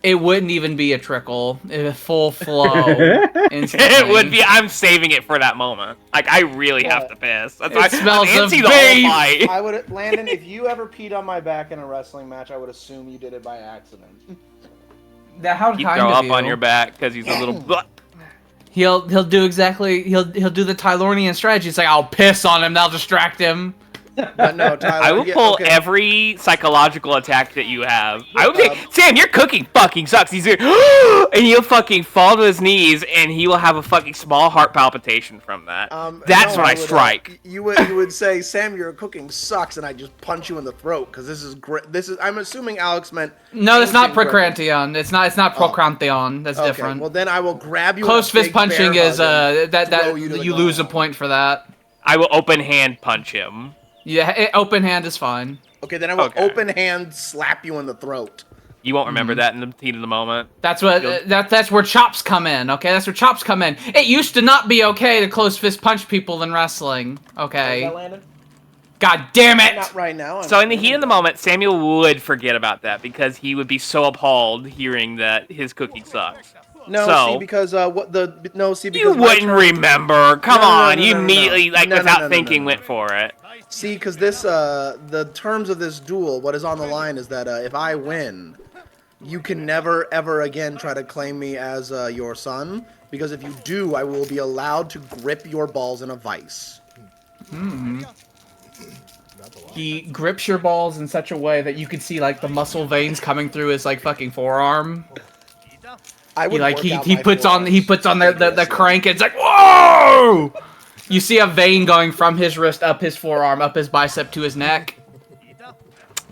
It wouldn't even be a trickle. It full flow. It would Instantly. be. I'm saving it for that moment. Like I really have Yeah. to piss. That's why It I'm smells of antsy the whole beef. fight. I would, Landon, if you ever peed on my back in a wrestling match, I would assume you did it by accident. How He'd kind throw of up you. on your back because he's a little. He'll do exactly. He'll do the Tylornian strategy. It's like I'll piss on him. That'll distract him. But no, Tyler. I will yeah, pull okay. every psychological attack that you have. I would Um, say, Sam, your cooking fucking sucks. He's like, and he'll fucking fall to his knees, and he will have a fucking small heart palpitation from that. That's no, when I would, strike. you would say, Sam, your cooking sucks, and I just punch you in the throat because this is great. This is. I'm assuming Alex meant. No, it's not ancient cooking. Procrantion. It's not Procrantheon. That's Okay, different. well then I will grab you. Close in a fist big punching bear is hug and that throw you to the you lose a ground. point for that. I will open hand punch him. Yeah, open hand is fine. Okay, then I will Okay. open hand slap you in the throat. You won't remember that in the heat of the moment. That's what that's where chops come in. Okay, that's where chops come in. It used to not be okay to close fist punch people in wrestling. Is that Okay. Landon? God damn it! Not right now. So in the heat of the moment, Samuel would forget about that because he would be so appalled hearing that his cooking sucks. No, So- see, because because You my wouldn't turn- remember. Come No, no, no, on, no, you no, no, immediately, no. like, No, no, without no, no, thinking, no, no. went for it. See, because this the terms of this duel, what is on the line is that if I win, you can never ever again try to claim me as your son, because if you do, I will be allowed to grip your balls in a vice. He grips your balls in such a way that you can see like the muscle veins coming through his like fucking forearm. I would work out He my puts on the forearms. crank and it's like whoa! You see a vein going from his wrist up his forearm, up his bicep to his neck.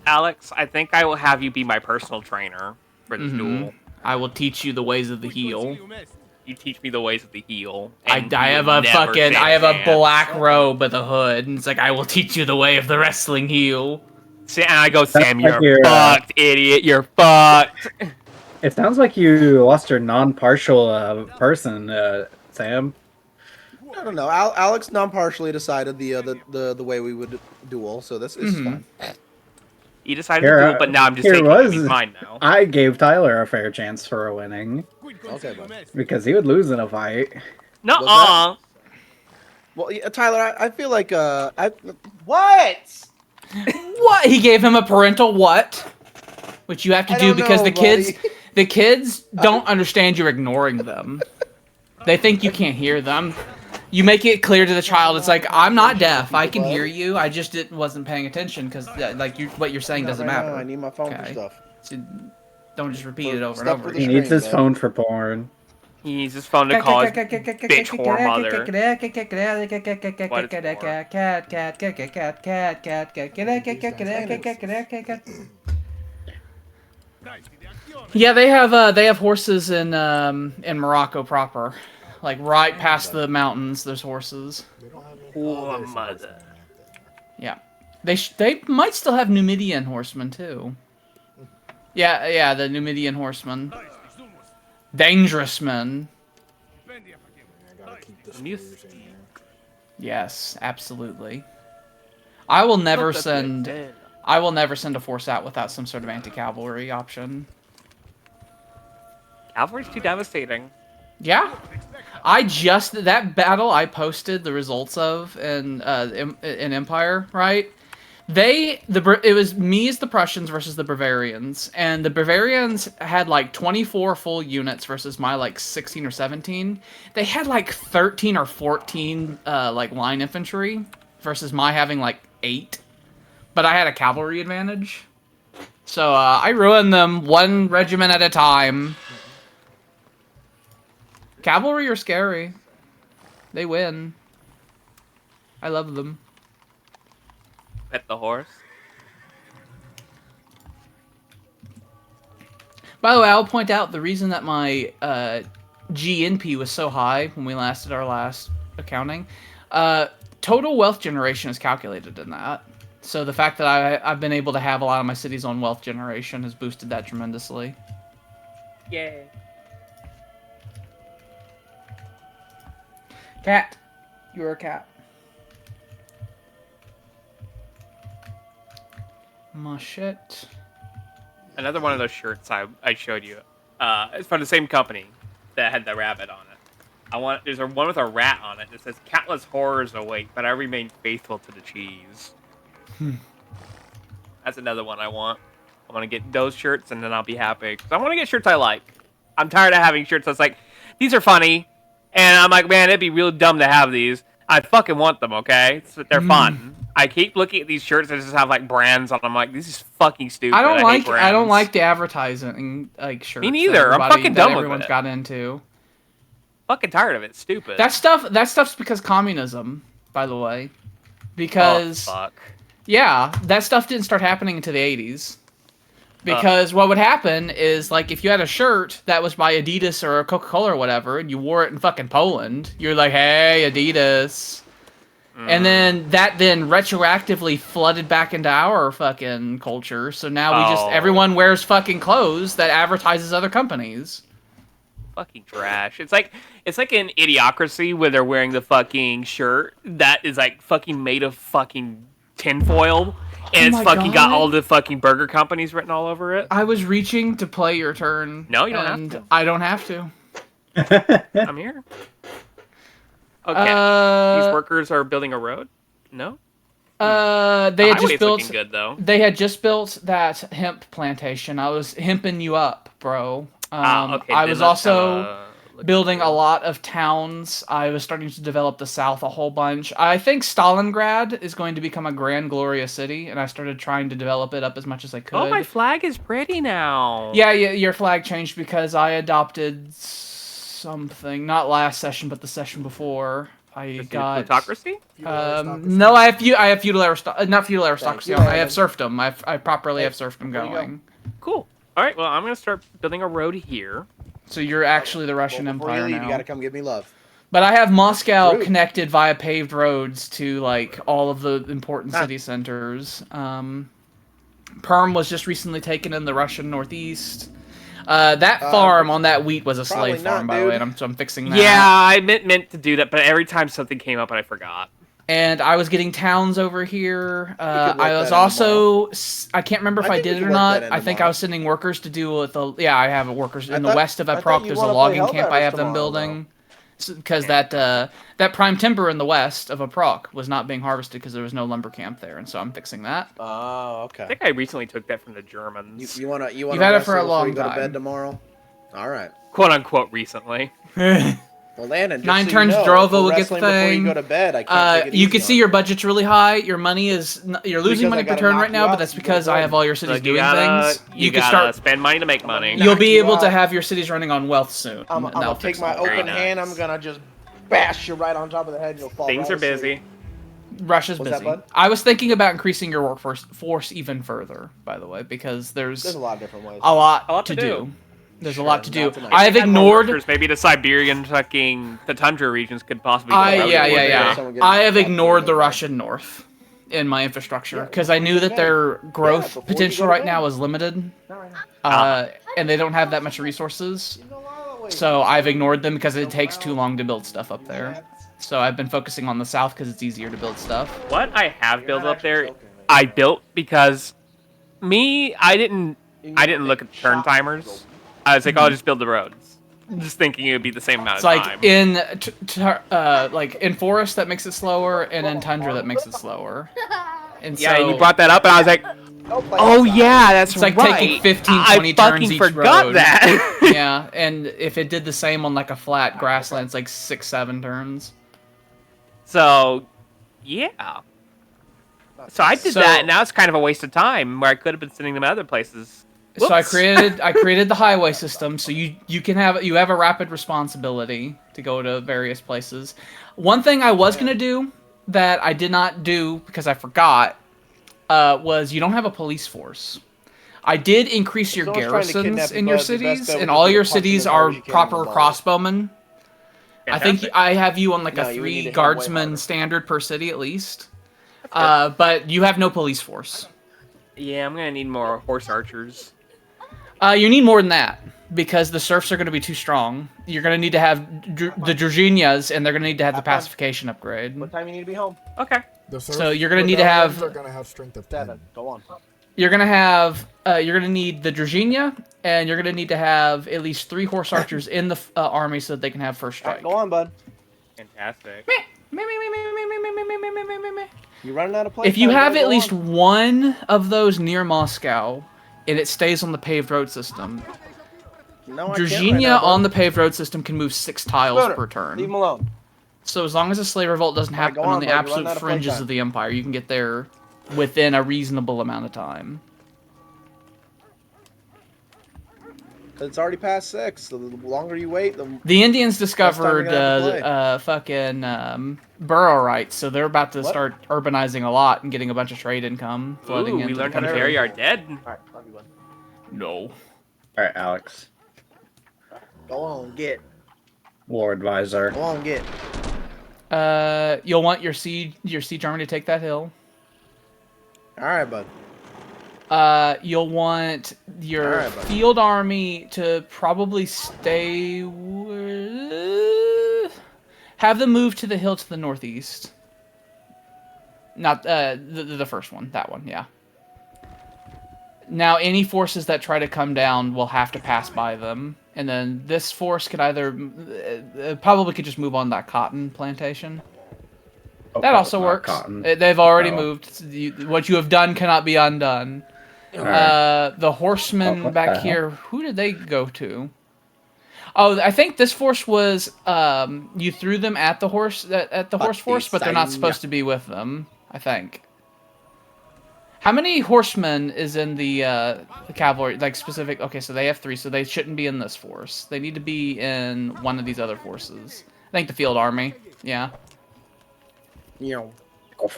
Alex, I think I will have you be my personal trainer for this duel. I will teach you the ways of the heel. You teach me the ways of the heel. I and you have will a never fucking stand I have a chance. black robe with a hood, and it's like I will teach you the way of the wrestling heel. And I go, Sam, like you're you're, fucked, idiot. You're fucked. It sounds like you lost your non-partial person, Sam. I don't know. Alex non-partially decided the way we would duel, so this is fine. He decided to duel, but now I'm just taking him. He's mine now. I gave Tyler a fair chance for a winning Okay, bud. because he would lose in a fight. Nuh-uh. Well, yeah, Tyler, I feel like what? What? He gave him a parental what? Which you have to I do don't because know, the kids don't understand you're ignoring them. They think you can't hear them. You make it clear to the child. It's like I'm not deaf. I can hear you. I just wasn't paying attention because like what you're saying doesn't Right matter. now, I need my phone for Okay. stuff. So don't just repeat it over and Stuff over for the He again. needs his Dad. phone for porn. He needs his phone to call his bitch whore mother. Yeah, they have horses in Morocco proper, like right past the mountains. There's horses. Whore mother. Yeah, they might still have Numidian horsemen too. Yeah, the Numidian horsemen. Dangerous men. Yes, absolutely. I will never send a force out without some sort of anti-cavalry option. Cavalry's too devastating. Yeah. That battle I posted the results of in Empire, right? It was me as the Prussians versus the Bavarians, and the Bavarians had like 24 full units versus my like 16 or 17. They had like 13 or 14 like line infantry versus my having like 8. But I had a cavalry advantage. So I ruined them one regiment at a time. Cavalry are scary. They win. I love them. Pet the horse. By the way, I'll point out the reason that my GNP was so high when we did our last accounting. Total wealth generation is calculated in that. So the fact that I've been able to have a lot of my cities on wealth generation has boosted that tremendously. Yay. Cat. You're a cat. My shit. Another one of those shirts I showed you It's from the same company that had the rabbit on it. There's one with a rat on it that says countless horrors await, but I remain faithful to the cheese. That's another one I want. I want to get those shirts, and then I'll be happy. 'Cause I want to get shirts I like. I'm tired of having shirts that's like, these are funny, and I'm like, man, it'd be real dumb to have these. I fucking want them, okay? They're fun. I keep looking at these shirts that just have like brands on them. I'm like, this is fucking stupid. I don't hate brands. like the advertising like shirts. Me neither. I'm fucking done with everyone's it. got into. Fucking tired of it. It's stupid. That stuff's because communism, by the way. Because oh, fuck. Yeah, that stuff didn't start happening until the 80s. Because what would happen is, like, if you had a shirt that was by Adidas or Coca-Cola or whatever, and you wore it in fucking Poland, you're like, hey, Adidas. And then that retroactively flooded back into our fucking culture. So now everyone wears fucking clothes that advertises other companies. Fucking trash. It's like an idiocracy where they're wearing the fucking shirt that is like fucking made of fucking tinfoil. And it's fucking got all the fucking burger companies written all over it. I was reaching to play your turn. No, you don't have to. I don't have to. I'm here. Okay. These workers are building a road? No? They had just built. Good, though. They had just built that hemp plantation. I was hemping you up, bro. Okay. I was also building a lot of towns. I was starting to develop the South a whole bunch. I think Stalingrad is going to become a grand, glorious city, and I started trying to develop it up as much as I could. Oh, my flag is pretty now. Yeah, your flag changed because I adopted something. Not last session, but the session before. I got plutocracy. No, I have feudal not feudal aristocracy. I have serfdom. I properly have serfdom going. Cool. All right. Well, I'm gonna start building a road here. So you're actually the Russian Empire now. You gotta come give me love. But I have Moscow connected via paved roads to like all of the important city centers. Perm was just recently taken in the Russian northeast. That farm on that wheat was a slave farm, by the way, and I'm fixing that. Yeah, I meant to do that, but every time something came up, I forgot. And I was getting towns over here. I was also... I can't remember if I did it or not. I think I was sending workers to do with the... Yeah, I have workers in the west of Eprok. There's a logging camp I have them building. Because that prime timber in the west of Eprok was not being harvested because there was no lumber camp there, and so I'm fixing that. Oh, okay. I think I recently took that from the Germans. You wanna You've had it for a long go time. To bed tomorrow? All right. Quote unquote recently. Well, Landon, 9 turns Drova will get the before thing. you go to bed, I can't take it you can easy see your budget's really high. Your money is... You're losing money per turn right now, but that's because I have all your cities doing things. You can start spend money to make money. You'll be able to have your cities running on wealth soon. I'm gonna take my open hand. I'm gonna just bash you right on top of the head and you'll fall. Things are busy. Russia's busy. I was thinking about increasing your workforce even further, by the way, because there's a lot of different ways. A lot to do. There's a lot to do. Nice. I have ignored. Maybe the Siberian the tundra regions could possibly. Yeah. I have ignored the Russian north in my infrastructure because I knew that their growth potential right now is limited, and they don't have that much resources. So I've ignored them because it takes too long to build stuff up there. So I've been focusing on the south because it's easier to build stuff. What I have built up there, I built because I didn't look at turn timers. I was like, I'll just build the roads, just thinking it would be the same amount of time. It's like in forest that makes it slower, and in tundra that makes it slower. And yeah, and you brought that up, and I was like, oh yeah, that's right. It's like taking 15, 20 turns each road. I fucking forgot that. Yeah, and if it did the same on like a flat grassland, it's like 6, 7 turns. So, yeah. So I did that, and now it's kind of a waste of time where I could have been sending them to other places. Whoops. So I created the highway system, so you have a rapid responsibility to go to various places. One thing I was gonna do that I did not do because I forgot was you don't have a police force. I did increase your garrisons in your cities, and all your cities are proper crossbowmen. I think I have you on like a 3 guardsman standard per city at least, but you have no police force. Yeah, I'm gonna need more horse archers. You need more than that, because the serfs are going to be too strong. You're going to need to have the Druzhinias, and they're going to need to have the pacification upgrade. What time you need to be home? Okay. So you're going to need to have... They're going to have strength of 10. Go on. you're gonna need the Dragina, and you're gonna need to have at least 3 horse archers in the army so that they can have first All right, strike. go on, bud. Fantastic. You running out of place? If you have at least one of those near Moscow, and it stays on the paved road system, no, I can't right Dragina now, bud. on the paved road system can move 6 tiles Spooner, per turn. Leave him alone. So as long as a slave revolt doesn't Alright, happen go on, on the bud. You're absolute running out of fringes playtime. of the Empire, you can get there within a reasonable amount of time. It's already past 6. So the longer you wait, The Indians time you're discovered gonna have fucking borough rights, so they're about to What? start urbanizing a lot and getting a bunch of trade income flooding Ooh, into we the learned how to country. bury our dead. All right, love you, bud. No. All right, Alex, Go on, get. war advisor. Go on, get. You'll want your siege army to take that hill. All right, bud. You'll want your Alright, buddy. field army to probably stay. Have them move to the hill to the northeast. Not the first one. That one, yeah. Now, any forces that try to come down will have to pass by them, and then this force could either probably could just move on that cotton plantation. Oh, That also not works. cotton. They've already Oh. moved. What you have done cannot be undone. The horsemen Oh, what back the hell? here, who did they go to? Oh, I think this force was you threw them at the horse force, but they're not supposed to be with them. I think. How many horsemen is in the cavalry? Like specific. Okay, so they have 3, so they shouldn't be in this force. They need to be in one of these other forces. I think the field army. Yeah, You know.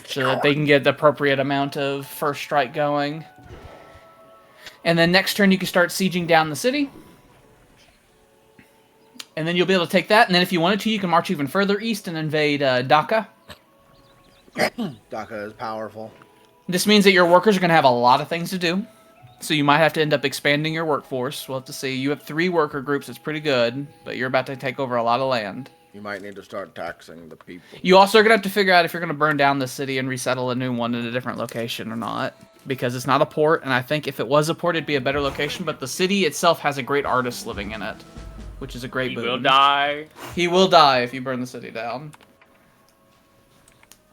so that they can get the appropriate amount of first strike going. And then next turn you can start sieging down the city. And then you'll be able to take that. And then if you wanted to, you can march even further east and invade Dhaka. Dhaka is powerful. This means that your workers are going to have a lot of things to do. So you might have to end up expanding your workforce. We'll have to see. You have 3 worker groups. It's pretty good. But you're about to take over a lot of land. You might need to start taxing the people. You also are going to have to figure out if you're going to burn down the city and resettle a new one in a different location or not. Because it's not a port, and I think if it was a port, it'd be a better location. But the city itself has a great artist living in it, which is a great He boon. will die. He will die if you burn the city down.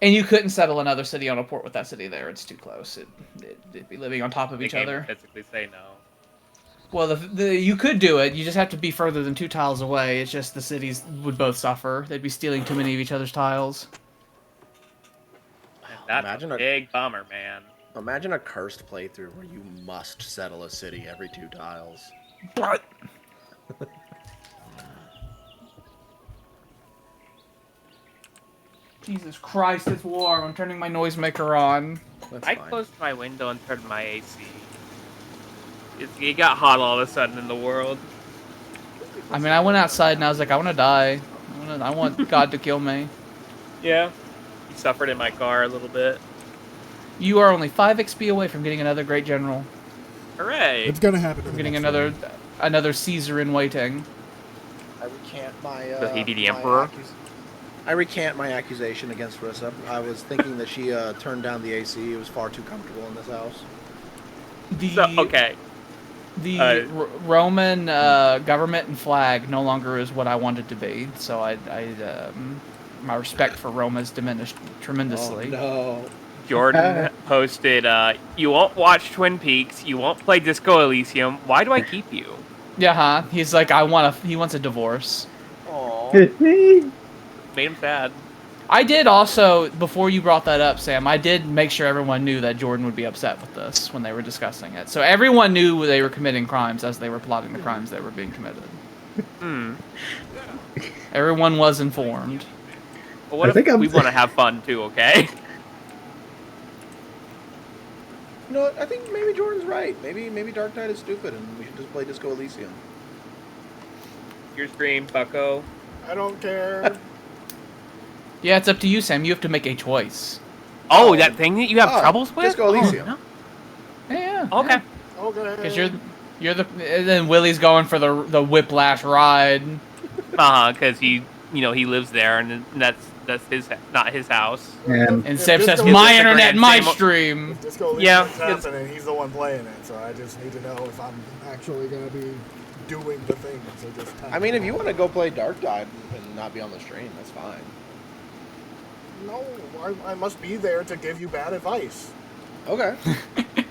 And you couldn't settle another city on a port with that city there. It's too close. It'd be living on top of They each can't other. physically say no. Well, you could do it. You just have to be further than 2 tiles away. It's just the cities would both suffer. They'd be stealing too many of each other's tiles. And that's Imagine a a- big bummer, man. Imagine a cursed playthrough where you must settle a city every 2 tiles. But Jesus Christ, it's warm. I'm turning my noisemaker on. That's I fine. closed my window and turned my AC. It got hot all of a sudden in the world. I mean, I went outside and I was like, I want to die. I want God to kill me. Yeah. You suffered in my car a little bit. You are only 5 XP away from getting another great general. Hooray! It's gonna happen. in the Getting next another Caesar in waiting. I recant my. Will he be the my emperor? I recant my accusation against Rissa. I was thinking that she turned down the AC. It was far too comfortable in this house. The So, okay. the Uh, Roman government and flag no longer is what I wanted to be. So my respect for Rome has diminished tremendously. Oh, no. Jordan posted, you won't watch Twin Peaks, you won't play Disco Elysium, why do I keep you? Yeah, huh? He's like, he wants a divorce. Aw. Made him sad. I did also, before you brought that up, Sam, I did make sure everyone knew that Jordan would be upset with this when they were discussing it. So everyone knew they were committing crimes as they were plotting the crimes that were being committed. Hmm. Everyone was informed. But what I think if I'm- we want to have fun too, okay? You know what? I think maybe Jordan's right. Maybe Dark Knight is stupid and we should just play Disco Elysium. Your stream, bucko. I don't care. Yeah, it's up to you, Sam. You have to make a choice. Oh, that thing that you have Oh, troubles with? Disco Elysium. Oh, Yeah. no. Okay. Okay. Because you're the and then Willie's going for the whiplash ride. Because he lives there, and that's his, not his house. And And If Sif says, Disco- my It's like internet, we're my in the same- stream. If Disco League Yeah, is it's- happening, he's the one playing it, so I just need to know if I'm actually gonna be doing the thing. So just I mean, if you want to go play Dark Tide and not be on the stream, that's fine. No, I must be there to give you bad advice. Okay.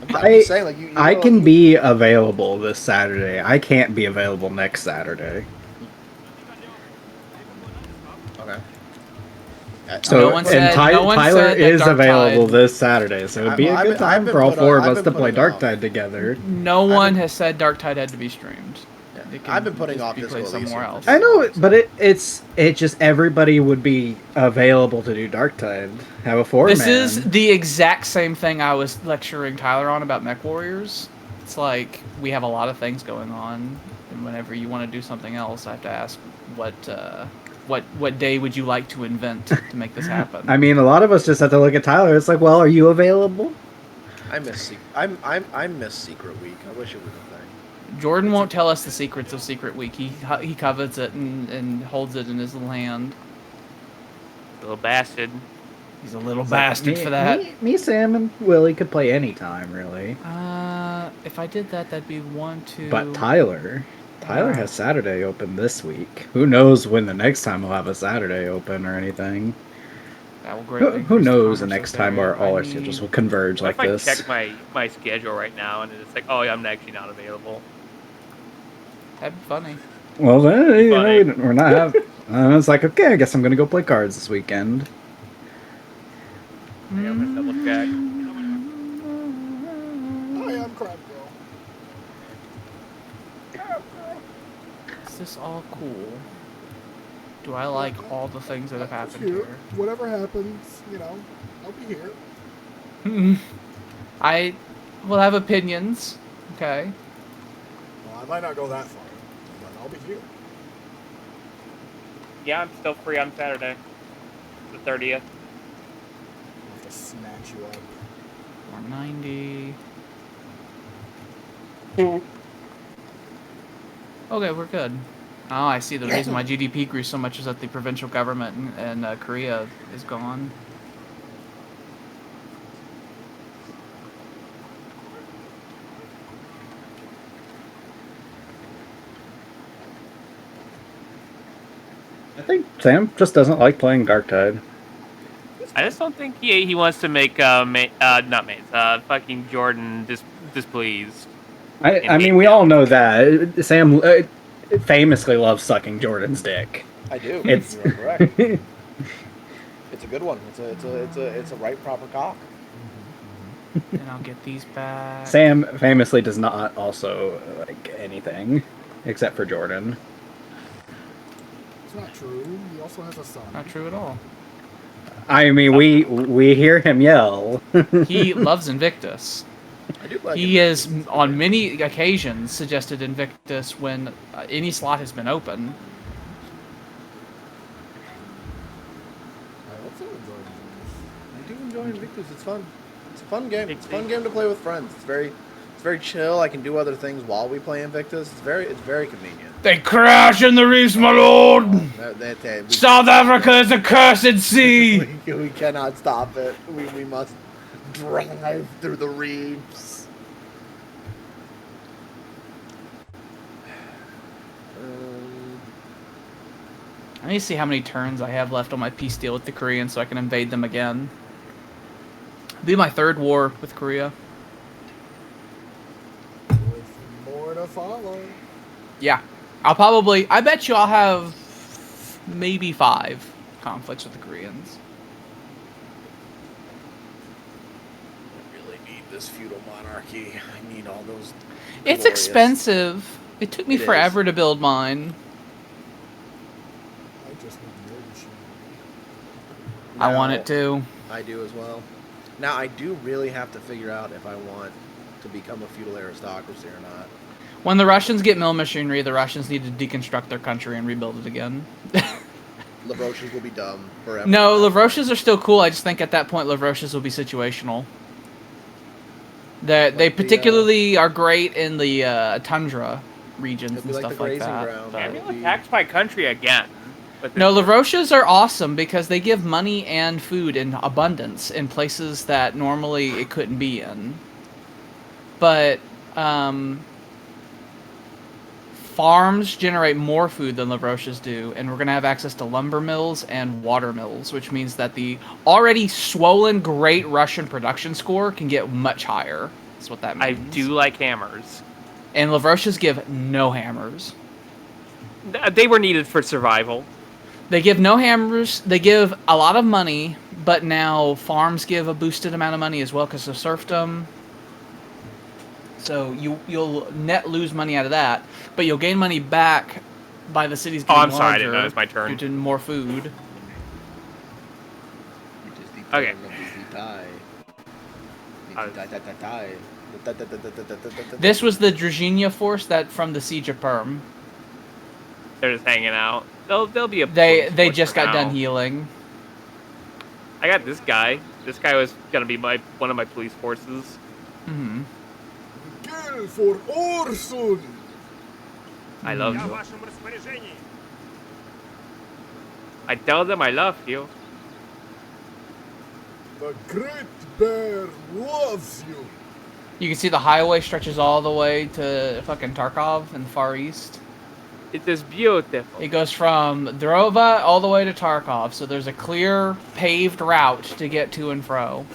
I'm I just saying, like, you I know, can be available this Saturday. I can't be available next Saturday. Okay. So No one said- no one Tyler said that is Dark available Tide- this Saturday, so it'd be Well, a I've good been- I've time been for all put- four of I've us been to play putting Dark off. Tide together. No one has said Dark Tide had to be streamed. It can I've been putting just off be Disco played somewhere Elysium else. for I know, but it just everybody would be available to do Dark Tide. Have a four This man. is the exact same thing I was lecturing Tyler on about Mech Warriors. It's like we have a lot of things going on, and whenever you want to do something else, I have to ask what day would you like to invent to make this happen? I mean, a lot of us just have to look at Tyler. It's like, well, are you available? I miss I miss Secret Week. I wish it was a thing. Jordan won't tell us the secrets of Secret Week. He covets it and holds it in his little hand. Little bastard. He's a little bastard for that. Me, Sam, and Willie could play anytime, really. If I did that, that'd be 1, 2. But Tyler has Saturday open this week. Who knows when the next time we'll have a Saturday open or anything? That will Who, greatly who increase knows the commerce next with time area. all I our need- schedules will converge What like if this. I check my schedule right now and it's like, oh, yeah, I'm actually not available. That'd be funny. Well, then, you know, Funny. we're not have. It's like, okay, I guess I'm gonna go play cards this weekend. I gotta double check. I am Crab Girl. Is this all cool? Do I like all the things that have happened Here, here? whatever happens, I'll be here. I will have opinions. Okay. Well, I might not go that far, but I'll be here. Yeah, I'm still free on Saturday, the 30th. I'll have to snatch you up. 490. Okay, we're good. Oh, I see. The reason my GDP grew so much is that the provincial government in Korea is gone. I think Sam just doesn't like playing Dark Tide. I just don't think he wants to make fucking Jordan displeased. I mean, we all know that Sam famously loves sucking Jordan's dick. I do. It's You're correct. It's a good one. It's a right proper cock. And I'll get these back. Sam famously does not also like anything except for Jordan. It's not true. He also has a son. Not true at all. I mean, we hear him yell. He loves Invictus. I do like He it. has, on many occasions, suggested Invictus when any slot has been open. I also enjoy this. I do enjoy Invictus. It's fun. It's a fun game. It's a fun game to play with friends. It's very chill. I can do other things while we play Invictus. It's very convenient. They crash in the reefs, my lord! We, South Africa is a cursed sea! we cannot stop it. We must drive through the reefs. I need to see how many turns I have left on my peace deal with the Koreans so I can invade them again. It'll be my third war with Korea. With more to follow. Yeah. I bet you I'll have maybe 5 conflicts with the Koreans. I really need this feudal monarchy. I need all those. It's glorious- expensive. It took me It is. forever to build mine. I just need your machine. I want Now, it to. I do as well. Now I do really have to figure out if I want to become a feudal aristocracy or not. When the Russians get mill machinery, the Russians need to deconstruct their country and rebuild it again. Lavroches will be dumb forever. No, Lavroches are still cool. I just think at that point, Lavroches will be situational. They the, particularly are great in the tundra regions It'll and be like stuff the like grazing that. ground. but- I'm It'll being be- attacked by country again. But No, Lavroches are awesome because they give money and food in abundance in places that normally it couldn't be in. But farms generate more food than Lavroches do, and we're going to have access to lumber mills and water mills, which means that the already swollen great Russian production score can get much higher. That's what that I means. do like hammers. And Lavroches give no hammers. They were needed for survival. They give no hammers. They give a lot of money, but now farms give a boosted amount of money as well because of serfdom. So you'll net lose money out of that, but you'll gain money back by the cities getting I'm sorry, I larger didn't know it was my turn. due to more food. Okay. This was the Druzhina force that from the Siege of Perm. They're just hanging out. They'll be a. They police force just for got now. done healing. I got this guy. This guy was gonna be one of my police forces. Hmm. Kill for Orson! I love you. I tell them I love you. The Great Bear loves you! You can see the highway stretches all the way to fucking Tarkov in the Far East. It is beautiful. It goes from Drova all the way to Tarkov, so there's a clear paved route to get to and fro.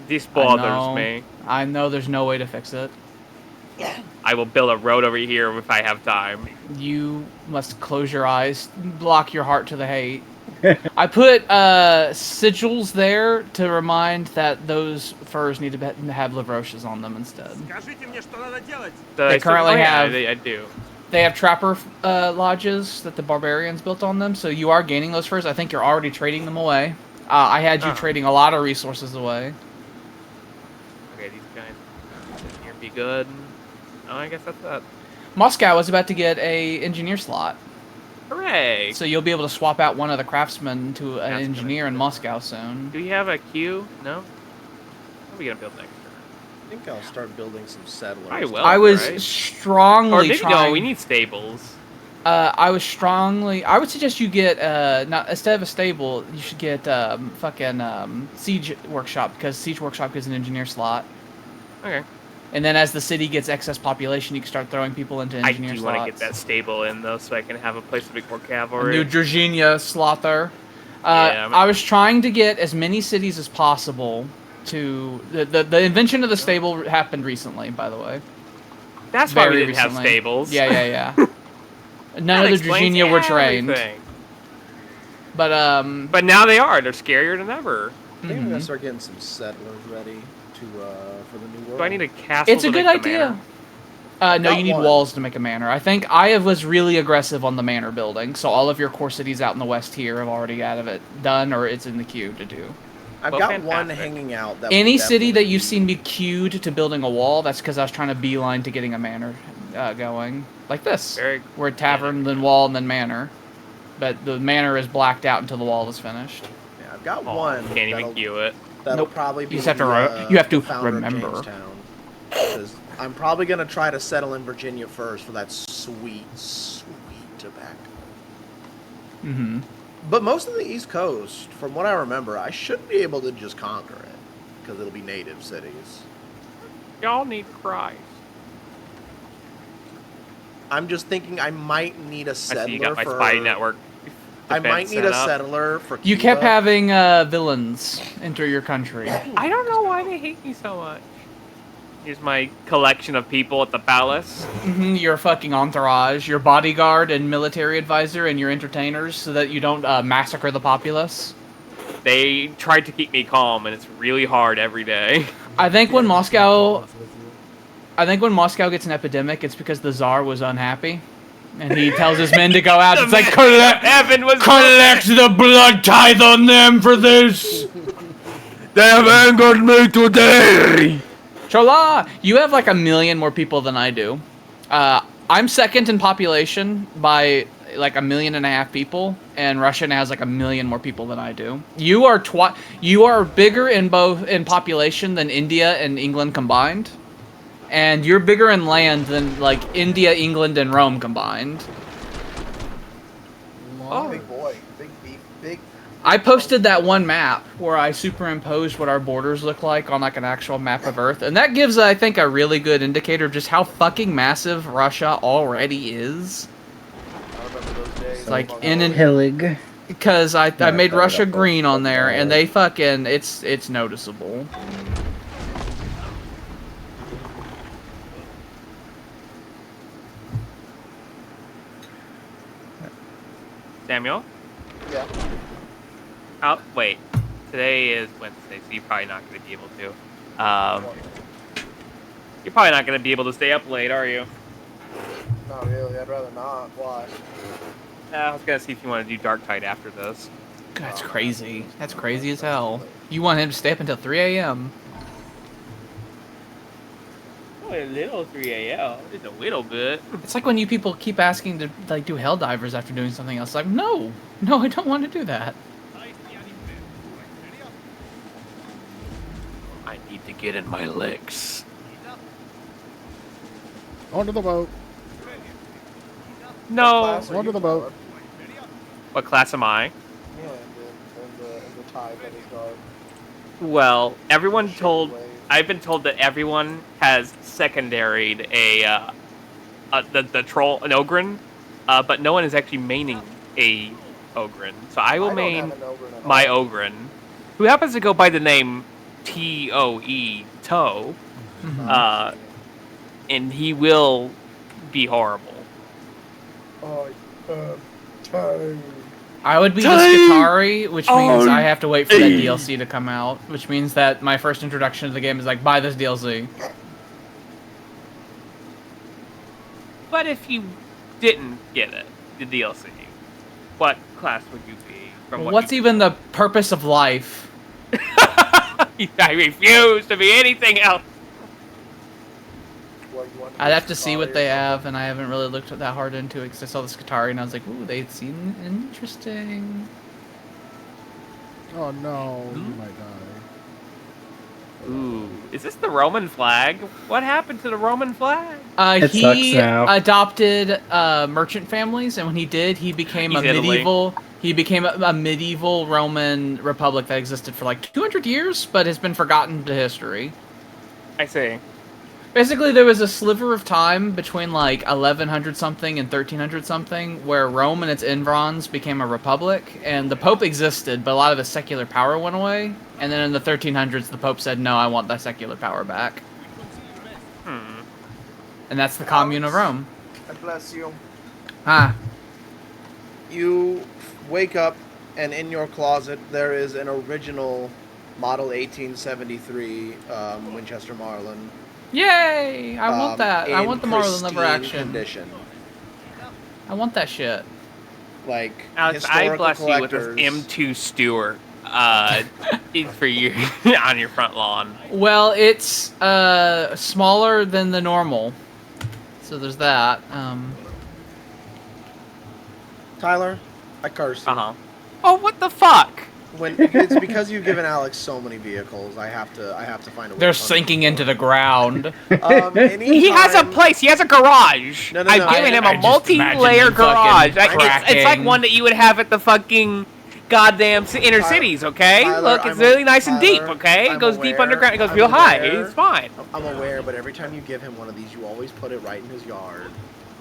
This I bothers know. me. I know there's no way to fix it. I will build a road over here if I have time. You must close your eyes, block your heart to the hate. I put sigils there to remind that those furs need to have Lavroches on them instead. They currently have- I do. They have trapper lodges that the barbarians built on them, so you are gaining those furs. I think you're already trading them away. I had you trading a lot of resources away. Okay, these guys here be good. Oh, I guess that's that. Moscow is about to get a engineer slot, Hooray! so you'll be able to swap out one of the craftsmen to an That's engineer in Moscow soon. Do we have a queue? No? What are we gonna build next turn? I think I'll start building some settlers. I will. I was right? strongly Or maybe trying. no, we need stables. I would suggest you get not instead of a stable, you should get Siege Workshop because Siege Workshop gives an engineer slot. Okay. And then as the city gets excess population, you can start throwing people into I engineer do slots. want to get that stable in though, so I can have a place to make more A cavalry. new Druzhina slot there. Yeah, I was trying to get as many cities as possible to the invention of the stable happened recently, by the way. That's why we Very didn't have recently. stables. Yeah. None That of the explains Druzhina were trained. everything. But But now they are. They're scarier than ever. I think I'm gonna start getting some settlers ready to for the new world. Do I need a castle? it's a to good make the idea. manor? No, Got you need one. walls to make a manor. I think I was really aggressive on the manor building, so all of your core cities out in the west here have already got it done, or it's in the queue to do. I've Well, got one fantastic. hanging out. That Any would city that definitely you've be- seen me queued to building a wall, that's because I was trying to beeline to getting a manor going. Like this. Very- Where tavern, then wall, and then manor. But the manor is blacked out until the wall is finished. Yeah, I've got Oh, one. can't even that'll- queue it. That'll Nope. probably be. You just have to the, you have to founder of remember. Jamestown. 'Cause I'm probably gonna try to settle in Virginia first for that sweet tobacco. Mm-hmm. But most of the East Coast, from what I remember, I should be able to just conquer it because it'll be native cities. Y'all need Christ. I'm just thinking I might need a I settler see you got my for. spy network. I might defense need set a up. settler for. You Cuba. kept having villains enter your country. I don't know why they hate me so much. Here's my collection of people at the palace. Your fucking entourage, your bodyguard and military advisor, and your entertainers, so that you don't massacre the populace. They tried to keep me calm, and it's really hard every day. I think when Moscow gets an epidemic, it's because the Tsar was unhappy, and he tells his men to go out. It's like Heaven was collect the blood tithe on them for this. They have angered me today. Chola, you have like 1 million more people than I do. I'm second in population by like 1.5 million people, and Russia now has like 1 million more people than I do. You are bigger in population than India and England combined, and you're bigger in land than like India, England, and Rome combined. Oh. Big boy, big beef, big. I posted that one map where I superimposed what our borders look like on like an actual map of Earth, and that gives, I think, a really good indicator of just how fucking massive Russia already is. I remember those days. Like in an Hillig. because I Yeah, made throw it Russia up green there. on there, and they fucking it's noticeable. Samuel? Yeah. Oh, wait. Today is Wednesday, so you're probably not going to be able to. You're probably not going to be able to stay up late, are you? Not really. I'd rather not. Why? I was going to see if you want to do Dark Tide after this. That's crazy. That's crazy as hell. You want him to stay up until 3 a.m. Oh, a little 3 a.m. Just a little bit. It's like when you people keep asking to like do Helldivers after doing something else. Like, no, I don't want to do that. I need to get in my legs. Onto the boat. No. Class are Onto you, the boat. What class am I? Yeah, in the tide that is dark. Well, everyone told. I've been told that everyone has secondaried the troll, an Ogren, but no one is actually maining a Ogren. So I will main my Ogren, who happens to go by the name Toe, Toe, and he will be horrible. Time. I would be the Skitari, which means I have to wait for that DLC to come out, which means that my first introduction to the game is like, buy this DLC. But if you didn't get it, the DLC, what class would you be? From what What's you even the purpose of life? I refuse to be anything else. I'd have to see what they have, and I haven't really looked that hard into it because I saw the Skitari and I was like, ooh, they seem interesting. Oh no, you might die. Ooh, is this the Roman flag? What happened to the Roman flag? It He sucks now. adopted merchant families, and when he did, he became He's a Italy. medieval. He became a medieval Roman republic that existed for like 200 years, but has been forgotten to history. I see. Basically, there was a sliver of time between like 1100 something and 1300 something where Rome and its environs became a republic, and the Pope existed, but a lot of the secular power went away. And then in the 1300s, the Pope said, "No, I want that secular power back." And that's the Commune of Rome. God bless you. Ah, You wake up, and in your closet there is an original Model 1873 Winchester Marlin. yay! I want that. I in want the Marlin lever pristine action. condition. I want that shit. Like Alex, I historical bless you with this collectors. M2 Stewart for you on your front lawn. Well, it's smaller than the normal, so there's that. Tyler, I curse you. Uh-huh. Oh, what the fuck? When it's because you've given Alex so many vehicles, I have to find a way. They're to punish sinking you. into the ground. He has a place. He has a garage. No, no, I've no. given him I a just multi-layer imagine him garage. fucking It's like cracking. one that you would have at the fucking goddamn inner cities, okay? Tyler, Look, it's I'm really nice and deep, Tyler, okay? It I'm goes deep aware, underground. It goes I'm real high. aware. It's fine. I'm aware, but every time you give him one of these, you always put it right in his yard.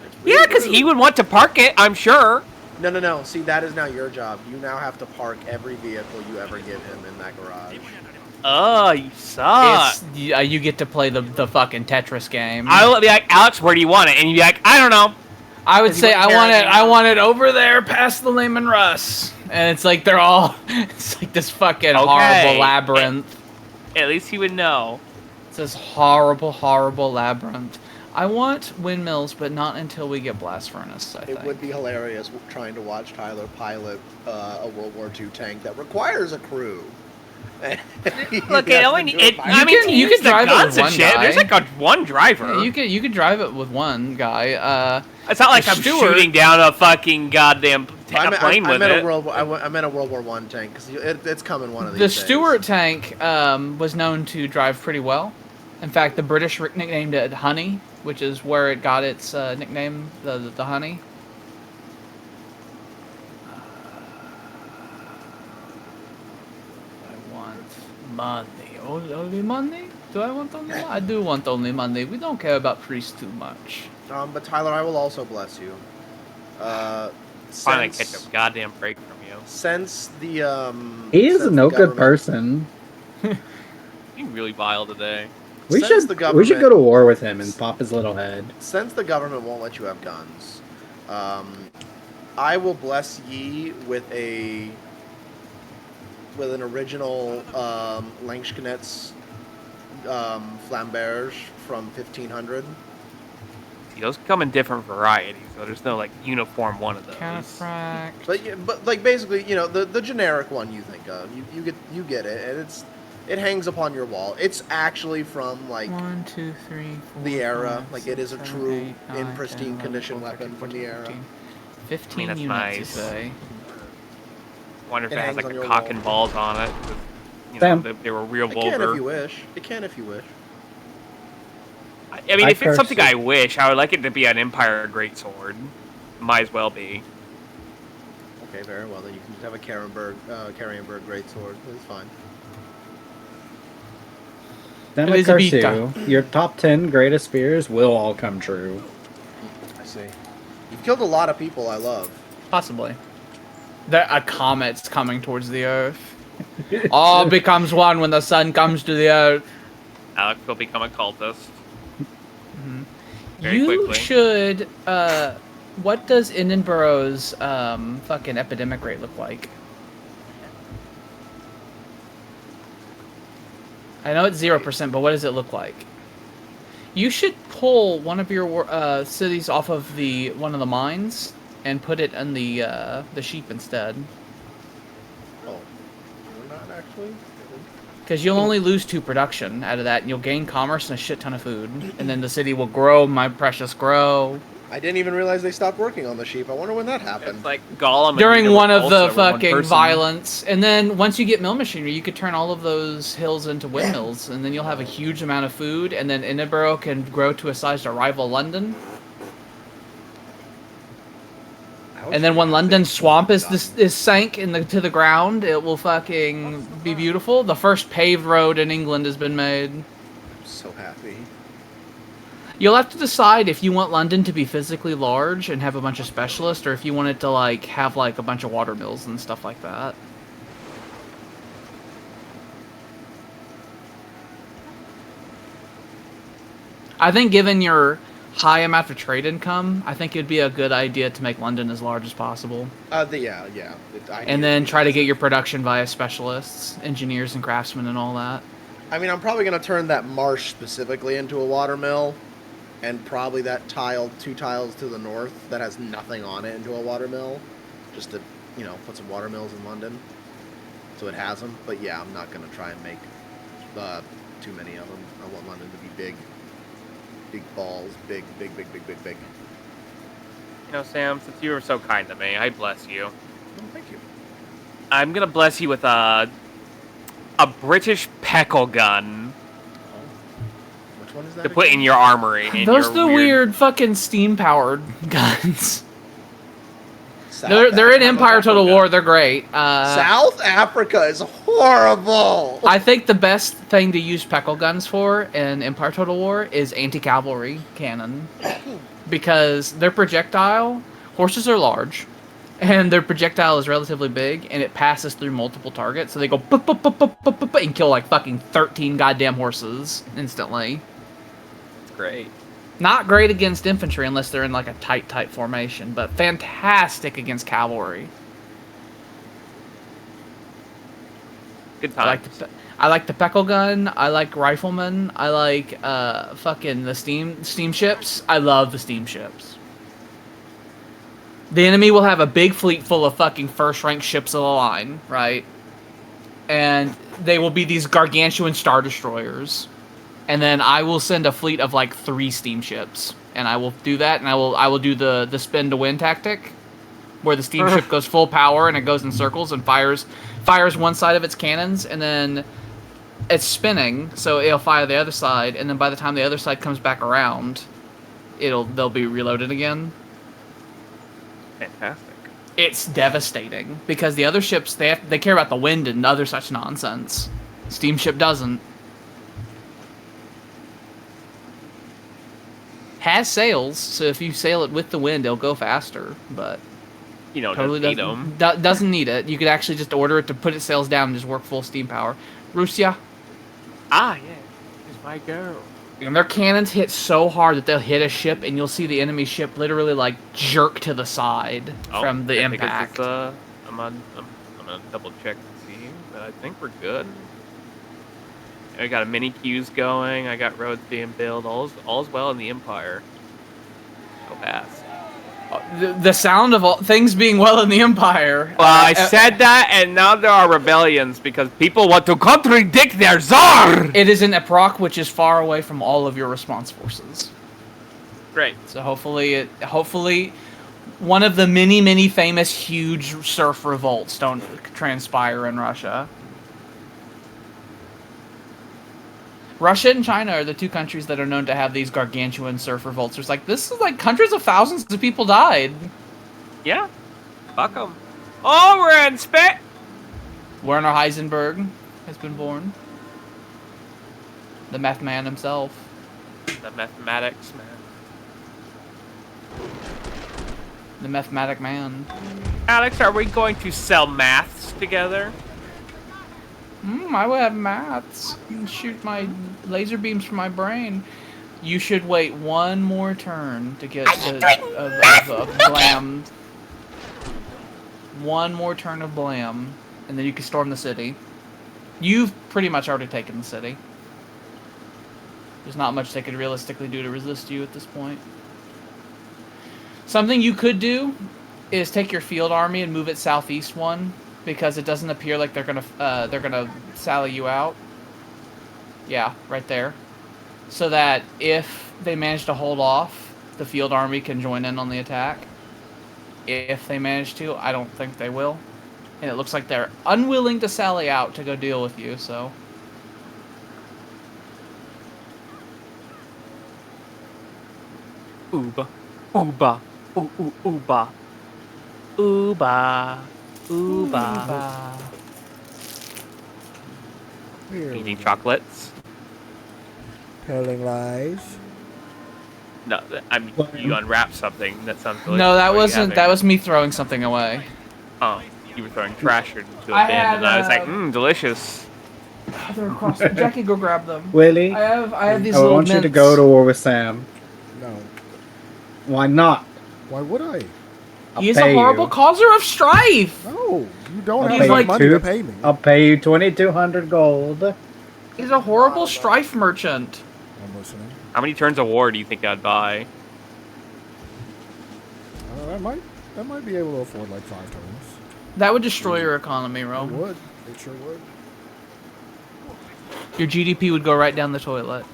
It's Yeah, really because rude. he would want to park it, I'm sure. No, no, no. See, that is now your job. You now have to park every vehicle you ever give him in that garage. Oh, you suck. You get to play the fucking Tetris game. I will be like, Alex, where do you want it? And you'd be like, I don't know. I would Because say you wouldn't I care want it. anything I else. want it over there, past the Lehman Russ, and it's like they're all. It's like this fucking horrible labyrinth. At least he would know. It's this horrible labyrinth. I want windmills, but not until we get blast furnace. I think. It would be hilarious trying to watch Tyler pilot a World War II tank that requires a crew. Look, it only. You can use the drive it guns with and one shit. guy. There's like one driver. Yeah, you could drive it with one guy. It's not like I'm Stewart- shooting down a fucking goddamn plane I with meant it. I meant a World War I tank because it's coming one of these The days. Stewart tank was known to drive pretty well. In fact, the British nicknamed it Honey, which is where it got its nickname, the Honey. Money. Only money? Do I want only money? I do want only money. We don't care about priests too much. But Tyler, I will also bless you. Finally catch a goddamn break from you. Since the He is since no the good government- person. Being really vile today. We Since should the we should government- go to war with him and pop his little head. Since the government won't let you have guns, I will bless ye with an original Langsknetz flamberge from 1500. See, those come in different varieties, so there's no like uniform one of those. Counterfract. But like basically, the generic one you think of, you get it, and it hangs upon your wall. It's actually from like 1, 2, 3, 4, the era. 5, Like it is a 6, true 7, 8, 9, in pristine 10, 11, condition 12, weapon 13, from the 14, era. 15 that's units, nice. you say? Wonder if It it has hangs like on a your cock wall. and balls on it. 'Cause, Sam. they were real It can if vulgar. you wish. It can if you wish. I mean, I if it's something I personally- wish, I would like it to be an Empire greatsword. Might as well be. Okay, very well. Then you can just have a Carrienberg greatsword. It's fine. Then It is a Cursu, your top 10 greatest fears will all come true. I see. You've killed a lot of people I love. Possibly. A comet's coming towards the Earth. All becomes one when the sun comes to the Earth. Alex will become a cultist. Very You quickly. should. What does Edinburgh's fucking epidemic rate look like? I know it's 0%, but what does it look like? You should pull one of your cities off of one of the mines and put it in the sheep instead. Oh, you're not actually. Because you'll only lose 2 production out of that, and you'll gain commerce and a shit ton of food. And then the city will grow, my precious, grow. I didn't even realize they stopped working on the sheep. I wonder when that happened. It's like Gollum. and During Rita one of Repulsa the were one fucking person. violence. And then once you get mill machinery, you could turn all of those hills into windmills. And then you'll have a huge amount of food. And then Edinburgh can grow to a size to rival London. And then when London's swamp is sank to the ground, it will fucking be beautiful. The first paved road in England has been made. I'm so happy. You'll have to decide if you want London to be physically large and have a bunch of specialists, or if you want it to like have like a bunch of water mills and stuff like that. I think given your high amount of trade income, I think it'd be a good idea to make London as large as possible. Yeah. And then try to get your production via specialists, engineers and craftsmen and all that. I mean, I'm probably going to turn that marsh specifically into a watermill, and probably that 2 tiles to the north that has nothing on it into a watermill, just to, put some watermills in London, so it has them. But yeah, I'm not going to try and make too many of them. I want London to be big. Big balls, big. Sam, since you were so kind to me, I bless you. Oh, thank you. I'm gonna bless you with a British peckle gun Which one is that? to put in your armory. In Those your are the weird fucking steam-powered guns. South They're in Africa. Empire Total War. They're great. South Africa is horrible. I think the best thing to use Peckle guns for in Empire Total War is anti-cavalry cannon. Because their projectile, horses are large, and their projectile is relatively big, and it passes through multiple targets, so they go bup, bup, bup, bup, bup, bup, bup, and kill like fucking 13 goddamn horses instantly. It's great. Not great against infantry unless they're in like a tight formation, but fantastic against cavalry. Good I times. like the Peckle gun. I like riflemen. I like fucking the steamships. I love the steamships. The enemy will have a big fleet full of fucking first-rank ships of the line, right? And they will be these gargantuan star destroyers. And then I will send a fleet of like 3 steamships, and I will do that, and I will do the spin to win tactic, where the steamship goes full power and it goes in circles and fires one side of its cannons, and then it's spinning, so it'll fire the other side, and then by the time the other side comes back around, they'll be reloaded again. Fantastic. It's devastating because the other ships they care about the wind and other such nonsense. Steamship doesn't. Has sails, so if you sail it with the wind, it'll go faster, but You know, totally doesn't need doesn't, 'em. doesn't need it. You could actually just order it to put its sails down and just work full steam power. Russia, Ah, yeah. She's my girl. and their cannons hit so hard that they'll hit a ship, and you'll see the enemy ship literally like jerk to the side from the I think it's impact. just, I'm gonna double check to see, but I think we're good. I got a mini queues going. I got roads being built. All's well in the Empire. Go fast. The sound of all things being well in the Empire. Well, I said that, and now there are rebellions because people want to contradict their czar. It is in Eproc, which is far away from all of your response forces. Great. So hopefully, one of the many famous huge surf revolts don't transpire in Russia. Russia and China are the two countries that are known to have these gargantuan surf revolts. It's like, this is like hundreds of thousands of people died. Yeah. Fuck 'em. Oh, we're in spec. Werner Heisenberg has been born. The meth man himself. The mathematics, man. The mathematic man. Alex, are we going to sell maths together? I would have maths. You can shoot my laser beams from my brain. You should wait one more turn to get of Blam. One more turn of Blam, and then you can storm the city. You've pretty much already taken the city. There's not much they could realistically do to resist you at this point. Something you could do is take your field army and move it southeast one, because it doesn't appear like they're gonna sally you out. Yeah, right there. So that if they manage to hold off, the field army can join in on the attack. If they manage to, I don't think they will. And it looks like they're unwilling to sally out to go deal with you, so. Uba. Uba. Uba. Uba. Uba. Here we Eating go. chocolates. Telling lies. No, I mean, you unwrapped something. That sounds delicious. No, that What are you wasn't. having? That was me throwing something away. Oh, you were throwing trash into a bin, I had, and I was like, delicious. They're across. Jackie, go grab them. Willie, I have these I little want you to mints. go to war with Sam. No. Why not? Why would I? I'll He's a pay horrible you. causer of strife. No, you don't I'll have pay enough you money to pay me. I'll pay you 2,200 gold. He's a horrible strife merchant. I'm listening. How many turns of war do you think I'd buy? I might be able to afford like 5 turns. That would destroy your economy, It Rome. would. It sure would. Your GDP would go right down the toilet.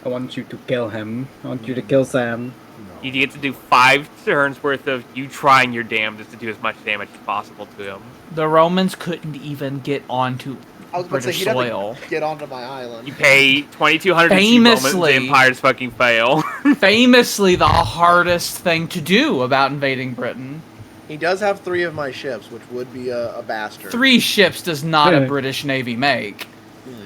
I want you to kill him. I want you to kill Sam. You get to do 5 turns worth of you trying your damnedest to do as much damage as possible to him. The Romans couldn't even get onto I was about to say, British he'd have soil. to get onto my island. You pay 2,200 to see Romans, Famously. the Empire's fucking fail. Famously, the hardest thing to do about invading Britain. He does have 3 of my ships, which would be a bastard. 3 ships does not a Yeah. British Navy make.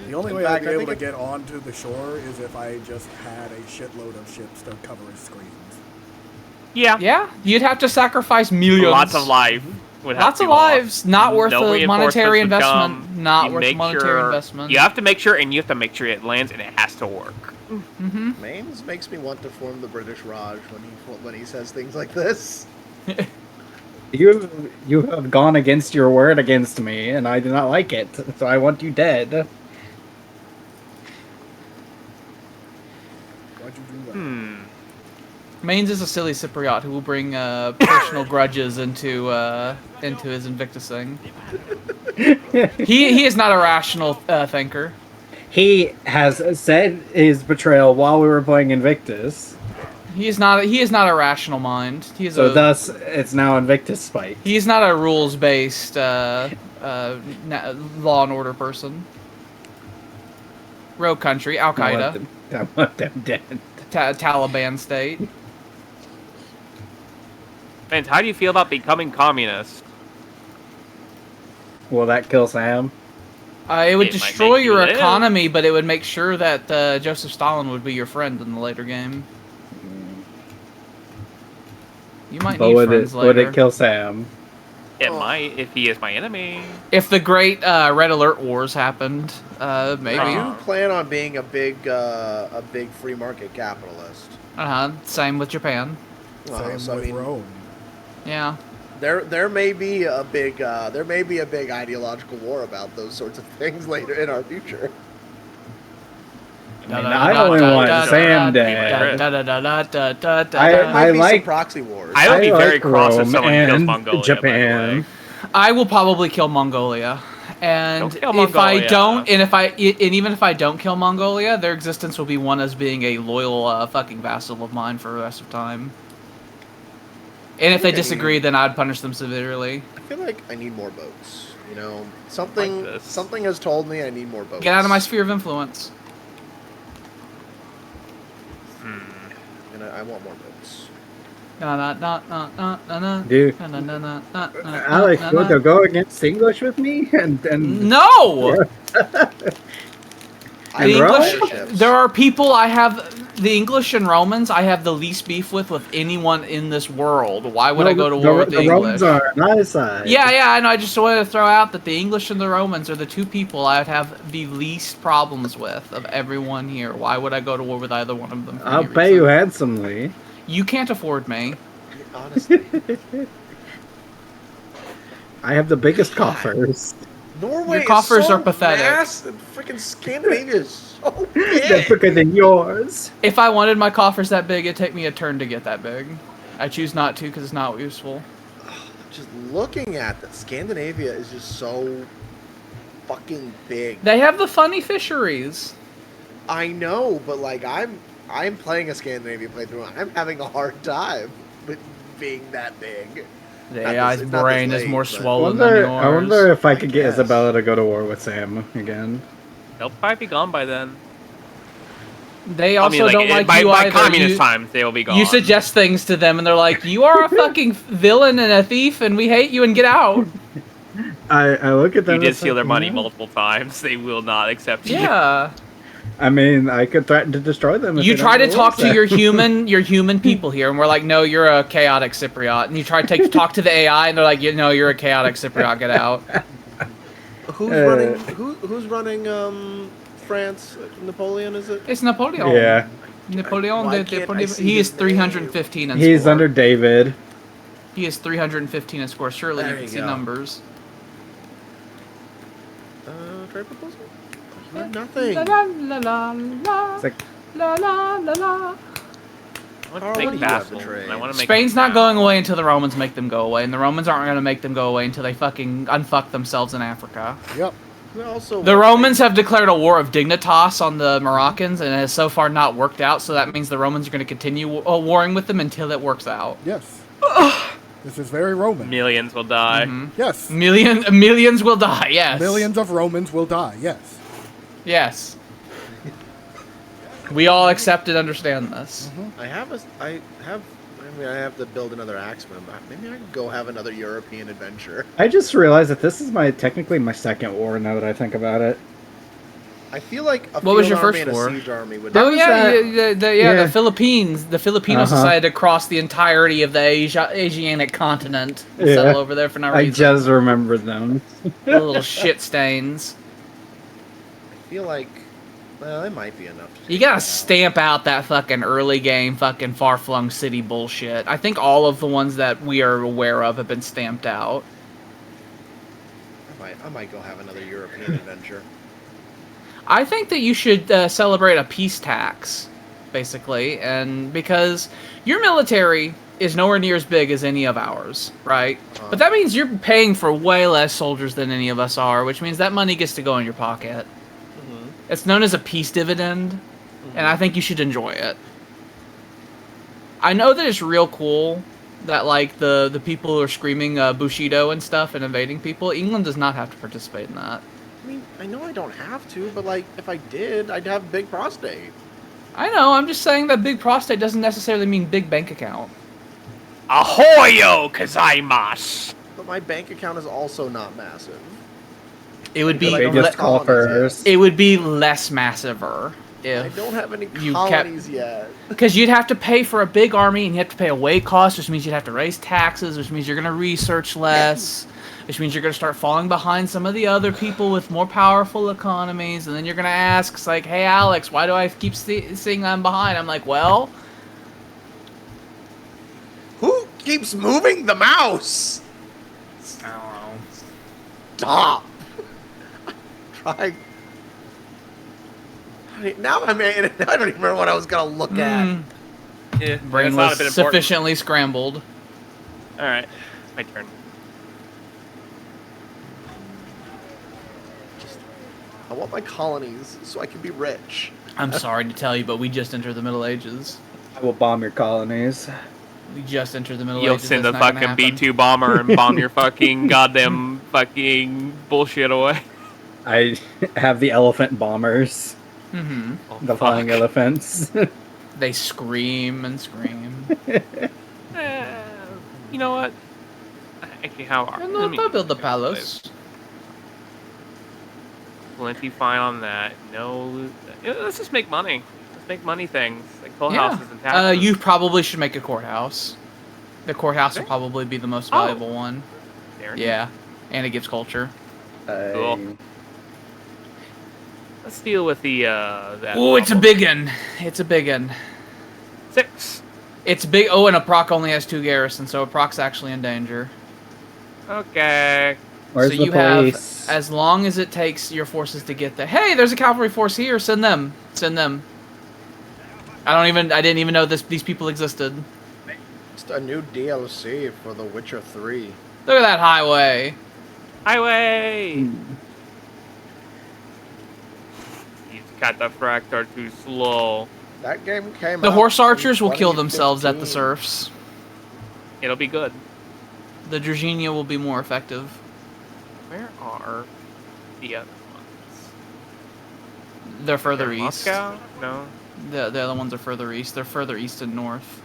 The only In way fact, I'd I be able think to get onto the shore is if I just had a shitload of ships to cover his screens. Yeah. Yeah, you'd have to sacrifice millions. Lots of life would have Lots to of be lost. lives. Not worth No the monetary reinforcements would investment. come. Not You worth the make monetary sure- investment. You have to make sure, and you have to make sure it lands, and it has to work. Mm-hmm. Mainz makes me want to form the British Raj when he says things like this. You have gone against your word against me, and I do not like it. So I want you dead. Why'd you do that? Mainz is a silly Cypriot who will bring personal grudges into his Invictusing. He is not a rational thinker. He has said his betrayal while we were playing Invictus. He is not a rational mind. He is So thus, it's now Invictus fight. He's not a rules-based law and order person. Rogue country, Al Qaeda, I want them dead. Taliban state. Man, how do you feel about becoming communist? Will that kill Sam? It would It might destroy make you your live. economy, but it would make sure that Joseph Stalin would be your friend in the later game. You might But need would friends it later. kill Sam? It might if he is my enemy. If the great Red Alert Wars happened, maybe. I Uh-huh. do plan on being a big free market capitalist. Same with Japan. Same So, I with mean, Rome. Yeah. there may be a big ideological war about those sorts of things later in our future. I mean, I only want Sam dead. Might I be like- some proxy wars. I would be very like cross if Rome someone kills and Mongolia. Japan. By the way. I will probably kill Mongolia. And Don't kill if I Mongolia. don't, and even if I don't kill Mongolia, their existence will be one as being a loyal fucking vassal of mine for the rest of time. And if they disagree, then I'd punish them severely. I feel like I need more boats. You know, Like this. something has told me I need more boats. Get out of my sphere of influence. And I want more boats. Dude. Alex, would you go against English with me? And No! I The love English, airships. there are people I have, the English and Romans, I have the least beef with anyone in this world. Why would I go to war with the English? Romans are on my side. Yeah, I know. I just wanted to throw out that the English and the Romans are the two people I would have the least problems with of everyone here. Why would I go to war with either one of them? for I'll any pay you reason? handsomely. You can't afford me. Honestly, I have the biggest coffers. Norway Your coffers is so are pathetic. massive. Freaking Scandinavia is so They're big. bigger than yours. If I wanted my coffers that big, it'd take me a turn to get that big. I choose not to because it's not useful. Just looking at that, Scandinavia is just so fucking big. They have the funny fisheries. I know, but like I'm playing a Scandinavia playthrough. And I'm having a hard time with being that big. The Not AI's this- it's not brain this is late, more but- swollen than yours. I wonder if I could get guess. Isabella to go to war with Sam again. They'll probably be gone by then. They also I mean, don't like by, you by either. communist times, they will be gone. You suggest things to them, and they're like, "You are a fucking villain and a thief, and we hate you, and get out." I look at them. You did and steal their think, money "Yeah." multiple times. They will not accept you. Yeah. I mean, I could threaten to destroy them. If You they try don't to go talk with to Sam. your human people here, and we're like, "No, you're a chaotic Cypriot." And you try to talk to the AI, and they're like, "No, you're a chaotic Cypriot. Get out." Who's running France? Napoleon, is it? It's Napoleon. Yeah, Napoleon. Why can't I see He is his name? 315 in he's score. under David. He is 315 in score. Surely There you can you see go. numbers. Trade proposal? You have nothing. La la la la la. It's like, La la la la. I want Carl, to what make do you have to vassals. trade? and I want to make Spain's them not going now. away until the Romans make them go away, and the Romans aren't going to make them go away until they fucking unfuck themselves in Africa. Yep. We also The Romans have declared a war of dignitas on the Moroccans, and it has so far not worked out, so that means the Romans are going to continue warring with them until it works out. Yes. This is very Roman. Millions will die. Mhm. Yes. Millions will die, yes. Millions of Romans will die. Yes. Yes. We all accept and understand this. I have to build another axeman. But maybe I could go have another European adventure. I just realized that this is technically my second war. Now that I think about it, I feel like a What was field your army first and war? a siege army would. That Oh was yeah, that- yeah, yeah. the Philippines. The Filipinos Uh-huh. decided to cross the entirety of the Asiatic continent and Yeah. settle over there for no I reason. just remembered them. The little shit stains. I feel like, well, it might be enough. To You take gotta it out. stamp out that fucking early game fucking far-flung city bullshit. I think all of the ones that we are aware of have been stamped out. I might go have another European adventure. I think that you should celebrate a peace tax, basically, and because your military is nowhere near as big as any of ours, right? But that means you're paying for way less soldiers than any of us are, which means that money gets to go in your pocket. It's known as a peace dividend, and I think you should enjoy it. I know that it's real cool that like the people who are screaming Bushido and stuff and invading people. England does not have to participate in that. I mean, I know I don't have to, but like, if I did, I'd have a big prostate. I know. I'm just saying that big prostate doesn't necessarily mean big bank account. Ahoyo kazaimasu! But my bank account is also not massive. It would be I don't Biggest have call colonies first. it would be less massiver I if don't have any you colonies yet. because you'd have to pay for a big army and you have to pay a way cost, which means you'd have to raise taxes, which means you're going to research less, which means you're going to start falling behind some of the other people with more powerful economies, and then you're going to ask, it's like, hey Alex, why do I keep seeing I'm behind? I'm like, well, Who keeps moving the mouse? I don't know. Stop. Try. Now I don't even remember what I was gonna look at. Yeah, Brain that's not a was bit important. sufficiently scrambled. All right, my turn. I want my colonies so I can be rich. I'm sorry to tell you, but we just entered the Middle Ages. I will bomb your colonies. We just entered the Middle You'll Ages. send a That's not gonna fucking happen. B-2 bomber and bomb your fucking goddamn fucking bullshit away. I have the elephant bombers. Mm-hmm. Oh, The flying fuck. elephants. They scream and scream. You know what? Actually, how are And look, I build the palace. Plenty fine on that. No, let's just make money. Let's make money things like coal Yeah. houses and taxes. You probably should make a courthouse. The courthouse will Okay. probably be the most Oh. valuable one. There it is. Yeah. And it gives culture. Cool. Let's deal with the that. Oh, it's a problem. big one. It's a big one. 6. It's big. Oh, and a proc only has 2 garrisons, so a proc's actually in danger. Okay. Where's so the you police? have, as long as it takes your forces to get there. Hey, there's a cavalry force here. Send them. Send them. I didn't even know these people existed. Just a new DLC for The Witcher 3. Look at that highway. Highway. These cataphracts are too slow. That game came The out horse in archers will kill themselves at the 2015. serfs. It'll be good. The Dragenia will be more effective. Where are the other ones? They're further They're east. Moscow? No. The other ones are further east. They're further east and north.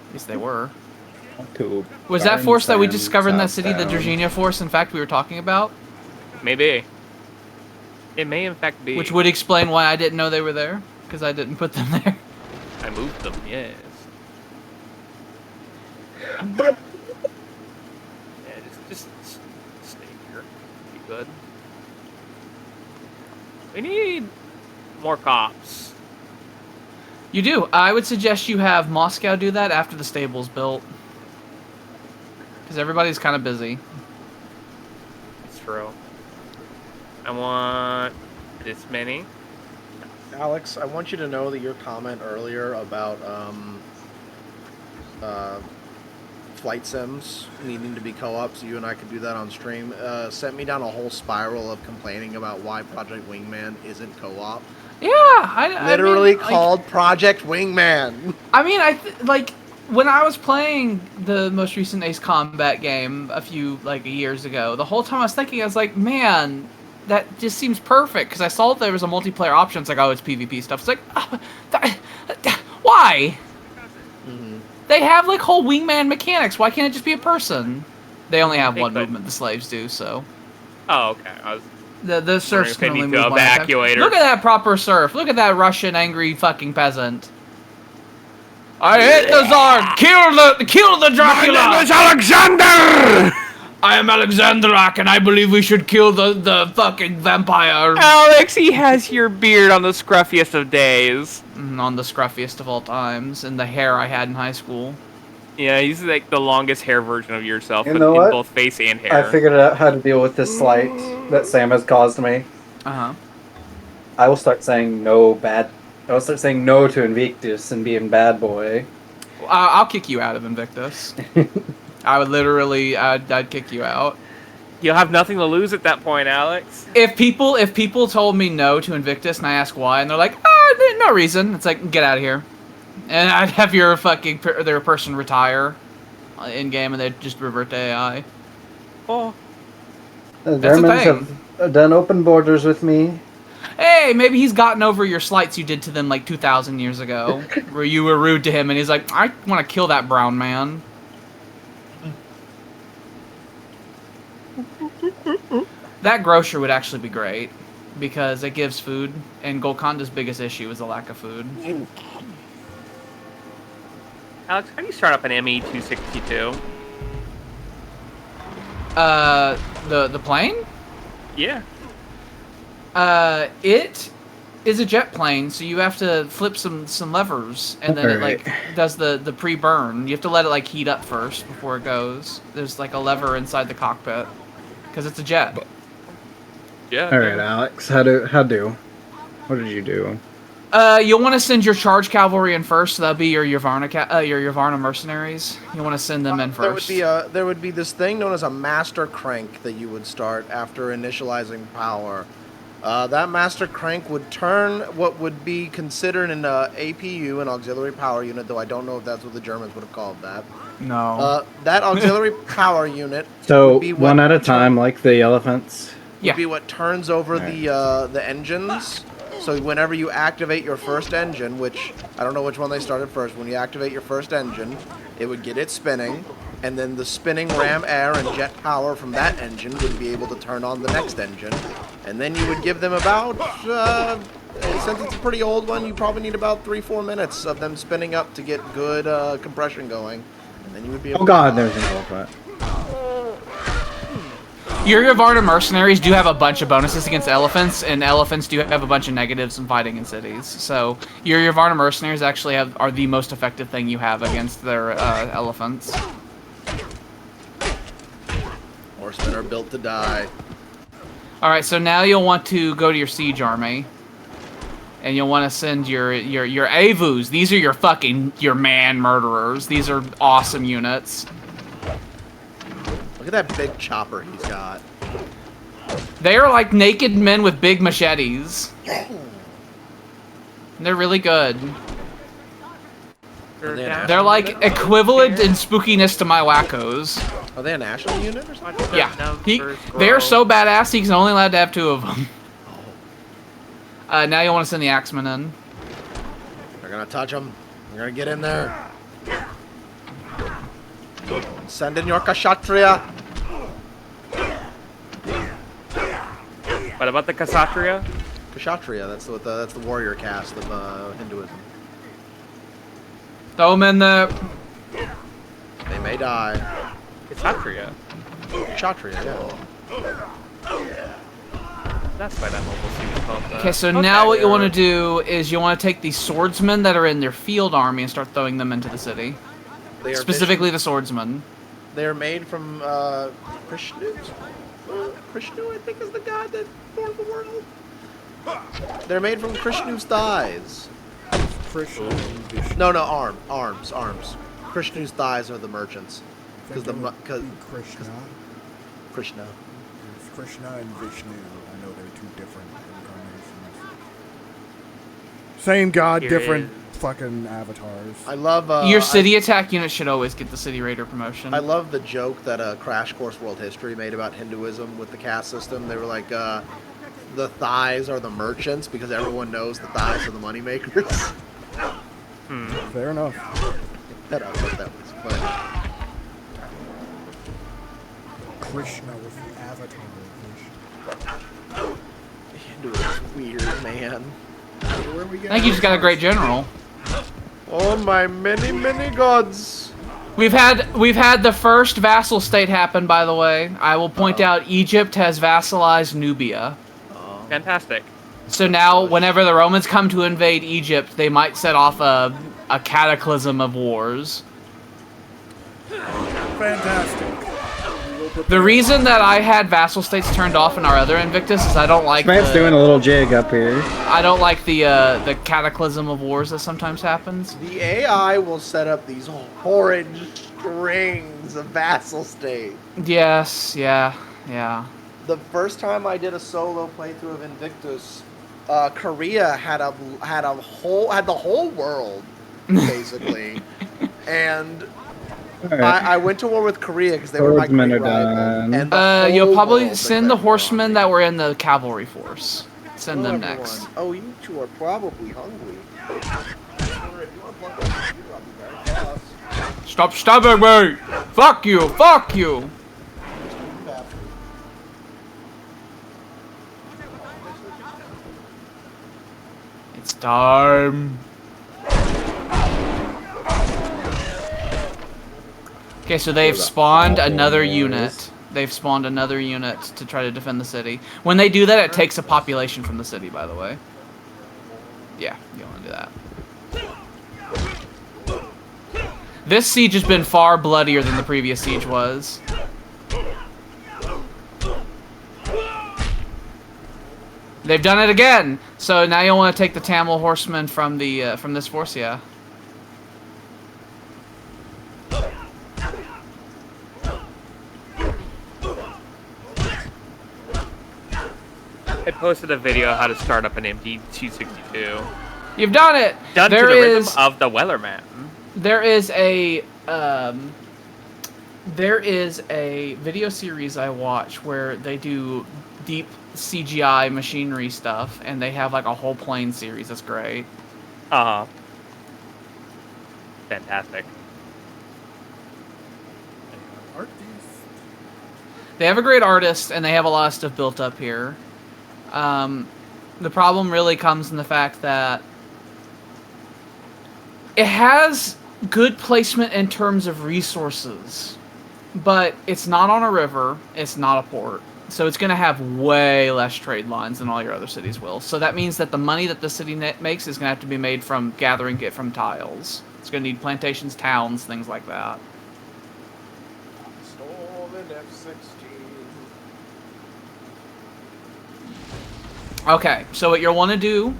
At least they were. To Was that force that we Garden discovered in that city, the southbound. Dragenia force, in fact, we were talking about? Maybe. It may in fact be. Which would explain why I didn't know they were there. Because I didn't put them there. I moved them, yes. Yeah, just stay here. Be good. We need more cops. You do. I would suggest you have Moscow do that after the stable's built. Because everybody's kind of busy. It's true. I want this many. Alex, I want you to know that your comment earlier about flight sims needing to be co-op so you and I could do that on stream sent me down a whole spiral of complaining about why Project Wingman isn't co-op. Yeah, Literally I mean, called Project Wingman. like when I was playing the most recent Ace Combat game a few years ago, the whole time I was thinking, I was like, man, that just seems perfect because I saw there was a multiplayer option. It's like, oh, it's PvP stuff. It's like, why? Mm-hmm. They have like whole wingman mechanics. Why can't it just be a person? They only have They one could. movement. The slaves do so. Oh, okay. I was The serfs if they can only need to move one at a time. evacuate her. Look at that proper serf. Look at that Russian angry fucking peasant. I hate the Tsar! Kill the Dracula! My name is Alexander! I am Alexandrak, and I believe we should kill the fucking vampire. Alex, he has your beard on the scruffiest of days. On the scruffiest of all times, and the hair I had in high school. Yeah, he's like the longest hair version of yourself, You but know in what? both face and hair. I figured out how to deal with this slight that Sam has caused me. Uh-huh. I will start saying no to Invictus and being bad boy. I'll kick you out of Invictus. I would literally, I'd kick you out. You'll have nothing to lose at that point, Alex. If people told me no to Invictus and I ask why, and they're like, no reason, it's like, get out of here. And I'd have your their person retire in game, and they'd just revert to AI. Oh, The That's the Germans have done open borders with me. Hey, maybe he's gotten over your slights you did to them like 2,000 years ago, where you were rude to him, and he's like, I want to kill that brown man. That grocer would actually be great because it gives food, and Golconda's biggest issue is the lack of food. Alex, how do you start up an ME-262? The plane? Yeah. It is a jet plane, so you have to flip some levers, and then it like does the pre-burn. You have to let it like heat up first before it goes. There's like a lever inside the cockpit because it's a jet. Yeah. All right, Alex. How do? What did you do? You'll want to send your charge cavalry in first. So that'll be your Yavarna mercenaries. You want to send them in first. There would be this thing known as a master crank that you would start after initializing power. That master crank would turn what would be considered an APU, an auxiliary power unit, though I don't know if that's what the Germans would have called that. No. That auxiliary power unit. So would be one what at a time, like the elephants. Yeah. Would be what turns over the engines. So whenever you activate your first engine, which I don't know which one they started first, when you activate your first engine, it would get it spinning, and then the spinning ram air and jet power from that engine would be able to turn on the next engine. And then you would give them about, since it's a pretty old one, you probably need about 3-4 minutes of them spinning up to get good compression going. And then you would be able Oh god, there's an elephant. Your Yavarna mercenaries do have a bunch of bonuses against elephants, and elephants do have a bunch of negatives in fighting in cities. So your Yavarna mercenaries actually are the most effective thing you have against their elephants. Horsemen are built to die. All right, so now you'll want to go to your siege army, and you'll want to send your Avus. These are your man murderers. These are awesome units. Look at that big chopper he's got. They are like naked men with big machetes. They're really good. They're like equivalent in spookiness to my wackos. Are they a national unit or something? Yeah, they are so badass. He's only allowed to have 2 of them. Now you want to send the axemen in. They're gonna touch them. They're gonna get in there. Send in your Kshatriya. What about the Kshatriya? Kshatriya, that's the warrior caste of Hinduism. Throw them in there. They may die. Kshatriya. Kshatriya, yeah. That's why that mobile suit is called that. Okay, so now what you want to do is you want to take these swordsmen that are in their field army and start throwing them into the city. They are Specifically the swordsmen. They are made from Krishnu. Krishnu, I think, is the god that formed the world. They're made from Krishnu's thighs. Krishna. No, arms. Krishnu's thighs are the merchants. Because Krishna. Krishna. It's Krishna and Vishnu. I know they're 2 different incarnations. Same god, Here different fucking avatars. I love Your city attack unit should always get the city raider promotion. I love the joke that Crash Course World History made about Hinduism with the caste system. They were like, the thighs are the merchants because everyone knows the thighs are the moneymakers. Fair enough. I thought that was funny. Krishna with the avatar. Hinduism's weird, man. Where we I think you just got a great general. Oh my many gods! We've had the first vassal state happen, by the way. I will point out Egypt has vassalized Nubia. Fantastic. So now, whenever the Romans come to invade Egypt, they might set off a cataclysm of wars. Fantastic. The reason that I had vassal states turned off in our other Invictus is I don't like Man's doing a little jig up here. I don't like the cataclysm of wars that sometimes happens. The AI will set up these horrid strings of vassal state. Yes, yeah. The first time I did a solo playthrough of Invictus, Korea had the whole world basically, and Right. I went to war with Korea because they were my Swordsmen great are rival. done. And the You'll whole probably world send the declared war on horsemen me. that were in the cavalry force. Send them Hello, next. everyone. Oh, you two are probably hungry. Stop stabbing me! Fuck you! Fuck you! It's time. Okay, so they've spawned another unit. They've spawned another unit to try to defend the city. When they do that, it takes a population from the city, by the way. Yeah, you don't want to do that. This siege has been far bloodier than the previous siege was. They've done it again. So now you want to take the Tamil horsemen from the from this force, yeah. I posted a video how to start up an MD-262. You've done it. Done to the rhythm of the Wellerman. There is a video series I watch where they do deep CGI machinery stuff, and they have like a whole plane series. That's great. Fantastic. They have a great artist, and they have a lot of stuff built up here. The problem really comes in the fact that it has good placement in terms of resources, but it's not on a river, it's not a port. So it's going to have way less trade lines than all your other cities will. So that means that the money that the city makes is going to have to be made from gathering it from tiles. It's going to need plantations, towns, things like that. Okay, so what you'll want to do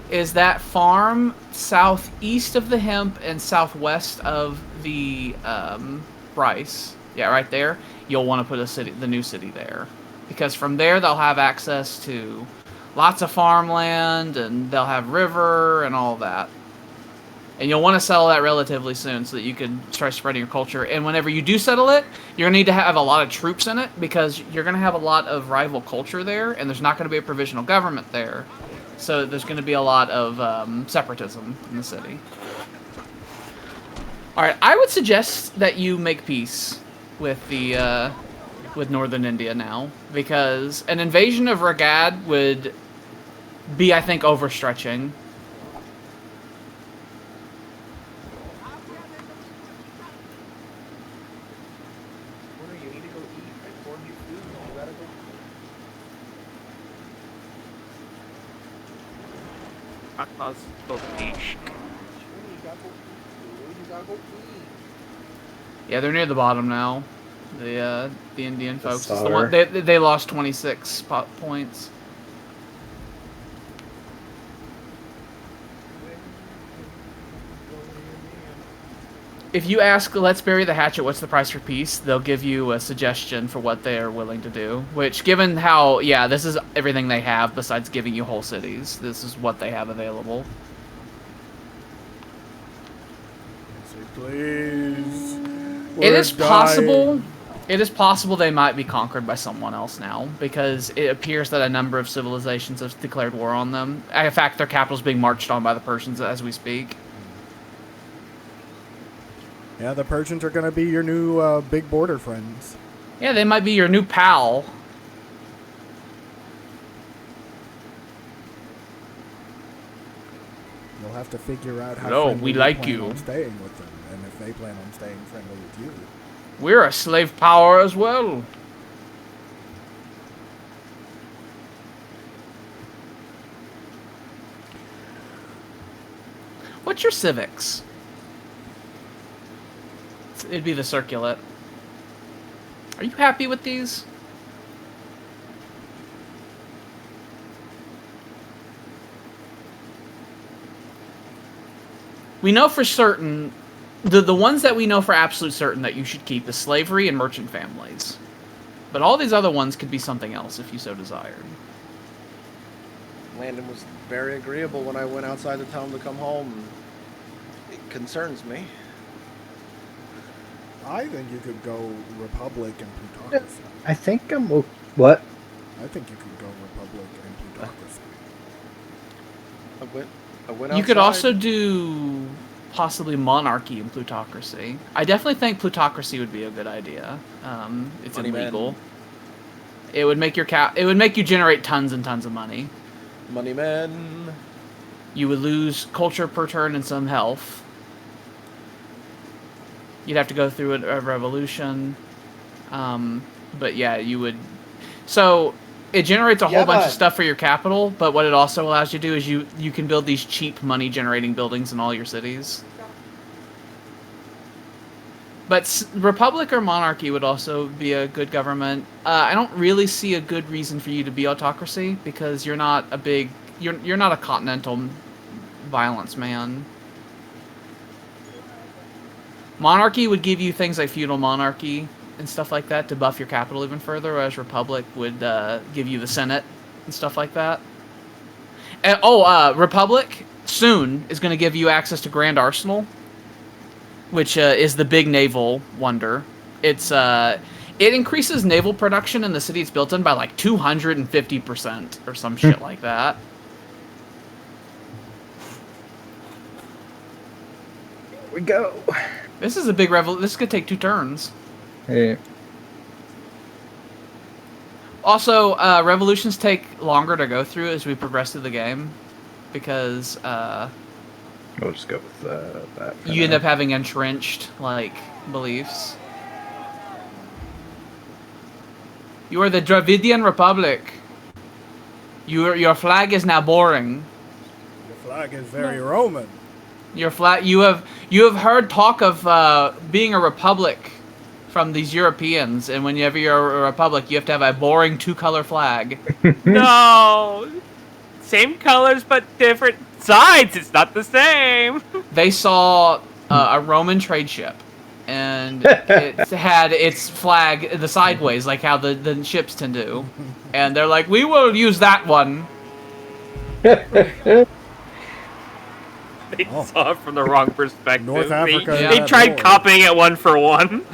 is that farm southeast of the hemp and southwest of the rice. Yeah, right there. You'll want to put the new city there. Because from there they'll have access to lots of farmland, and they'll have river and all that. And you'll want to settle that relatively soon so that you can start spreading your culture. And whenever you do settle it, you're going to need to have a lot of troops in it, because you're going to have a lot of rival culture there, and there's not going to be a provisional government there. So there's going to be a lot of separatism in the city. Alright, I would suggest that you make peace with the with northern India now, because an invasion of Ragad would be, I think, overstretching. Yeah, they're near the bottom now. The Indian folks. It's the one, they lost 26 points. If you ask Let's Bury the Hatchet, what's the price for peace, they'll give you a suggestion for what they are willing to do. Which, given how, yeah, this is everything they have besides giving you whole cities. This is what they have available. Please. It is possible. It is possible they might be conquered by someone else now, because it appears that a number of civilizations have declared war on them. In fact, their capital is being marched on by the Persians as we speak. Yeah, the Persians are going to be your new big border friends. Yeah, they might be your new pal. You'll have to figure out how No, we like plan you. on staying with them, and if they plan on staying friendly with you. We're a slave power as well. What's your civics? It'd be the circulate. Are you happy with these? We know for certain, the ones that we know for absolute certain that you should keep is slavery and merchant families. But all these other ones could be something else if you so desired. Landon was very agreeable when I went outside to tell him to come home. It concerns me. I think you could go Republic and Plutocracy. I think I'm... What? I think you could go Republic and Plutocracy. I went outside. You could also do possibly monarchy and plutocracy. I definitely think plutocracy would be a good idea. It's Money illegal. man. It would make your it would make you generate tons and tons of money. Money men. You would lose culture per turn and some health. You'd have to go through a revolution. But yeah, you would... So, it generates a whole bunch of stuff for your capital, but what it also allows you to do is you can build these cheap money-generating buildings in all your cities. But Republic or Monarchy would also be a good government. I don't really see a good reason for you to be autocracy, because you're not a big... You're not a continental violence man. Monarchy would give you things like feudal monarchy and stuff like that to buff your capital even further, whereas Republic would give you the Senate and stuff like that. And, Republic soon is going to give you access to Grand Arsenal, which is the big naval wonder. It increases naval production in the city it's built in by like 250% or some shit like that. Here we go. This is a big revolution. This could take 2 turns. Hey. Also, revolutions take longer to go through as we progress through the game, because We'll just go with that. you end up having entrenched like beliefs. You are the Dravidian Republic. Your flag is now boring. The flag is very Roman. Your flag. You have heard talk of being a republic from these Europeans, and whenever you're a republic, you have to have a boring 2-color flag. No! Same colors, but different sides. It's not the same. They saw a Roman trade ship, and it had its flag the sideways, like how the ships tend to. And they're like, we will use that one. They saw it from the wrong perspective. North Africa. They tried copying it 1 for 1.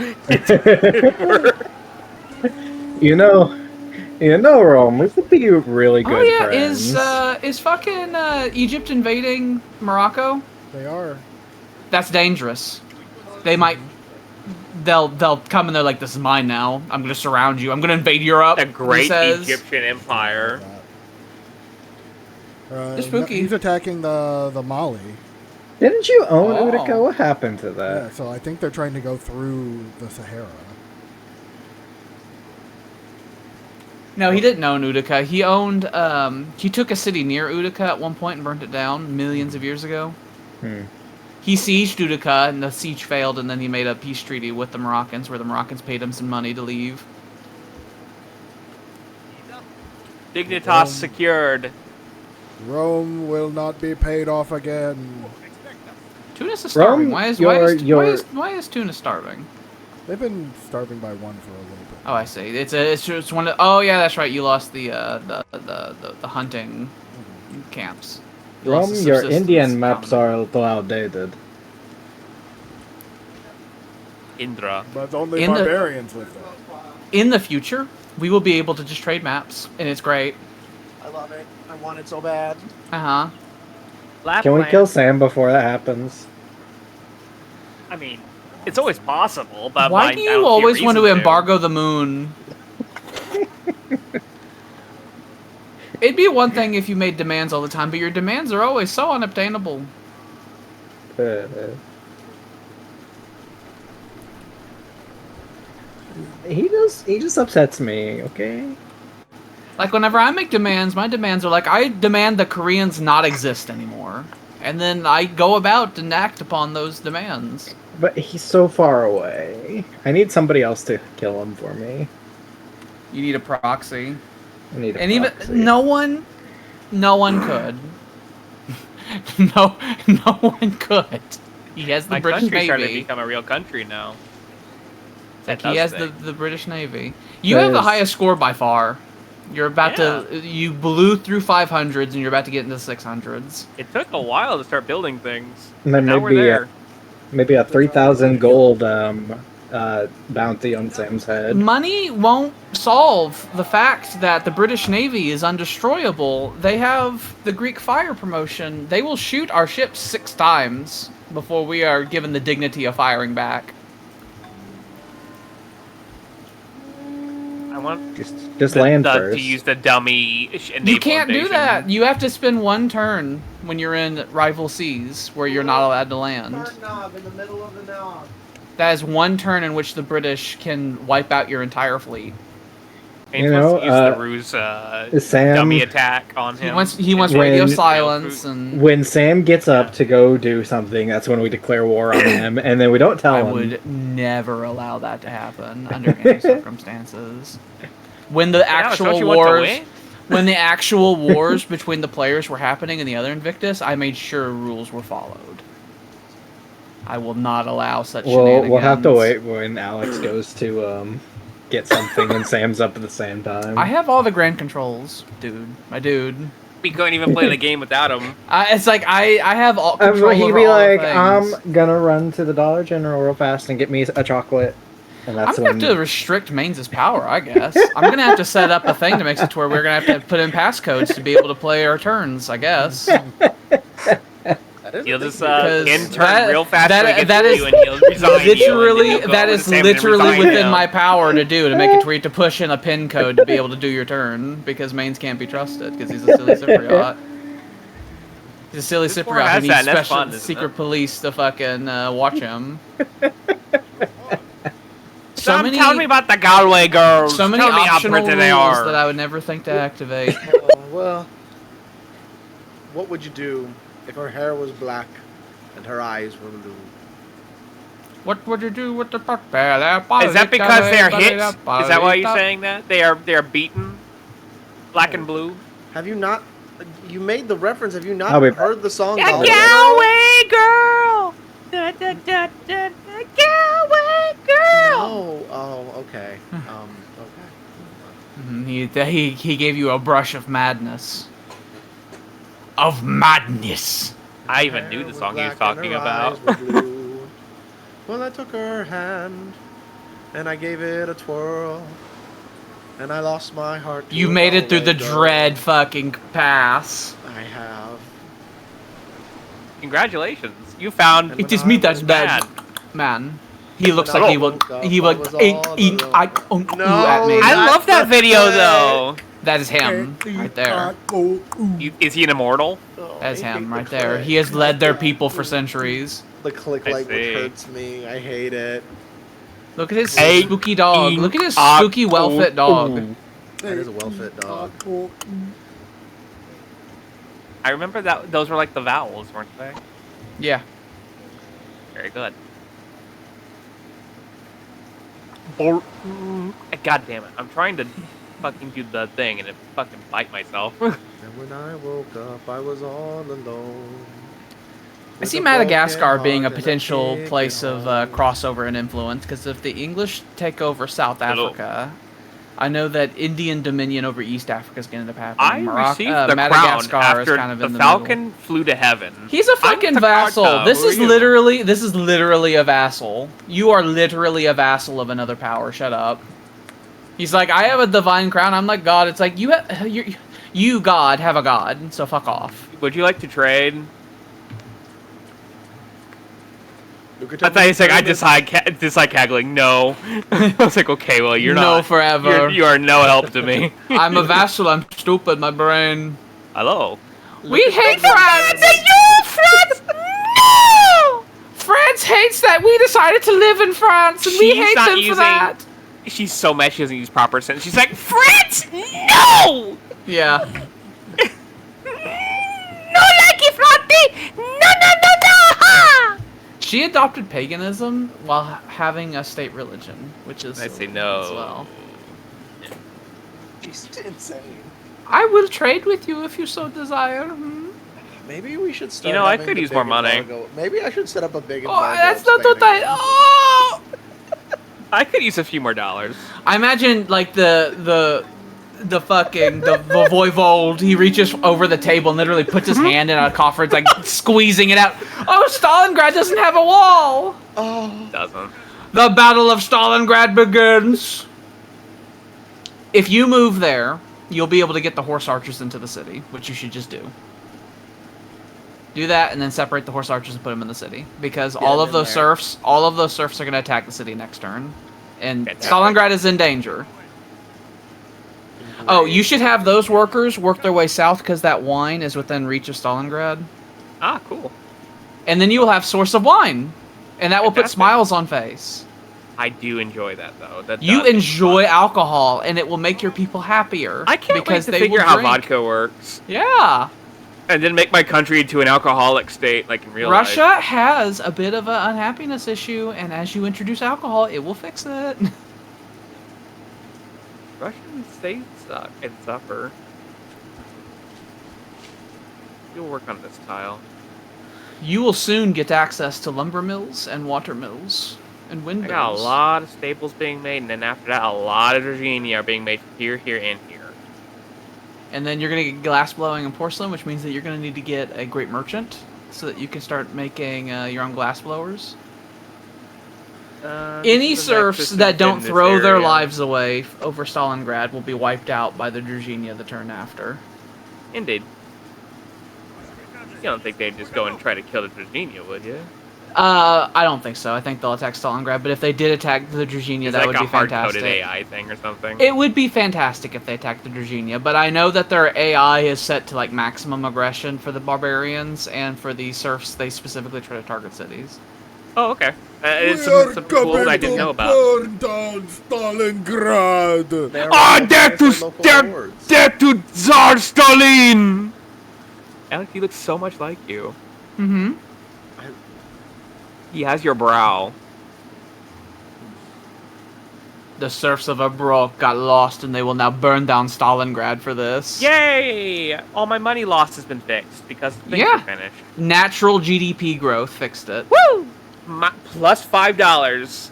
You know, Rome, we could be really good Oh yeah, friends. is fucking Egypt invading Morocco? They are. That's dangerous. They'll come and they're like, this is mine now. I'm gonna surround you. I'm gonna invade Europe. The great he says. Egyptian Empire. It's spooky. He's attacking the Mali. Didn't you own Oh. Utica? What happened to Yeah, that? so I think they're trying to go through the Sahara. No, he didn't own Utica. He owned. He took a city near Utica at one point and burnt it down millions of years ago. He sieged Utica, and the siege failed, and then he made a peace treaty with the Moroccans, where the Moroccans paid him some money to leave. Dignitas secured. Rome will not be paid off again. Tunis is starving. Rome, Why is Tunis starving? They've been starving by 1 for a little bit. Oh, I see. It's just one of. Oh yeah, that's right. You lost the hunting camps. You lost Rome, the your subsistence Indian maps colony. are a little outdated. Indra. But only In the- barbarians with them. In the future, we will be able to just trade maps, and it's great. I love it. I want it so bad. Uh huh. Can we kill Sam before that happens? I mean, it's always possible, but Why I do don't you see a always want to reason embargo the moon? It'd be one thing if you made demands all the time, but your demands are always so unobtainable. He just upsets me, okay? Like, whenever I make demands, my demands are like, I demand the Koreans not exist anymore. And then I go about and act upon those demands. But he's so far away. I need somebody else to kill him for me. You need a proxy. I need a And even proxy. no one could. no one could. He has the My British country's starting to Navy. become a real country now. Like, That he has does the British Navy. You have the There's- highest score by far. You're about Yeah. to. You blew through 500s and you're about to get into 600s. It took a while to start building things. And then Now we're maybe there. maybe a 3,000 gold bounty on Sam's head. Money won't solve the fact that the British Navy is undestroyable. They have the Greek fire promotion. They will shoot our ships 6 times before we are given the dignity of firing back. I I want Just land to first. use the dummy. You can't do that. You have to spend one turn when you're in rival seas where you're not allowed to land. Knob in the middle of the knob. That is one turn in which the British can wipe out your entire fleet. Ain't supposed to use the ruse Sam, dummy attack on him. He wants radio silence and. When Sam gets up to go do something, that's when we declare war on him, and then we don't tell him. I would never allow that to happen under any circumstances. When the actual wars between the players were happening in the other Invictus, I made sure rules were followed. I will not allow such shenanigans. We'll have to wait when Alex goes to get something and Sam's up at the same time. I have all the grand controls, dude. My dude. We couldn't even play the game without him. It's like I have all control He'd over be all like, things. I'm gonna run to the Dollar General real fast and get me a chocolate. And that's I'm gonna have to restrict Mainz' power, I guess. I'm gonna have to set up a thing that makes it to where we're gonna have to put in passcodes to be able to play our turns, I guess. He'll just turn real fast. That is literally within my power to do, to make it to where you have to push in a pin code to be able to do your turn, because Mainz can't be trusted because he's a silly Cypriot. He's a silly Cypriot who needs special secret police to fucking watch him. Tell me about the Galway girls. So many Tell me how optional pretty they rules are. that I would never think to activate. Well, what would you do if her hair was black and her eyes were blue? What would you do with the bugbear? Is that because they're hit? Is that why you're saying that? They are beaten? Black and blue? Have you not? You made the reference. Have you not I'll be- heard the song? Galway girl! Da, da, da, da, da, Galway girl! Oh, okay. Okay. He gave you a brush of madness. Of madness. I even knew the song he was talking about. Well, I took her hand and I gave it a twirl, and I lost my heart. You made it through the dread fucking pass. I have. Congratulations. You found It is me that's bad, man. He looks like he will eat at me. I love that video though. That is him right there. Is he an immortal? That's him right there. He has led their people for centuries. The click language hurts me. I hate it. Look at his spooky dog. Look at his spooky, well-fit dog. That is a well-fit dog. I remember that those were like the vowels, weren't they? Yeah. Very good. God damn it! I'm trying to fucking do the thing and it fucking bite myself. And when I woke up, I was all alone. I see Madagascar being a potential place of crossover and influence, because if the English take over South Africa, I know that Indian dominion over East Africa is going to end up happening. I received the Madagascar crown after is kind of the in the Falcon middle. flew to heaven. He's a fucking vassal. This is literally a vassal. You are literally a vassal of another power. Shut up. He's like, I have a divine crown. I'm like God. It's like you God have a god. So fuck off. Would you like to trade? I thought you said I dislike haggling. No. I was like, okay, well you're not. No forever. You are no help to me. I'm a vassal. I'm stupid. My brain. Hello. We hate France. France. No. France hates that we decided to live in France, and we hate them for that. She's so mad she doesn't use proper sentences. She's like, France, no. Yeah. No like it, Floppy. No. Ha! She adopted paganism while having a state religion, which is I say no. as well. She's insane. I will trade with you if you so desire. Maybe we should start. You know, I having could the use more big money. embargo. Maybe I should set up a big Oh, embargo. that's of not what Spain I. Oh! I could use a few more dollars. I imagine like the voivode. He reaches over the table and literally puts his hand in a coffer. It's like squeezing it out. Oh, Stalingrad doesn't have a wall. Oh. Doesn't. The Battle of Stalingrad begins. If you move there, you'll be able to get the horse archers into the city, which you should just do. Do that, and then separate the horse archers and put them in the city, because all of those serfs are going to attack the city next turn, and Stalingrad is in danger. Oh, you should have those workers work their way south because that wine is within reach of Stalingrad. Ah, cool. And then you will have source of wine. And that will put Fantastic. smiles on face. I do enjoy that though. That You does enjoy fun. alcohol, and it will make your people happier. I can't because wait to they figure will out how drink. vodka works, Yeah. and then make my country into an alcoholic state, like in real life. Russia has a bit of an unhappiness issue, and as you introduce alcohol, it will fix it. Russian states suck and suffer. You'll work on this tile. You will soon get access to lumber mills and water mills and I windmills. got a lot of staples being made, and then after that, a lot of Virginia are being made here, here, and here. And then you're going to get glass blowing and porcelain, which means that you're going to need to get a great merchant so that you can start making your own glass blowers. Any This is the serfs nexus that in don't this throw their area. lives away over Stalingrad will be wiped out by the Druzhina the turn after. Indeed. You don't think they'd just go and try to kill the Virginia, would you? I don't think so. I think they'll attack Stalingrad, but if they did attack the Druzhina, It's that like would a be hard-coded fantastic. AI thing or something. It would be fantastic if they attacked the Druzhina, but I know that their AI is set to like maximum aggression for the barbarians, and for the serfs, they specifically try to target cities. Oh, okay. It's We are some tools I didn't coming know to about. burn down Stalingrad. They're Ah, all death to different local lords. death to Tsar Stalin! Alex, he looks so much like you. Mm-hmm. He has your brow. The serfs of Alderoth got lost, and they will now burn down Stalingrad for this. Yay! All my money lost has been fixed because things Yeah. are finished. Natural GDP growth fixed it. Woo! Plus $5.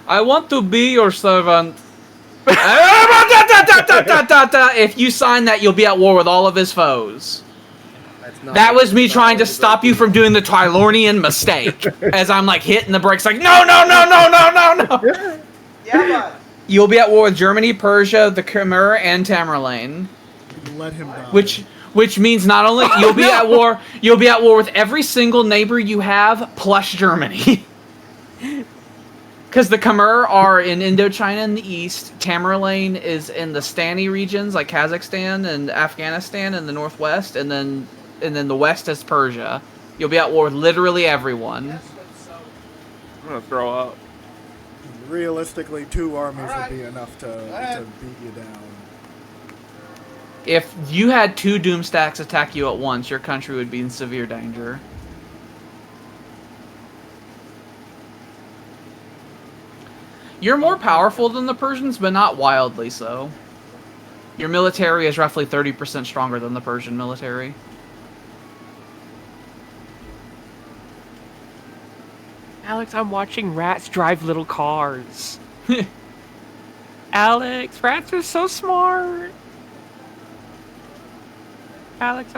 I want to be your servant. If you sign that, you'll be at war with all of his foes. That's not- That was me that's trying to not stop what you from doing the Tylornian mistake. As I'm like hitting the brakes, like, no, no, no, no, no, no, no. Yeah, You'll be at war with Germany, Persia, the Khmer, and Tamerlane. Let him die. Which means not only you'll be at war with every single neighbor you have, plus Germany. Because the Khmer are in Indochina in the east, Tamerlane is in the Stani regions like Kazakhstan and Afghanistan in the northwest, and then the west is Persia. You'll be at war with literally everyone. I'm gonna throw up. Realistically, 2 armies would be enough to beat you down. If you had 2 Doomstacks attack you at once, your country would be in severe danger. You're more powerful than the Persians, but not wildly so. Your military is roughly 30% stronger than the Persian military. Alex, I'm watching rats drive little cars. Alex, rats are so smart. Alex,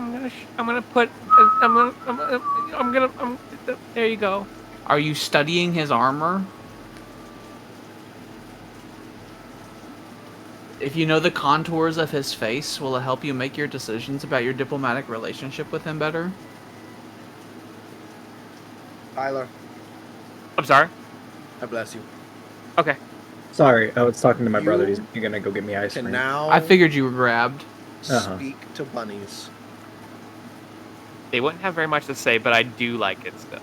there you go. Are you studying his armor? If you know the contours of his face, will it help you make your decisions about your diplomatic relationship with him better? Tyler, I'm sorry. I bless you. Okay. Sorry, I was talking to my brother. You He's gonna go get me ice Can cream. now I figured you were grabbed. Uh-huh. speak to bunnies. They wouldn't have very much to say, but I do like it still.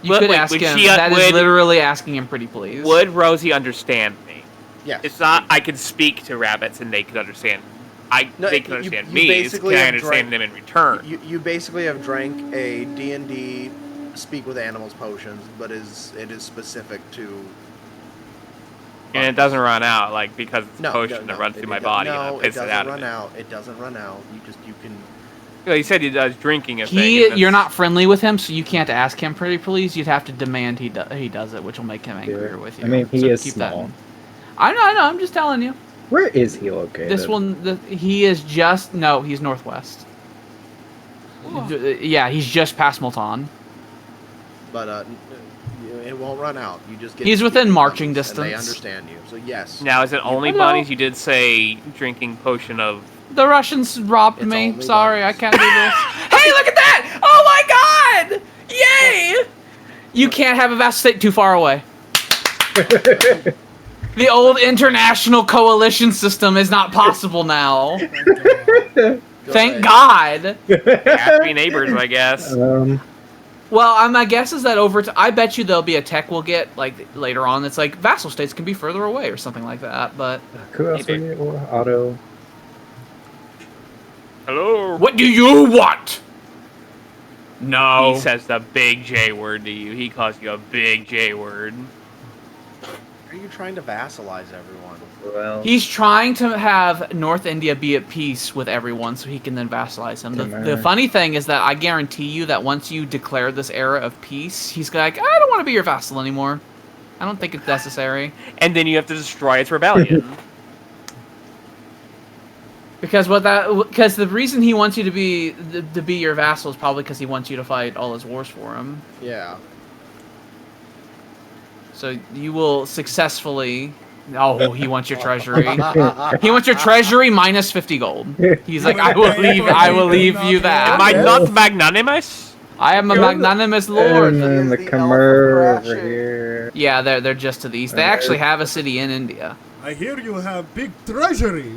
You But could wait, ask would him. she, That is would- literally asking him pretty please. Would Rosie understand me? Yes. It's not I could speak to rabbits and they could understand. No, They could you- understand you me. It's basically can I have understand them in return? You basically have drank a D&D speak with animals potions, but it is specific to. And it doesn't run out, like, because it's a No, potion that runs through my body and No, I it piss it doesn't out of run me. out. It doesn't run out. You can. Well, he said he does drinking a thing. and You're that's- not friendly with him, so you can't ask him pretty please. You'd have to demand he does it, which will make him angrier with you. I mean, he So is keep that small. in- I know. I'm just telling you. Where is he located? This one, he is just he's northwest. Yeah, he's just past Multan. But it won't run out. You just get. He's to within speak with marching bunnies, and They distance. understand you. So yes. Now, is it only Hello. bunnies? You did say drinking potion of. The Russians robbed It's me. only Sorry, bunnies. I can't do this. Hey, look at that! Oh my God! Yay! You can't have a vassal state too far away. The old international coalition system is not possible now. Thank God. They have to be neighbors, I guess. Well, my guess is that I bet you there'll be a tech we'll get like later on that's like vassal states can be further away or something like that. But Who else we need? Auto. Hello. what do you want? No. He says the big J word to you. He calls you a big J word. Are you trying to vassalize everyone? Well, He's trying to have North India be at peace with everyone so he can then vassalize him. The funny thing is that I guarantee you that once you declare this era of peace, he's like, I don't want to be your vassal anymore. I don't think it's necessary. And then you have to destroy its rebellion. Because the reason he wants you to be your vassal is probably because he wants you to fight all his wars for him. Yeah. So you will successfully. Oh, he wants your treasury. He wants your treasury minus 50 gold. He's like, I will leave you that. Am I not magnanimous? I am a magnanimous lord. And then the the Khmer elf of over Thrashing. here. Yeah, they're just to the east. They actually have a city in India. I hear you have big treasury.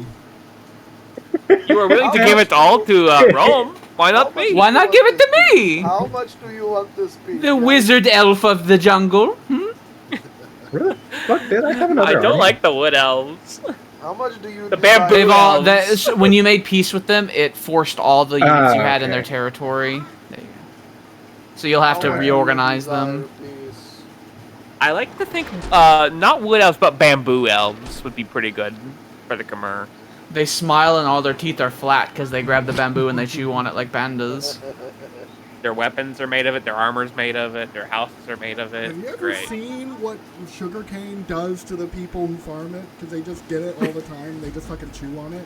You are willing to give it all to Rome. Why not me? Why not give it to me? How much do you want to speak? The wizard elf of the jungle. Really? Fuck, did I have another I don't army? like the wood elves. How much do you? The bamboo They've all elves. when you made peace with them, it forced all the units you had in okay. their territory. There you go. So you'll have to reorganize them. I like to think, not wood elves, but bamboo elves would be pretty good for the Khmer. They smile and all their teeth are flat because they grab the bamboo and they chew on it like pandas. Their weapons are made of it, their armor's made of it, their houses are made of it. Have you ever Great. seen what sugarcane does to the people who farm it? Because they just get it all the time. They just fucking chew on it.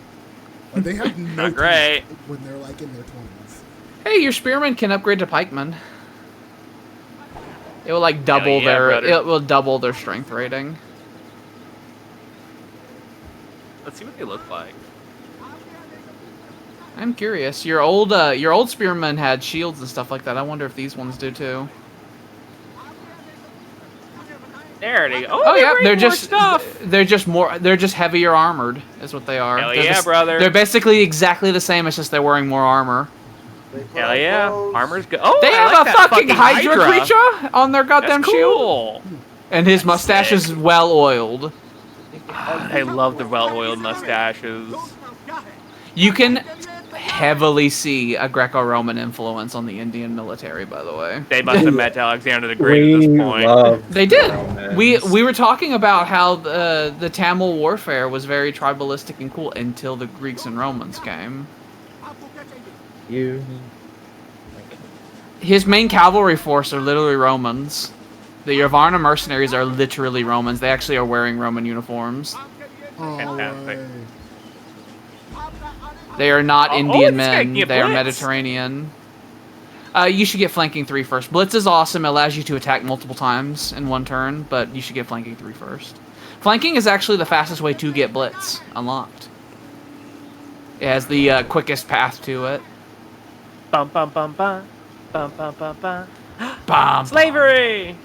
Like, they have no Not great. teeth when they're like in their 20s. Hey, your spearmen can upgrade to pikemen. It will like double yeah, brother. it will double their strength rating. Let's see what they look like. I'm curious. Your old spearmen had shields and stuff like that. I wonder if these ones do too. There they go. Oh yeah, bringing they're more just stuff. they're just heavier armored is what they are. Hell They're yeah, just- brother. They're basically exactly the same. It's just they're wearing more armor. Hell yeah, armor's good. Oh, They I have like a that fucking Hydra creature on their goddamn That's shield, cool. and his mustache sick. is well oiled. I love the well-oiled mustaches. You can heavily see a Greco-Roman influence on the Indian military, by the way. They must have met Alexander the Great at We this point. love They did. Romans. We were talking about how the Tamil warfare was very tribalistic and cool until the Greeks and Romans came. You. His main cavalry force are literally Romans. The Yavarna mercenaries are literally Romans. They actually are wearing Roman uniforms. Fantastic. They are not Oh, Indian this guy men. can get They are blitz. Mediterranean. You should get flanking 3 first. Blitz is awesome. It allows you to attack multiple times in one turn, but you should get flanking 3 first. Flanking is actually the fastest way to get blitz unlocked. It has the quickest path to it. Bum bum bum bum. Bum bum bum bum. Bam. Slavery!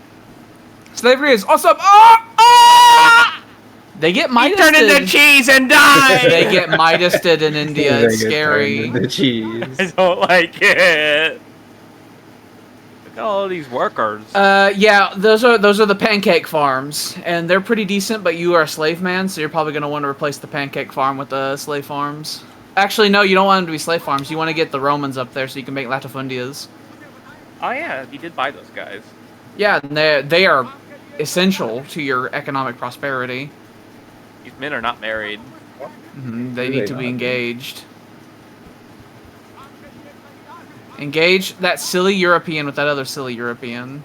Slavery is awesome. Ah! They get He Midas. turned into cheese and died! They get Midasted in India. It's They get scary. turned into cheese. I don't like it. Look at all these workers. Yeah, those are the pancake farms, and they're pretty decent. But you are a slave man, so you're probably gonna want to replace the pancake farm with the slave farms. Actually, no, you don't want them to be slave farms. You want to get the Romans up there so you can make latifundias. Oh yeah, you did buy those guys. Yeah, and they are essential to your economic prosperity. These men are not married. They Do need they to be not? engaged. Engage that silly European with that other silly European.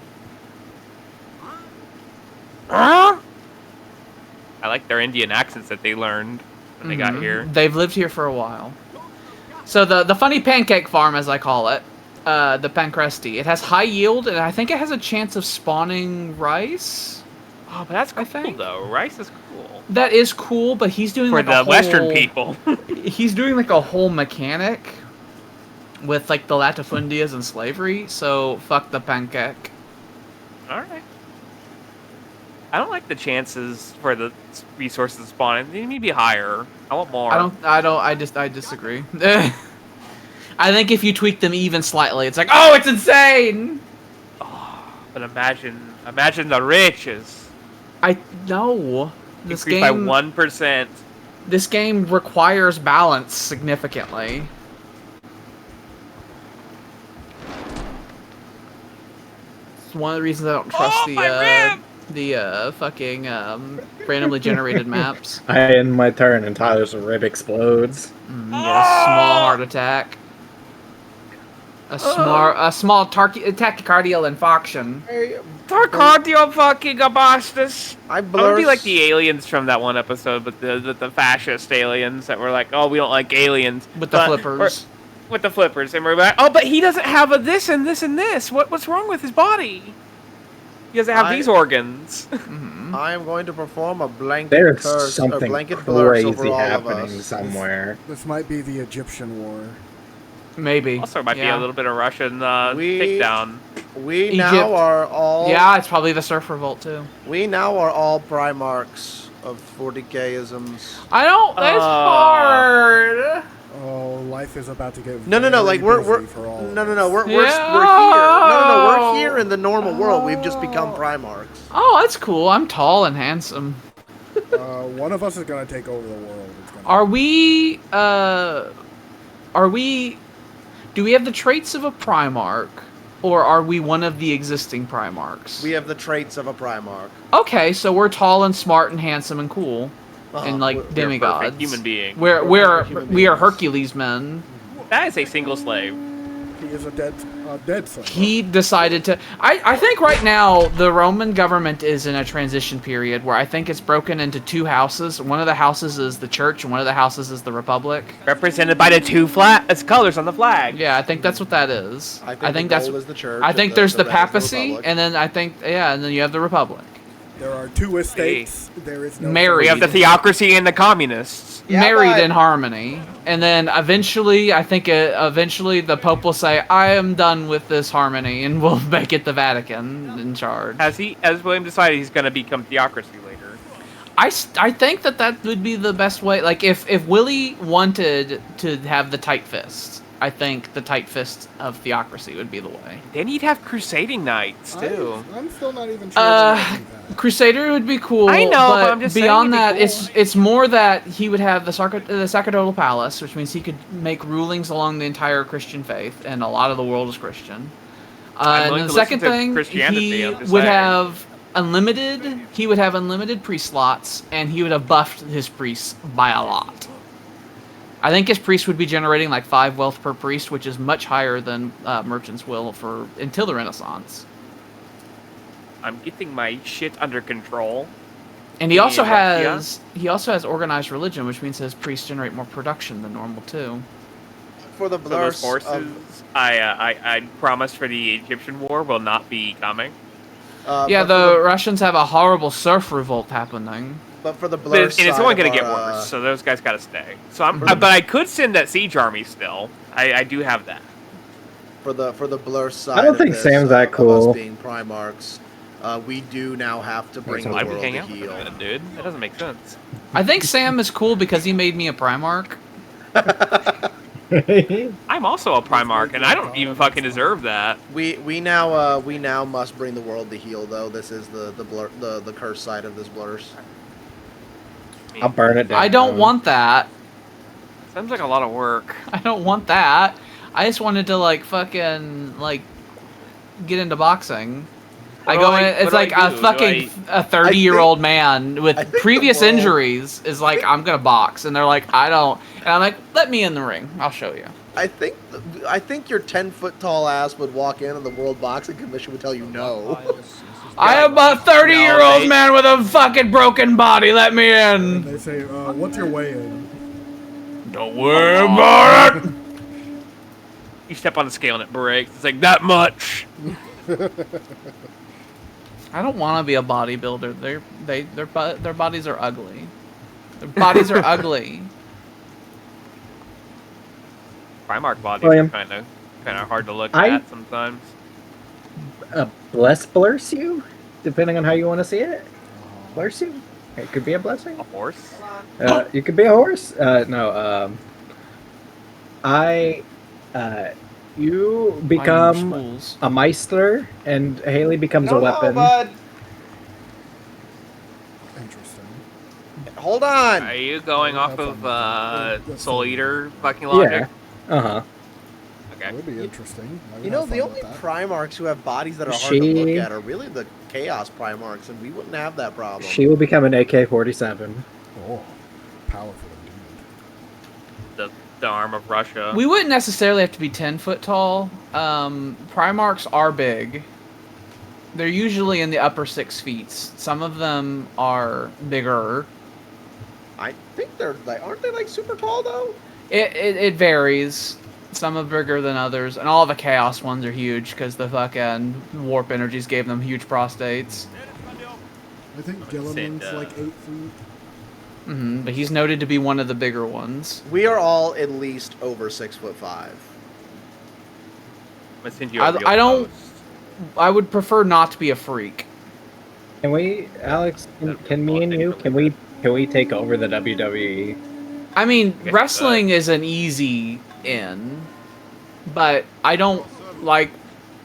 I like their Indian accents that they learned when they got here. They've lived here for a while. So the funny pancake farm, as I call it, the Pancresti, it has high yield, and I think it has a chance of spawning rice. Oh, but that's I cool think. though. Rice is cool. That is cool, but he's doing For like the a Western whole- people. He's doing like a whole mechanic with like the latifundias and slavery. So fuck the pancake. Alright. I don't like the chances for the resources spawning. They need to be higher. I want more. I disagree. I think if you tweak them even slightly, it's like, oh, it's insane. But imagine the riches. I know this Increased by game. 1%. This game requires balance significantly. It's one of the reasons I don't trust the fucking randomly generated maps. I end my turn and Tyler's rib explodes. You get a small heart attack. A small tachycardial infarction. Tarcardio fucking bastards. I I'm gonna be like the aliens from that one episode with the fascist aliens that were like, oh, we don't like aliens. With the flippers. With the flippers. And we're like, oh, but he doesn't have a this and this and this. What's wrong with his body? He doesn't have these organs. I am going to perform a blanket There's curse, something or blanket blurse over crazy all of happening us. somewhere. This might be the Egyptian war. Maybe. Also, it might be a little bit of Russian takedown. We Egypt. now are all. Yeah, it's probably the surf revolt too. We now are all Primarchs of 40k-isms. I don't. That's hard. Oh, life is about to get No. Like we're busy for all of us. we're here. No. We're here in the normal world. We've just become Primarchs. Oh, that's cool. I'm tall and handsome. One of us is gonna take over the world. It's gonna Are we? Do we have the traits of a Primarch, or are we one of the existing Primarchs? We have the traits of a Primarch. Okay, so we're tall and smart and handsome and cool, and like we're demigods. Perfect human being. We are beings. Hercules men. That is a single slave. He is a dead son. He decided to. I think right now the Roman government is in a transition period where I think it's broken into two houses. One of the houses is the church, and one of the houses is the republic. Represented by the two colors on the flag. Yeah, I think that's what that is. I think that's. gold is the church. I think and there's the red is papacy, Republic. and then I think and then you have the republic. There are two estates. There is no Married. We have the theocracy and the communists. Yeah, married but- in harmony, and then eventually, I think eventually the Pope will say, "I am done with this harmony," and we'll make it the Vatican in charge. Has William decided he's going to become theocracy later? I think that would be the best way. Like if Willie wanted to have the tight fist, I think the tight fist of theocracy would be the way. Then he'd have crusading knights too. I'm still not even sure. That. Crusader would be cool. I know, but I'm just saying beyond it'd be that, cool. it's more that he would have the sacerdotal palace, which means he could make rulings along the entire Christian faith, and a lot of the world is Christian. I'm And willing then the to listen second to thing, Christianity, he I'm just would saying. have unlimited. He would have unlimited priest slots, and he would have buffed his priests by a lot. I think his priest would be generating like 5 wealth per priest, which is much higher than merchants will until the Renaissance. I'm getting my shit under control. And he also Yeah. has organized religion, which means his priests generate more production than normal too. For the So those blurse forces of, I promised for the Egyptian war will not be coming. Yeah, but the for Russians have a horrible surf revolt happening. but for the But blurse and it's side only of going to get our, worse, so those guys got to stay. So but I could send that siege army still. I do have that. for the blurse side. don't of think this, Sam's that of cool. us being Primarchs, we do now have to bring the Why we world hang to out with heel. them, dude? That doesn't make sense. I think Sam is cool because he made me a Primarch. I'm also a Primarch, and I don't even fucking deserve that. We now must bring the world to heel though. This is the curse side of this blurse. I'll burn it down. I don't want that. Sounds like a lot of work. I don't want that. I just wanted to like fucking like get into boxing. What I do go I- in. what It's do I like do? a Do fucking I- a 30-year-old man I with think the previous world- injuries is like, I'm gonna box, and they're like, I don't, and I'm like, let me in the ring. I'll show you. I think your 10-foot tall ass would walk in and the World Boxing Commission would tell you no. I am a 30-year-old they- man with a fucking broken body. Let me And in. they say, "What's your weigh-in?" Don't worry about it. You step on the scale and it breaks. It's like that much. I don't want to be a bodybuilder. Their bodies are ugly. Their bodies are ugly. Primarch bodies William. are kind of hard to look I- at sometimes. Bless blurse you, depending on how you want to see it. blessing? It could be a blessing. A horse? You could be a horse. No. I. You Fighting become schools. a Meister, and Haley becomes a No, weapon. bud. Interesting. Hold on. Are you going Well, off have of fun with that. Soul Eater fucking logic? Yeah. Uh-huh. That Okay. would be interesting. I would You know, have the fun only with that. Primarchs who have bodies that are hard to look at are really the Chaos Primarchs, and we wouldn't have that problem. She will become an AK-47. Oh, powerful indeed. The arm of Russia. We wouldn't necessarily have to be 10 foot tall. Primarchs are big. They're usually in the upper 6 feet. Some of them are bigger. I think they're like, aren't they like super tall though? It varies. Some are bigger than others, and all the Chaos ones are huge because the fucking warp energies gave them huge prostates. I think Gilliman's like 8 feet. But he's noted to be one of the bigger ones. We are all at least over 6'5". I'm gonna send you a real I don't. post. I would prefer not to be a freak. Can we, Alex? Can me and you? Can we take over the WWE? I mean, guess wrestling is an easy in, but I don't like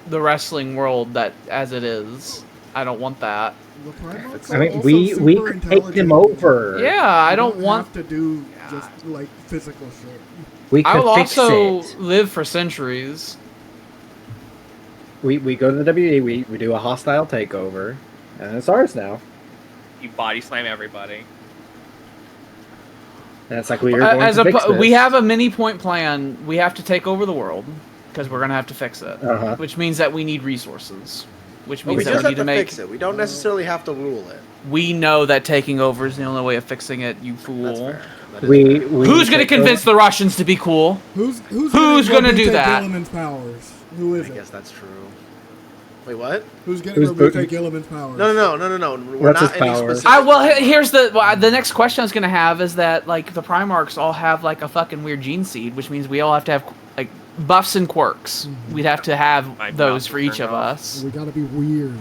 the wrestling world that as it is. I don't want that. The Primarchs I are mean, also we super could take them intelligent. over. Yeah, I You don't want. have to do just like physical shit. We I could will fix also it. live for centuries. We go to the WWE. We do a hostile takeover, and it's ours now. You body slam everybody. And it's like we are going As to fix this. we have a mini point plan. We have to take over the world because we're gonna have to fix it, Uh-huh. which means that we need resources. Which But means we that just we have need to to make. fix it. We don't necessarily have to rule it. We know that taking over is the only way of fixing it. You That's fool. fair. That is We Who's gonna take convince over- the Russians to be cool? Who's Who's gonna do Robuste that? Gilliman's powers? Who is I it? guess that's true. Wait, what? Who's getting Who's Robuste Putin? Gilliman's powers? No. We're What's not his any power? specific. Here's the next question I was gonna have is that like the Primarchs all have like a fucking weird gene seed, which means we all have to have like buffs and quirks. We'd have to have My those mouth for is each turned of off. us. We gotta be weird.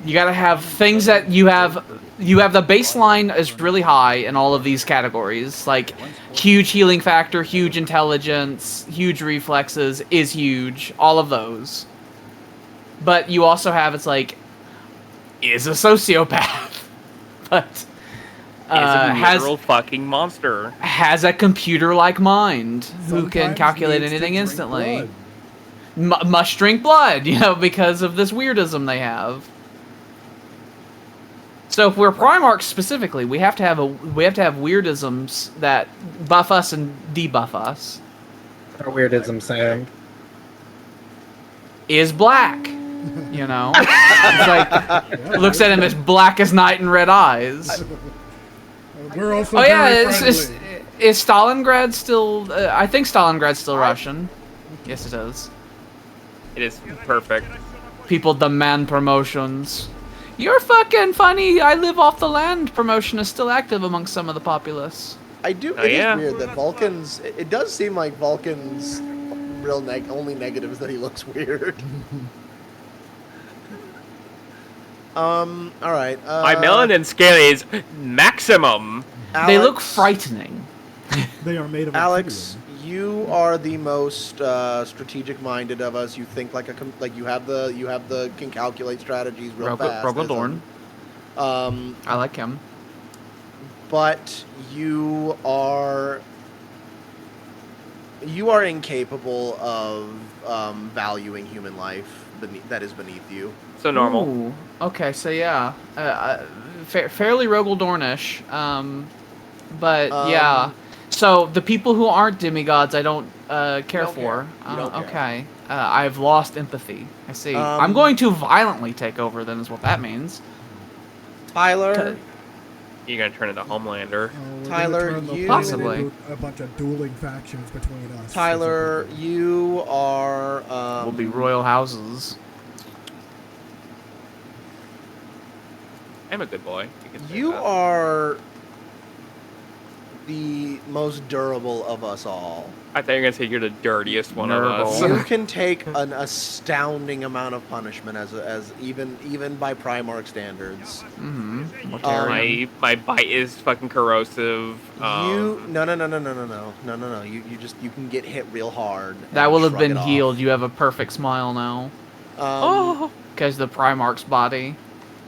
You gotta have things that you have. You have the baseline is really high in all of these categories, like huge healing factor, huge intelligence, huge reflexes is huge. All of those. But you also have it's like is a sociopath, but It's a has literal fucking monster. has a computer-like mind who can Sometimes calculate needs to anything drink instantly. blood. Must drink blood, because of this weirdism they have. So if we're Primarchs specifically, we have to have weirdisms that buff us and debuff us. Our weirdism saying. Is black, It's like looks at him as black as night and red eyes. We're also Oh yeah, very is friendly. Stalingrad still? I think Stalingrad's still Russian. Yes, it is. It is perfect. People demand promotions. You're fucking funny. I live off the land. Promotion is still active amongst some of the populace. I do. Oh, It is yeah. weird that Vulcan's. It does seem like Vulcan's real only negative is that he looks weird. All right. My melanin scale is maximum. They look Alex- frightening. They are made of Alex, obsidian. you are the most strategic-minded of us. You think like you have the can calculate strategies real fast. Rogodorn. Um, I like him. but you are incapable of valuing human life that is beneath you. So normal. Ooh, okay, so yeah, fairly Rogodornish. But yeah. So the people who aren't demigods, I don't care don't for. care. You don't care. Okay, I've lost empathy. I see. I'm Um, going to violently take over. Then is what that means. Tyler, You're gonna turn into Homelander. We're Tyler, gonna turn the you- planet Possibly. into a bunch of dueling factions between us. Tyler, you are. Will be royal houses. I'm a good boy. You can say You that. are the most durable of us all. I thought you were gonna say you're the dirtiest one of us. Nurgle. You can take an astounding amount of punishment as even by Primarch standards. My bite is fucking corrosive. No. You can get hit real hard. That and will have shrug been it off. healed. You have a perfect smile now. Because the Primarch's body.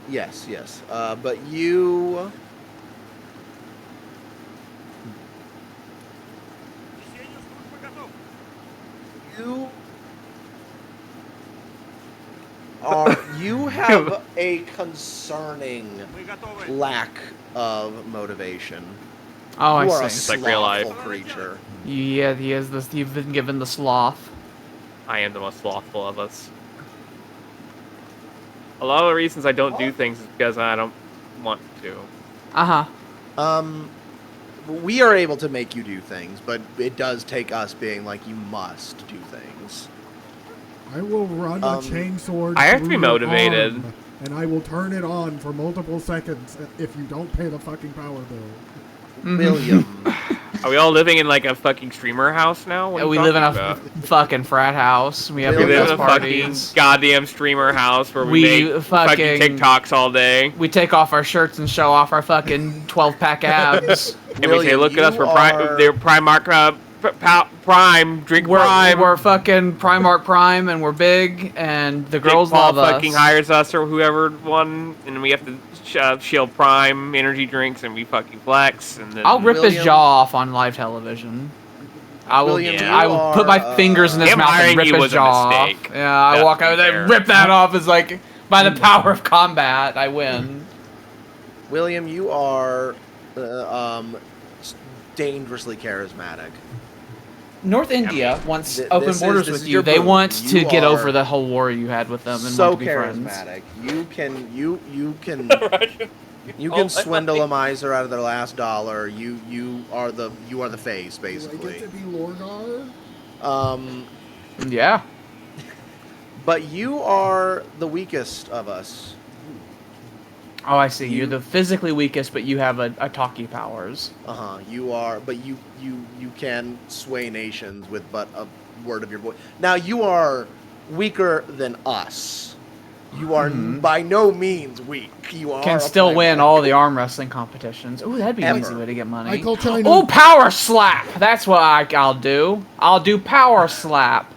Yes. But you. You have a concerning lack of motivation. Oh, You are I a see. It's like real life. slothful creature. Yeah, he is this. You've been given the sloth. I am the most slothful of us. A lot of the reasons I don't do things is because I don't want to. We are able to make you do things, but it does take us being like, you must do things. I will run a chainsword. I have to be through your motivated. arm, and I will turn it on for multiple seconds if you don't pay the fucking power bill. William. Are we all living in like a fucking streamer house now? What are you We live in a talking about? fucking frat house. We have We We live best in a fucking parties. goddamn streamer house where We we make fucking fucking- TikToks all day. We take off our shirts and show off our fucking 12-pack abs. And we say, look at us, you we're are- they're Primark, Prime, drink We're Prime. fucking Primarch Prime, and we're big, and the Jake girls Paul love us. fucking hires us or whoever won, and we have to shield Prime energy drinks, and we fucking flex. And then I'll rip his William- jaw off on live television. I will. William, you I will put my are, fingers in his him mouth and hiring rip you his was a jaw mistake. off. Yeah, I Let's walk be over there, fair. rip that off. Is like by the power of combat, I win. William, you are dangerously charismatic. North India wants Th- open this is- borders this with is you. your They boon. want to You get are over the whole war you had with them and So want to be friends. charismatic. You can you Oh, can swindle a miser out of their last dollar. You are the face Do I basically. get to be Lorgar? Yeah. But you are the weakest of us. Oh, I see. You're You- the physically weakest, but you have a talkie powers. You are, but you can sway nations with but a word of your voice. Now you are weaker than us. You are by no means weak. You are Can a still win Primarch. all the arm wrestling competitions. Ooh, that'd be an easy Ever. way to get money. Michael China. Oh, power slap! That's what I'll do. I'll do power slap.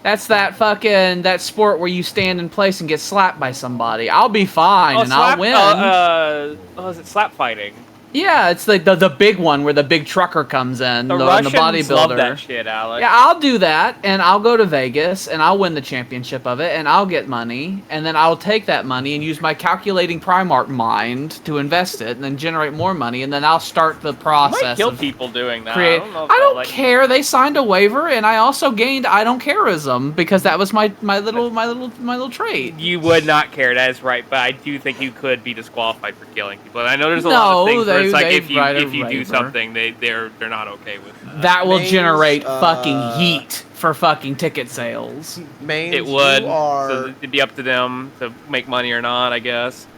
That's that sport where you stand in place and get slapped by somebody. I'll be fine and I'll win. Is it slap fighting? Yeah, it's like the big one where the big trucker comes in, The the Russians bodybuilder. love that shit, Alex. Yeah, I'll do that, and I'll go to Vegas, and I'll win the championship of it, and I'll get money, and then I'll take that money and use my calculating Primarch mind to invest it, and then generate more money, and then I'll start the I might process kill of people doing that. create. I don't know if I I'll don't let- care. They signed a waiver, and I also gained I don't careism because that was my little trait. You would not care, that is right, but I do think you could be disqualified for killing people. And I know there's a lot of No, things where it's like they write a if you do waiver. something, they're not okay with that. That will Mains, generate fucking heat for fucking ticket sales. Mains, It would. You are, So it'd be up to them to make money or not, I guess.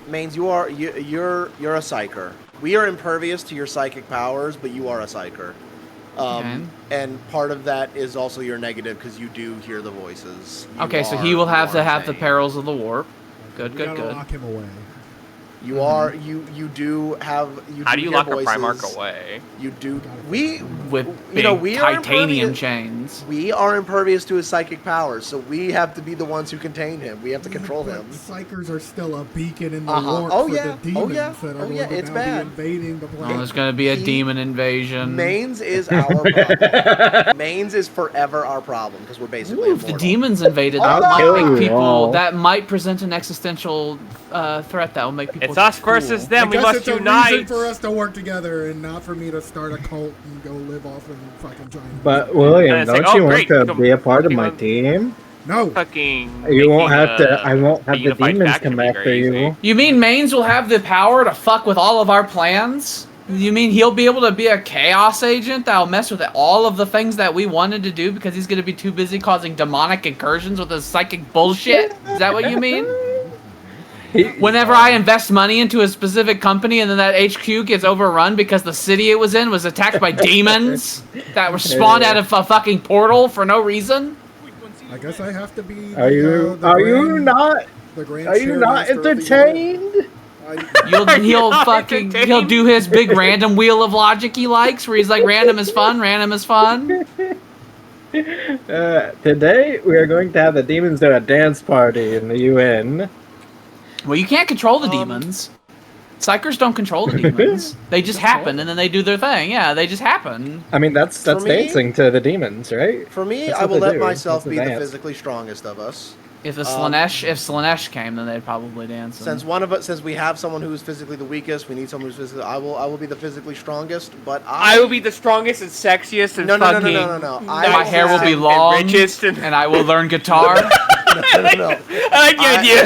Mains, you're a psyker. We are impervious to your psychic powers, but you are a psyker. And part of that is also your negative because you do hear the voices. You Okay, so are- he will you have are to have the insane. perils of the warp. Good, We good, gotta good. lock him away. You are you do have you. How do you hear lock voices. a Primarch away? You do. We With you big know we are titanium impervious. chains. We are impervious to his psychic powers, so we have to be the ones who contain him. We have to control But him. Psychers are still a beacon in the Uh-huh. warp Oh, for yeah. the Oh, demons yeah. that are Oh, yeah. going to It's now bad. be invading the Oh, planet. there's gonna be a He- demon invasion. Mains is our problem. Mains is forever our problem because we're basically Ooh, if the immortal. demons invaded, that I'll might kill make you people. all. That might present an existential threat that will make people. It's us cool. versus I them. We guess must it's a reason unite. for us to work together and not for me to start a cult and go live off in fucking China. But William, And it's don't like, you oh, want great, to come- be a part of you my want- team? No, Fucking. You won't making, have to. I won't have a the unified demons faction come be after very you. easy. You mean Mains will have the power to fuck with all of our plans? You mean he'll be able to be a chaos agent that'll mess with all of the things that we wanted to do because he's gonna be too busy causing demonic incursions with his psychic bullshit? Is that what you mean? Whenever I invest money into a specific company and then that HQ gets overrun because the city it was in was attacked by demons that were spawned out of a fucking portal for no reason. I guess I have to be. Are you not Chairmaster of the entertained? He'll do his big random wheel of logic he likes, where he's like, random is fun, random is fun. Today we are going to have the demons do a dance party in the UN. Well, you can't control the demons. Psychers don't control the demons. They just happen, and then they do their thing. Yeah, they just happen. I mean, that's For me- dancing to the demons, right? For me, That's I what will they let do. myself That's be a the dance. physically strongest of us. If Slanesh came, then they'd probably dance. Since we have someone who's physically the weakest, we need someone who's physically. I will be the physically strongest, but I will be the strongest and sexiest and No. fucking. My hair will be and long, richest and I will learn guitar. no. I like the idea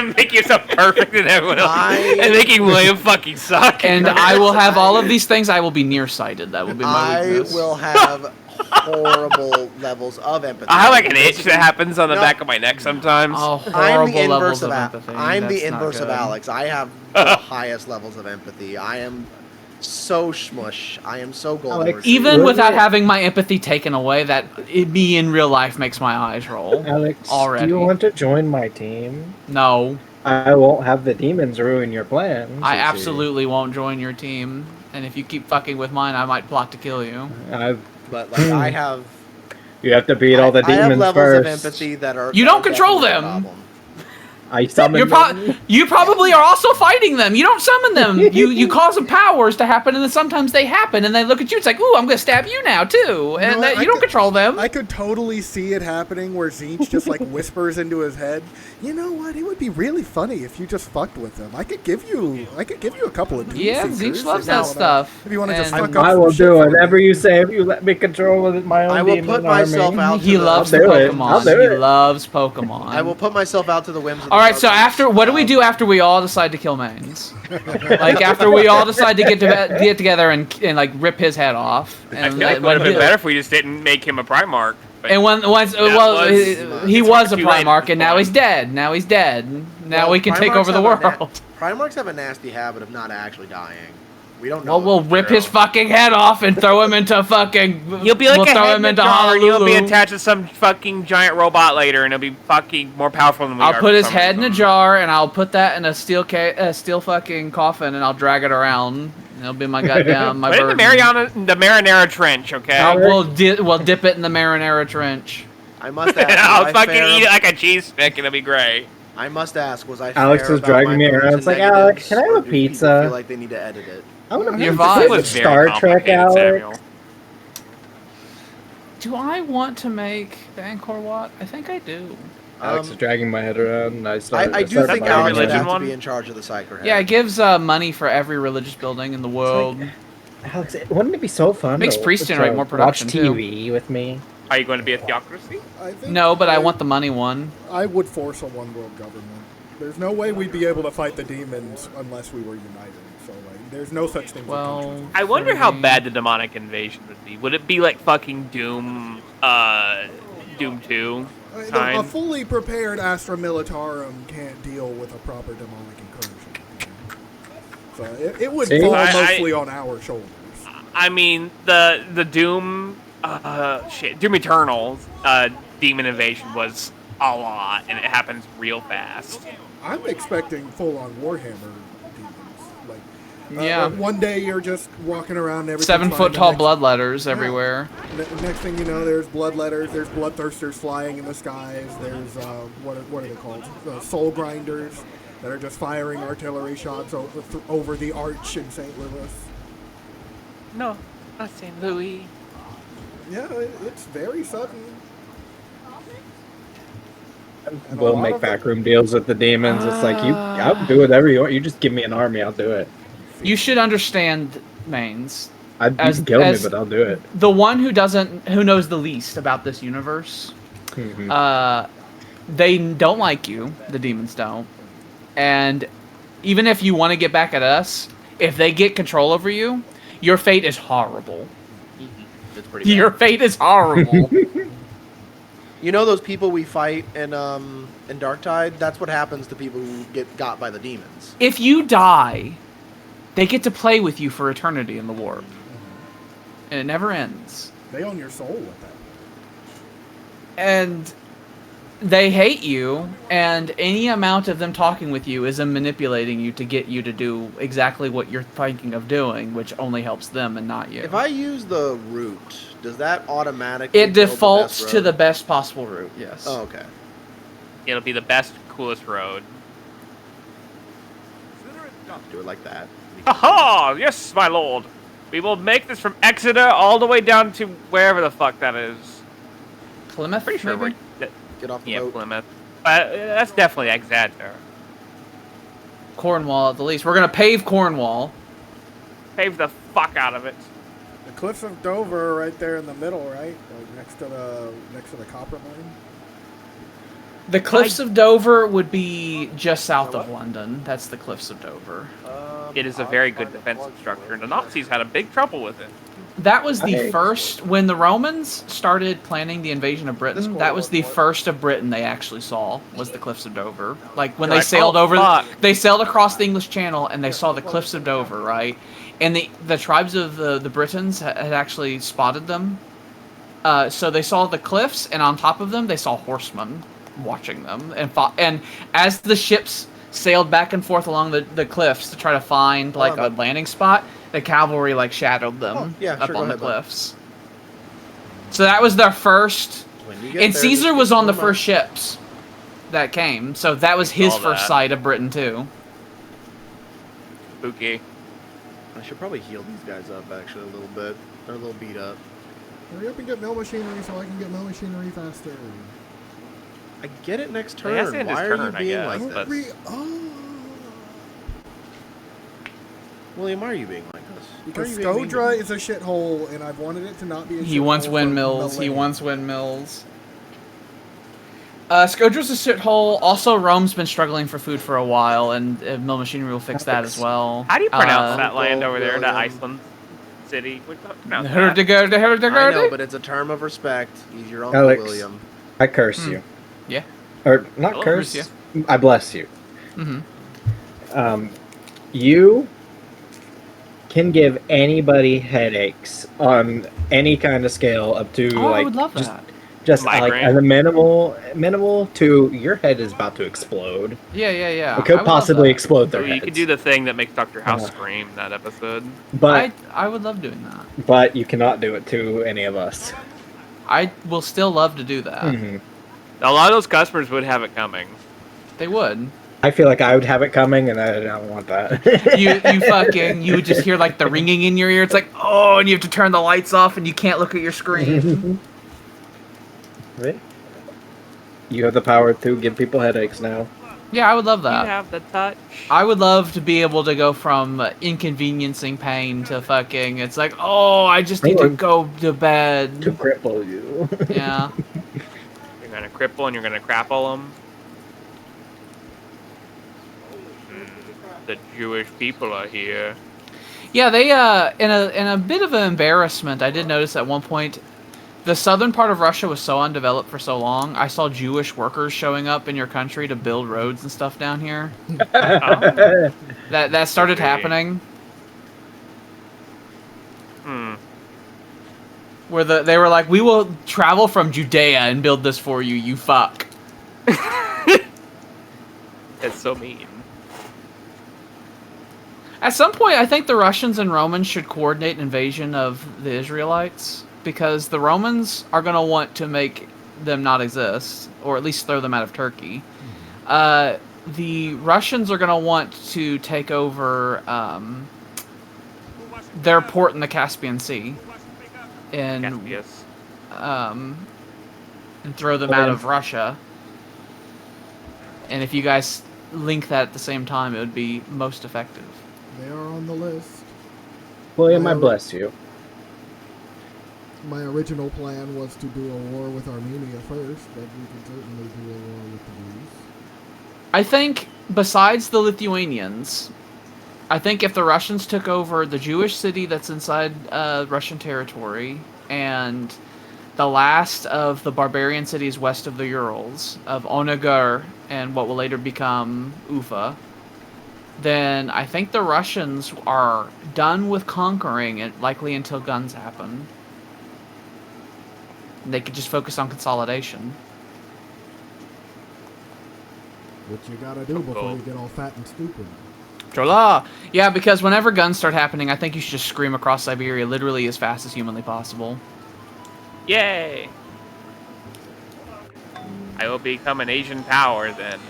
of make yourself perfect and everyone else, and making William fucking suck. And I will have all of these things. I will be nearsighted. That will be my I weakness. will have horrible levels of empathy. I have like an itch that happens on the back of my neck sometimes. Oh, I'm horrible the levels inverse of of empathy. I'm the That's not inverse of good. Alex. I have the highest levels of empathy. I am so smush. I am so golden. Alex, Even Will without you- having my empathy taken away, me in real life makes my eyes roll. Alex, Already. do you want to join my team? No, I won't have the demons ruin your plans. I you see. absolutely won't join your team. And if you keep fucking with mine, I might plot to kill you. But like I have. You have to beat all the I have demons levels first. of empathy that are. You that don't are control definitely a them. problem. I summon them. You probably are also fighting them. You don't summon them. You cause them powers to happen, and then sometimes they happen, and they look at you. It's like, ooh, I'm gonna stab you now too, and what? you don't control them. I could totally see it happening where Zinch just like whispers into his head, you know what? It would be really funny if you just fucked with him. I could give you a couple of Yeah, Seekers Zinch loves now that and stuff. If you want to just And fuck up I some will shit do for me. whatever you say if you let me control my own I will demon put myself army. out. He to the- loves the I'll do it. Pokemon. I'll do He it. loves Pokemon. I will put myself out to the whims. Of All the right. So what do we do after we all decide to kill Mains? Like after we all decide to get together and like rip his head off. I And feel like it would have been better if we just didn't make him a Primarch. But And once he it's was a too late at Primarch, this and now point. he's dead. Now he's dead. Now Well, we can take Primarchs over the have a world. Primarchs have a nasty habit of not actually dying. We don't know. Well, we'll rip his fucking head off and throw him into fucking. He'll be like we'll a throw head him in a into jar, and he'll be Honolulu. attached to some fucking giant robot later, and he'll be fucking more powerful than we are. I'll put for his some head in a reason. jar, and I'll put that in a steel fucking coffin, and I'll drag it around. And it'll be my goddamn my Put it in burden. the Marinara Trench, okay? We'll dip it in the marinara trench. I must ask. I'll was I fucking fair? eat it like a cheese stick, and it'll be great. I must ask. Was I? Alex fair is about dragging my me around. positives It's like, and negatives, Alex, can I have or a do people pizza? Feel like they need to edit it. I want to Your be vibe. It was very Star Trek, complicated, Alex. Samuel. Do I want to make the Angkor Wat? I think I do. Alex is dragging my head around. I do Start think my Alex would religion have to one? be in charge of the Psyker head. Yeah, it gives money for every religious building in the world. Alex, wouldn't it be so fun? Makes to- priests to generate more production, Watch too. TV with me. Are you going to be a theocracy? I think No, but I want the money one. I would force a one world government. There's no way we'd be able to fight the demons unless we were united. So like, there's no such thing. Well, I wonder how for me- bad the demonic invasion would be. Would it be like fucking Doom 2 a kind? fully prepared Astra Militarum can't deal with a proper demonic incursion. So it would See? fall I- mostly on our shoulders. I mean, the Doom, Doom Eternal demon invasion was a lot, and it happens real fast. I'm expecting full-on Warhammer demons. Like, Yeah. one day you're just walking around, everything's 7 fine, foot the tall next- bloodletters everywhere. Next thing you know, there's bloodletters, there's bloodthirsters flying in the skies, there's what are they called? Soul grinders that are just firing artillery shots over the arch in St. Louis. No, not St. Louis. Yeah, it's very sudden. And a We'll lot make of them- backroom deals with the demons. It's like I'll do whatever you want. You just give me an army, I'll do it. You should understand, Mains. You As- can kill me, as- but I'll do it. The one who knows the least about this universe, Mhm. they don't like you. The demons don't. And even if you want to get back at us, if they get control over you, your fate is horrible. It's pretty bad. Your fate is horrible. You know those people we fight in Darktide? That's what happens to people who get got by the demons. If you die, they get to play with you for eternity in the warp. And it never ends. They own your soul with that. And they hate you, and any amount of them talking with you is them manipulating you to get you to do exactly what you're thinking of doing, which only helps them and not you. If I use the route, does that automatically It build defaults the best to the road? best possible route, yes. Oh, okay. It'll be the best, coolest road. Do it like that. Aha! Yes, my lord. We will make this from Exeter all the way down to wherever the fuck that is. Plymouth, Pretty sure maybe? we're... Get off the Yeah, boat. Plymouth. That's definitely Exeter. Cornwall, at the least. We're going to pave Cornwall. Pave the fuck out of it. The cliffs of Dover are right there in the middle, right? Like next to the copper mine. The Cliffs of Dover would be just south of London. That's the Cliffs of Dover. It is a very good defensive structure, and the Nazis had a big trouble with it. That was the first, when the Romans started planning the invasion of Britain, that was the first of Britain they actually saw, was the Cliffs of Dover. Like, when they sailed over, they sailed across the English Channel, and they saw the Cliffs of Dover, right? And the tribes of the Britons had actually spotted them. So they saw the cliffs, and on top of them, they saw horsemen watching them, and fought. And as the ships sailed back and forth along the cliffs to try to find, like, a landing spot, the cavalry, like, shadowed them up on the cliffs. So that was their first... And Caesar was on the first ships that came, so that was his first sight of Britain, too. Spooky. I should probably heal these guys up, actually, a little bit. They're a little beat up. Hurry up and get mill machinery so I can get mill machinery faster. I get it next I guess turn. it is Why are you turn, I being guess, like but- this? William, why are you being like this? Because Why are you being Skodra mean? is a shithole, and I've wanted it to not be a shithole. He wants for windmills. He millennia. wants windmills. Scodra's a shithole. Also, Rome's been struggling for food for a while, and mill machinery will fix that as well. How do you pronounce that Uncle land over there, that William. Iceland city? What do you pronounce that? I know, but it's a term of respect. He's your Uncle Alex. William. I curse you. Yeah. Or not I'll curse. curse I bless you. Mm-hmm. You can give anybody headaches on any kind of scale up to Oh, like I would love just, that. just like Migraine. as a minimal to your head is about to explode. Yeah. It I could would love possibly that. explode their Ooh, heads. you could do the thing that makes Dr. House scream in that episode. but I would love doing that. but you cannot do it to any of us. I will still love to do that. Mhm. A lot of those customers would have it coming. They would. I feel like I would have it coming, and I don't want that. You would just hear like the ringing in your ear. It's like, oh, and you have to turn the lights off, and you can't look at your screen. Right? You have the power to give people headaches now. Yeah, I would love You that. have the touch. I would love to be able to go from inconveniencing pain to fucking. It's like, oh, I just need to go to To bed. cripple you. Yeah. You're gonna cripple and you're gonna crapple them. The Jewish people are here. Yeah, they in a bit of an embarrassment, I did notice at one point the southern part of Russia was so undeveloped for so long. I saw Jewish workers showing up in your country to build roads and stuff down here. Oh. That started Okay. happening. Hmm. Where they were like, we will travel from Judea and build this for you, you fuck. That's so mean. At some point, I think the Russians and Romans should coordinate an invasion of the Israelites, because the Romans are going to want to make them not exist, or at least throw them out of Turkey. The Russians are going to want to take over their port in the Caspian Sea and Caspius. and throw them out of Russia. And if you guys link that at the same time, it would be most effective. They are on the list. William, I bless you. My original plan was to do a war with Armenia first, but we can certainly do a war with the Greeks. I think, besides the Lithuanians, I think if the Russians took over the Jewish city that's inside Russian territory and the last of the barbarian cities west of the Urals, of Onagar and what will later become Ufa, then I think the Russians are done with conquering it, likely until guns happen. They could just focus on consolidation. What you gotta do before you get all fat and stupid. Trolla! Yeah, because whenever guns start happening, I think you should just scream across Siberia literally as fast as humanly possible. Yay! I will become an Asian power then.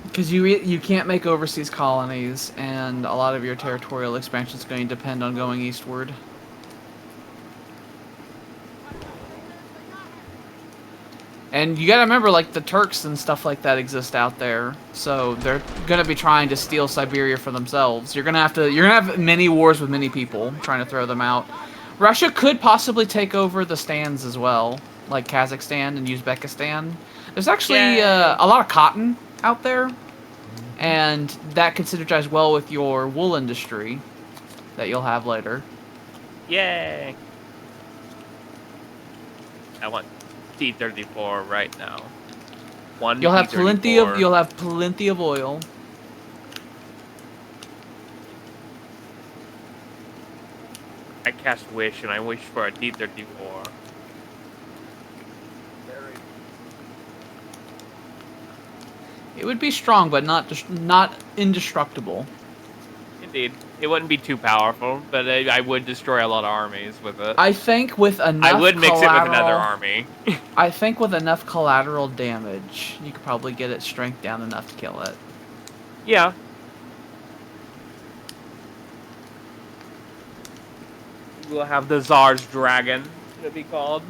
Because you can't make overseas colonies, and a lot of your territorial expansion is going to depend on going eastward. And you gotta remember, like, the Turks and stuff like that exist out there, so they're gonna be trying to steal Siberia for themselves. You're gonna have many wars with many people trying to throw them out. Russia could possibly take over the stands as well, like Kazakhstan and Uzbekistan. There's actually a lot of cotton out there, and that could synergize well with your wool industry that you'll have later. Yay! I want T-34 right now. You'll have plenty of oil. I cast Wish and I wish for a T-34. It would be strong, but not indestructible. Indeed. It wouldn't be too powerful, but I would destroy a lot of armies with it. I think with enough I would mix it with another army. I think with enough collateral damage, you could probably get its strength down enough to kill it. Yeah. We'll have the Tsar's Dragon, it'll be called.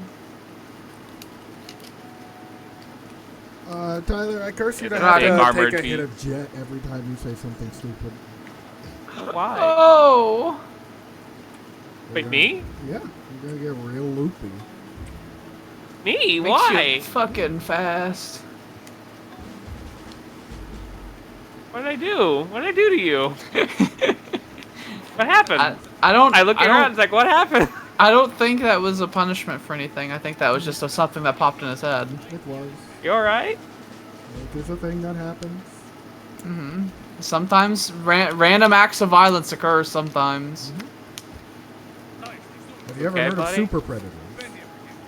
Tyler, I curse you to It's have a big to armored take a hit beast. of jet every time you say something stupid. Why? Oh! Wait, me? Yeah, you're gonna get real loopy. Me? Makes Why? you fucking fast. What did I do? What did I do to you? What happened? I don't. I looked around. It's like, what happened? I don't think that was a punishment for anything. I think that was just something that popped in his head. It was. You all right? It is a thing that happens. Mm-hmm. Sometimes random acts of violence occur. Sometimes. Have you ever Okay, heard buddy? of super predators?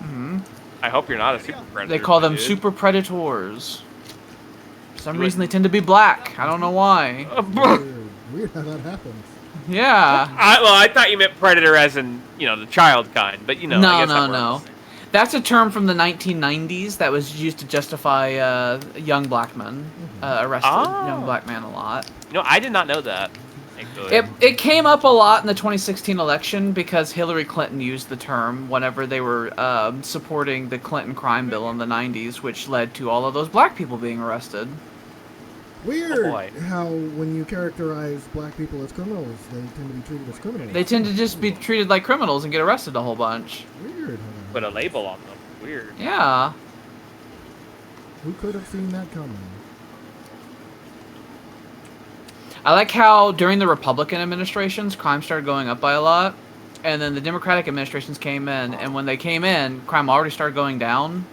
Mm-hmm. I hope you're not a super predator. They call them dude. super predators. For some reason, they tend to be black. I don't know why. Weird how that happens. Yeah. I thought you meant predator as in, the child kind, but I No, guess no, that no. works. That's a term from the 1990s that was used to justify young black men arrested young black man a lot. I did not know that. Actually. It came up a lot in the 2016 election because Hillary Clinton used the term whenever they were supporting the Clinton crime bill in the 90s, which led to all of those black people being arrested. Weird boy. how when you characterize black people as criminals, they tend to be treated as criminals. They tend to just be treated like criminals and get arrested a whole bunch. Weird. Put a label on them. Weird. Yeah. Who could have seen that coming? I like how during the Republican administrations, crime started going up by a lot, and then the Democratic administrations came in, and when they came in, crime already started going down,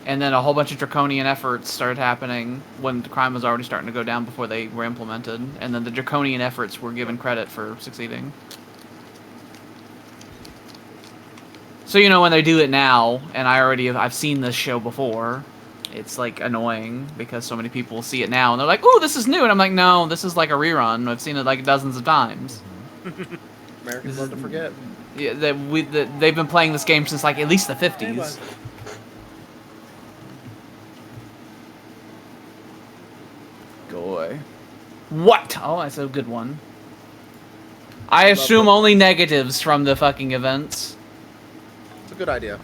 and then a whole bunch of draconian efforts started happening when the crime was already starting to go down before they were implemented, and then the draconian efforts were given credit for succeeding. So when they do it now, and I've seen this show before, it's like annoying because so many people see it now and they're like, "Ooh, this is new," and I'm like, "No, this is like a rerun. I've seen it like dozens of times." Americans love to forget. Yeah, they've been playing this game since like at least the 50s. Goy. What? Oh, that's a good one. I assume only negatives from the fucking events. It's a good idea.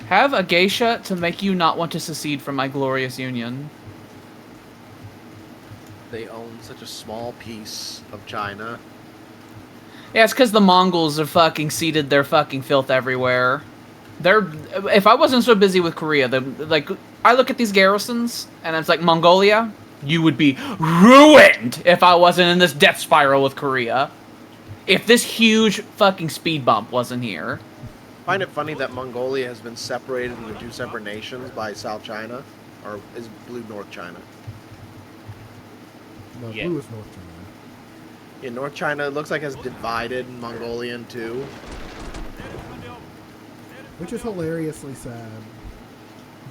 Have a geisha to make you not want to secede from my glorious union. They own such a small piece of China. Yeah, it's because the Mongols have fucking seeded their fucking filth everywhere. If I wasn't so busy with Korea, I look at these garrisons, and it's like Mongolia, You would be ruined if I wasn't in this death spiral with Korea. If this huge fucking speed bump wasn't here. I find it funny that Mongolia has been separated into two separate nations by South China, or is blue North China? No, Yeah. blue is North China. Yeah, North China looks like has divided Mongolia in two. Which is hilariously sad.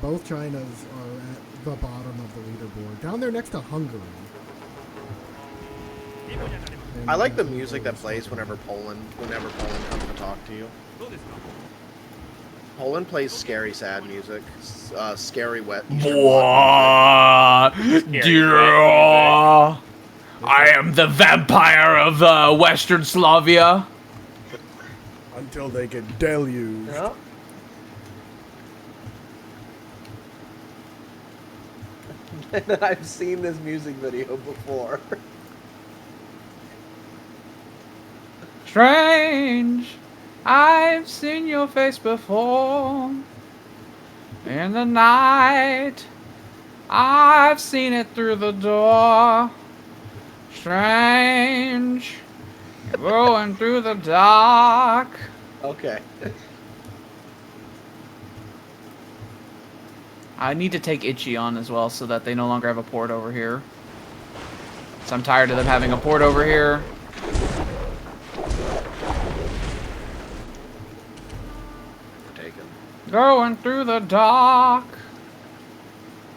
Both Chinas are at the bottom of the leaderboard. Down there next to Hungary. I like the music that plays whenever Poland comes to talk to you. Poland plays scary, sad music. Scary, wet. What? Dear, I am the vampire of Western Slavia. Until they get deluged. Yeah. And I've seen this music video before. Strange, I've seen your face before. In the night, I've seen it through the door. Strange, going through the dark. Okay. I need to take Itchy on as well so that they no longer have a port over here. So I'm tired of them having a port over here. Taken. Going through the dark.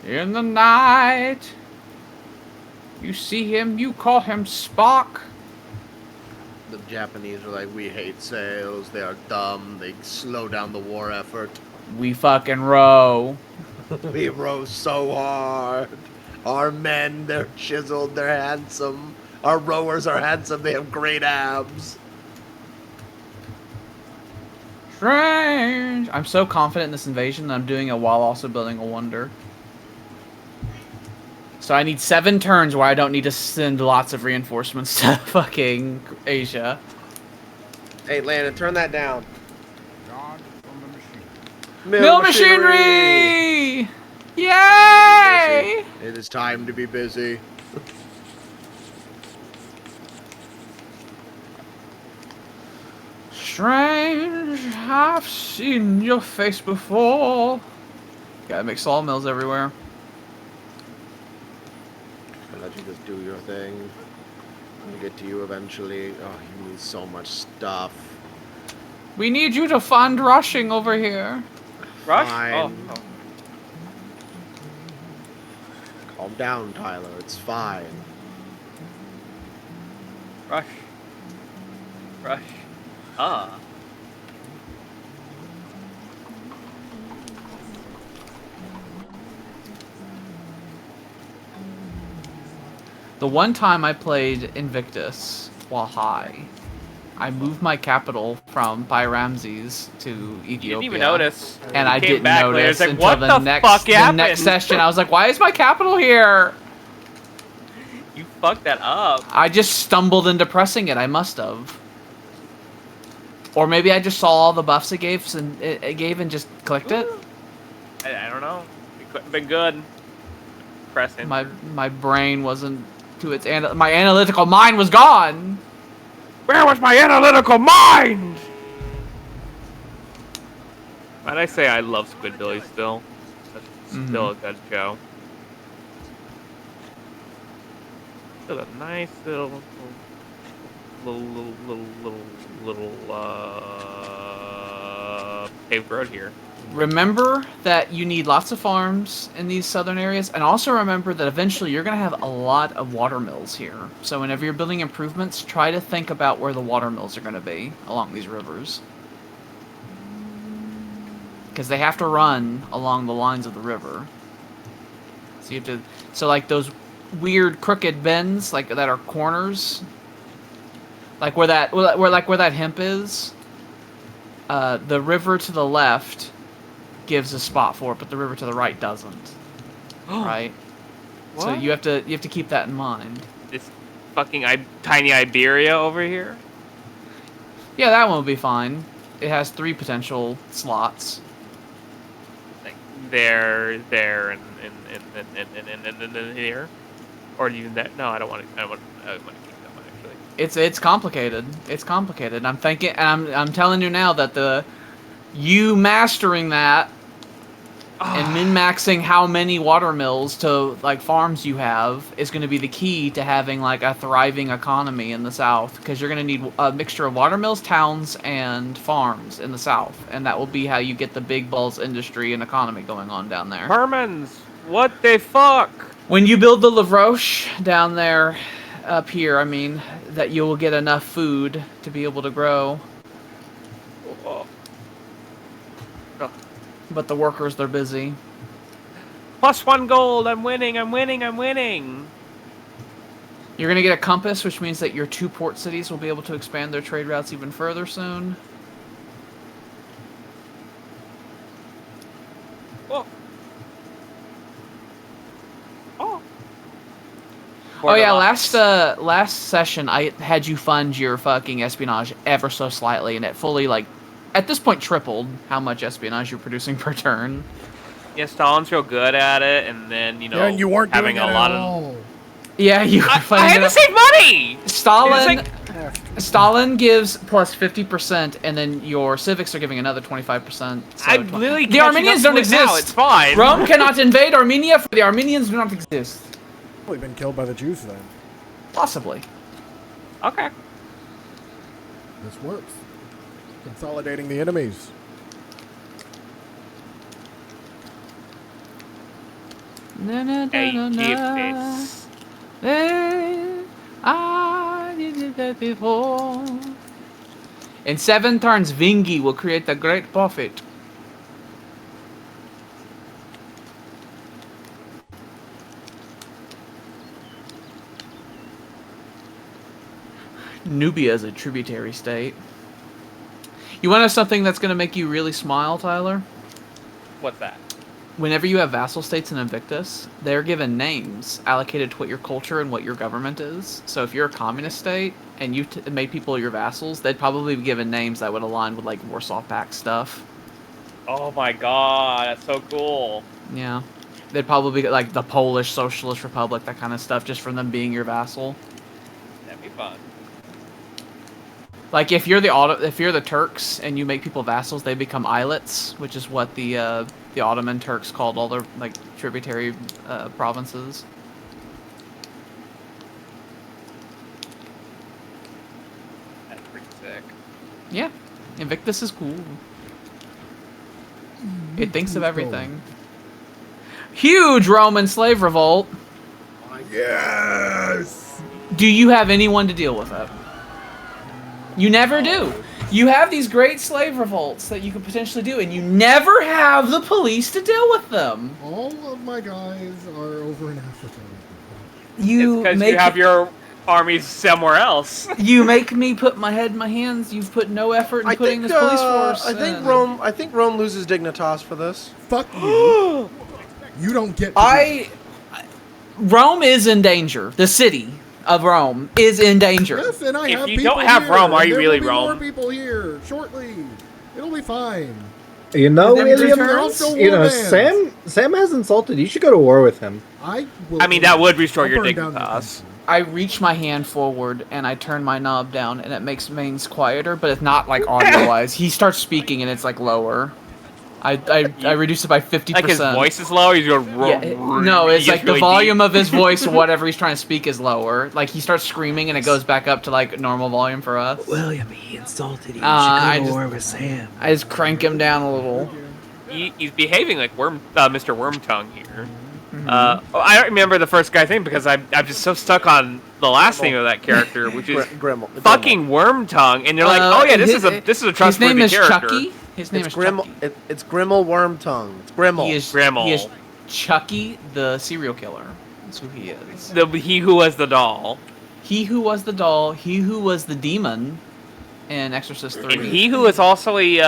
In the night. You see him, you call him Spock. The Japanese are like, we hate sails. They are dumb. They slow down the war effort. We fucking row. We row so hard. Our men, they're chiseled, they're handsome. Our rowers are handsome, they have great abs. Strange. I'm so confident in this invasion that I'm doing it while also building a wonder. So I need 7 turns where I don't need to send lots of reinforcements to fucking Asia. Hey, Landon, turn that down. Mill machinery! Yay! It is time to be busy. Strange, I've seen your face before. Gotta make sawmills everywhere. I'll let you just do your thing. I'll get to you eventually. Oh, you need so much stuff. We need you to fund rushing over here. Rush? Fine. Oh. Calm down, Tyler. It's fine. Rush. Rush. Ah. The one time I played Invictus while high, I moved my capital from Pyramses to Ethiopia. You didn't even notice. And You I came didn't back later, notice it's like, until what the fuck next happened? session. I was like, why is my capital here? You fucked that up. I just stumbled into pressing it. I must have. Or maybe I just saw all the buffs it gave and just clicked it. I don't know. It could have been good. Press enter. My brain wasn't to its my analytical mind was gone. Where was my analytical mind? Might I say I love Squidbillies still? That's still a good show. Still a nice little paved road here. Remember that you need lots of farms in these southern areas, and also remember that eventually you're going to have a lot of water mills here. So whenever you're building improvements, try to think about where the water mills are going to be along these rivers. Because they have to run along the lines of the river. So you have to, so like those weird crooked bends, like that are corners, like where that hemp is, the river to the left gives a spot for it, but the river to the right doesn't. Right? What? So you have to keep that in mind. This fucking tiny Iberia over here. Yeah, that one will be fine. It has 3 potential slots. Like there, and here. Or even that? No, I don't want to. I don't want to kingdom actually. It's complicated. It's complicated. I'm thinking. I'm telling you now that you mastering that and min-maxing how many watermills to like farms you have is going to be the key to having like a thriving economy in the South, because you're going to need a mixture of watermills, towns, and farms in the South, and that will be how you get the big balls industry and economy going on down there. Hermans, what the fuck? When you build the Lavroche down there, up here, I mean, that you will get enough food to be able to grow. Oh. But the workers, they're busy. +1 gold. I'm winning. I'm winning. I'm winning. You're going to get a compass, which means that your 2 port cities will be able to expand their trade routes even further soon. Oh. Oh. Oh yeah, last session I had you fund your fucking espionage ever so slightly, and it fully, like, at this point tripled how much espionage you're producing per turn. Yeah, Stalin's real good at it, and then, you know, Yeah, and you weren't having doing a it lot at of... all. Yeah, you. I had to save money! Stalin gives plus 50%, and then your civics are giving another 25%. So I'm literally the Armenians don't exist. Now. It's fine. Rome cannot invade Armenia, for the Armenians do not exist. Probably been killed by the Jews then. Possibly. Okay. This works. Consolidating the enemies. Na, na, na, na, na. Egyptus. I did that before. In 7 turns, Vingi will create the great profit. Nubia is a tributary state. You want to know something that's going to make you really smile, Tyler? What's that? Whenever you have vassal states in Invictus, they're given names allocated to what your culture and what your government is. So if you're a communist state and you made people your vassals, they'd probably be given names that would align with like Warsaw Pact stuff. Oh my god, that's so cool. Yeah. They'd probably be like the Polish Socialist Republic, that kind of stuff, just from them being your vassal. That'd be fun. Like if you're the Turks and you make people vassals, they become islets, which is what the Ottoman Turks called all their like tributary provinces. That's pretty sick. Yeah, Invictus is cool. It thinks of everything. Huge Roman slave revolt. Yes! Do you have anyone to deal with it? You never do. You have these great slave revolts that you could potentially do, and you never have the police to deal with them. All of my guys are over in Africa. You It's because make you have your armies somewhere else. you make me put my head in my hands. You've put no effort in putting this police force. I think in. Rome loses dignitas for this. Fuck you. You don't get to Rome is in danger. The city of Rome is in danger. Yes, and I If have you people don't have here, Rome, are and you there really will be Rome? More people here shortly. It'll be fine. You know, Them William, returns? you know, Sam has insulted. You should go to war with him. I mean, that would restore I'll your burn down dignitas. I reach my hand forward and I turn my knob down, and it makes Mains quieter, but it's not like audio-wise. He starts speaking and it's like lower. I reduce it by 50%. Like his voice is low. He's going. No, it's like the really volume deep. of his voice or whatever he's trying to speak is lower. Like he starts screaming and it goes back up to like normal volume for us. William, he insulted you. I You should go to just- war with Sam. I just crank him down a little. He's behaving like Mr. Wormtongue here. I don't remember the first guy thing because I'm just so stuck on the last name of that character, which is Grimmel. fucking Wormtongue, and you're like, oh yeah, this is a trustworthy his name is character. Chucky. His name It's is Grimmel. Chucky. It's Grimmel Wormtongue. It's Grimmel. He is Grimmel. He is Chucky the serial killer. That's who he is. He who was the doll, He who was the doll. He who was the demon in Exorcist 3. and he who is also a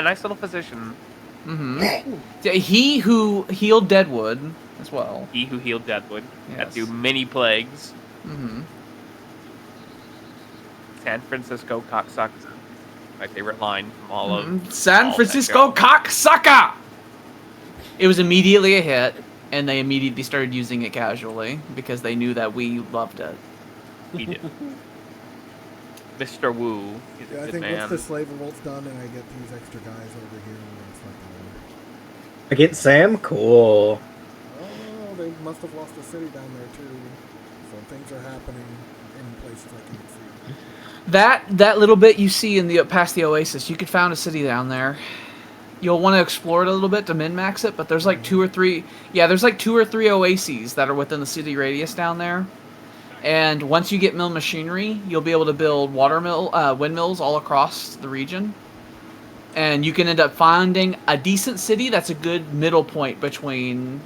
nice little physician. He who healed Deadwood as well. He who healed Deadwood Yes. after many plagues. Mm-hmm. San Francisco cocksucker. My favorite line from all of San all Francisco that show. cocksucker! It was immediately a hit, and they immediately started using it casually because they knew that we loved it. He did. Mr. Wu. He's Yeah, a I good think man. once the slave revolt's done and I get these extra guys over here, we're gonna start the war. Against Sam? Cool. Oh, they must have lost a city down there too. So things are happening in places I can't see. That little bit you see in the past the oasis, you could found a city down there. You'll want to explore it a little bit to min-max it, but there's like 2 or 3. Yeah, there's like 2 or 3 oases that are within the city radius down there. And once you get mill machinery, you'll be able to build windmills all across the region. And you can end up finding a decent city that's a good middle point between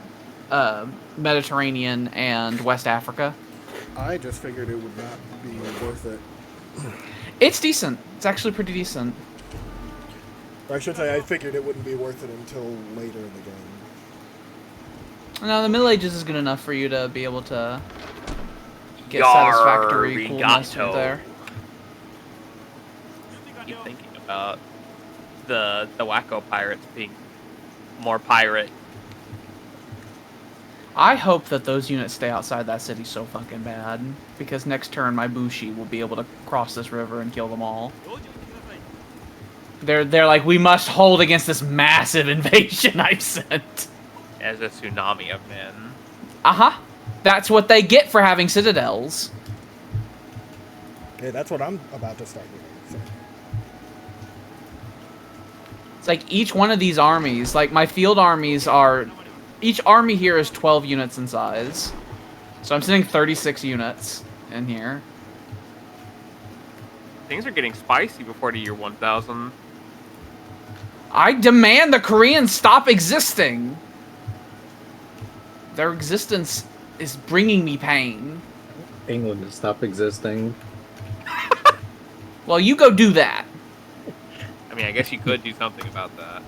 Mediterranean and West Africa. I just figured it would not be worth it. It's decent. It's actually pretty decent. Or I should say, I figured it wouldn't be worth it until later in the game. No, the Middle Ages is good enough for you to be able to get Yar, satisfactory coolness rigato. there. I keep thinking about the Wacko pirates being more pirate. I hope that those units stay outside that city so fucking bad, because next turn my Bushi will be able to cross this river and kill them all. They're like, we must hold against this massive invasion I've sent. As a tsunami of men. Uh-huh. That's what they get for having citadels. Okay, that's what I'm about to start doing. So. It's like each one of these armies, like my field armies are... Each army here is 12 units in size. So I'm sending 36 units in here. Things are getting spicy before the year 1000. I demand the Koreans stop existing. Their existence is bringing me pain. England to stop existing. Well, you go do that. I mean, I guess you could do something about that.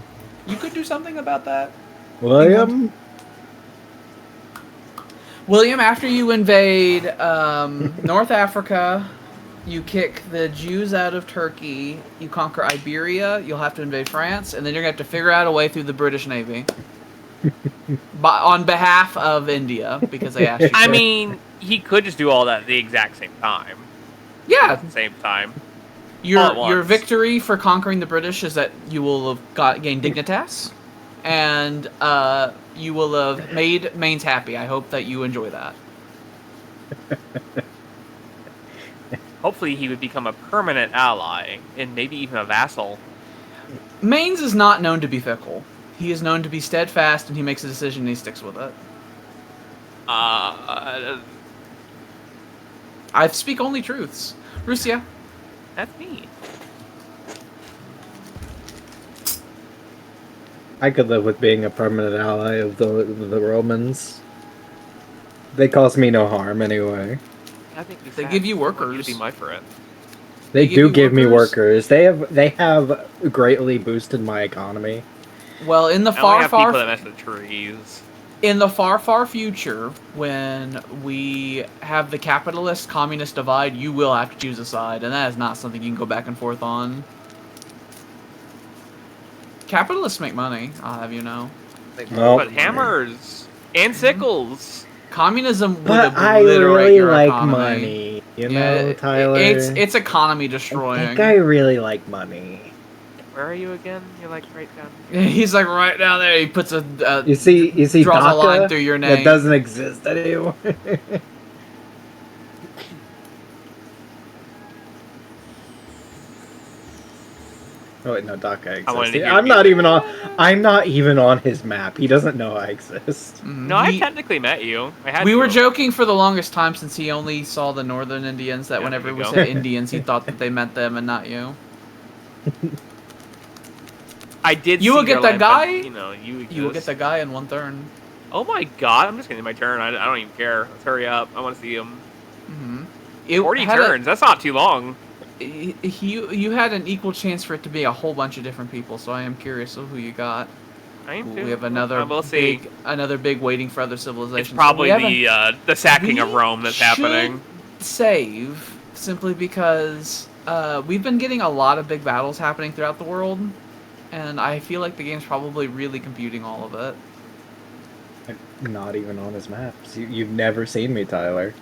You could do something about that. William? William, after you invade North Africa, you kick the Jews out of Turkey, you conquer Iberia, you'll have to invade France, and then you're going to have to figure out a way through the British Navy. On behalf of India, because they asked you to. I mean, he could just do all that at the exact same time. Yeah. At the same time. Your All at once. victory for conquering the British is that you will have gained dignitas, and you will have made Mainz happy. I hope that you enjoy that. Hopefully he would become a permanent ally, and maybe even a vassal. Mainz is not known to be fickle. He is known to be steadfast, and he makes a decision and he sticks with it. I speak only truths. Russia. That's me. I could live with being a permanent ally of the Romans. They cause me no harm anyway. I think They give you I want workers. you to be my friend. They give do you give me workers? workers. They have greatly boosted my economy. Well, in the I only have people that far mess with trees. in the far future, when we have the capitalist communist divide, you will have to choose a side, and that is not something you can go back and forth on. Capitalists make money, I'll have you know. Well, But hammers and sickles. Communism would But I obliterate really your like economy. money. You Yeah, know, Tyler. it's economy I destroying. think I really like money. Where are you again? You're like right down here. He's like right down there. He puts a You see draws a DACA line through your name. that doesn't exist anymore. Oh wait, no, DACA I wanted exists. to hear I'm you not say even on. I'm not even on his map. He doesn't know I exist. No, I technically met you. I had We to. were joking for the longest time since he only saw the northern Indians. That Yeah, whenever there we you go. said Indians, he thought that they meant them and not you. I did. You see will get your that land, but, guy. you know, you exist. You will get that guy in one turn. Oh my god! I'm just getting my turn. I don't even care. Let's hurry up. I want to see him. Mm-hmm. 40 turns. That's not too long. You had an equal chance for it to be a whole bunch of different people, so I am curious of who you got. I am too. We have another We'll see. another big waiting for other civilizations. It's probably We the sacking of we Rome that's happening. should save simply because we've been getting a lot of big battles happening throughout the world, and I feel like the game's probably really computing all of it. Not even on his maps. You've never seen me, Tyler.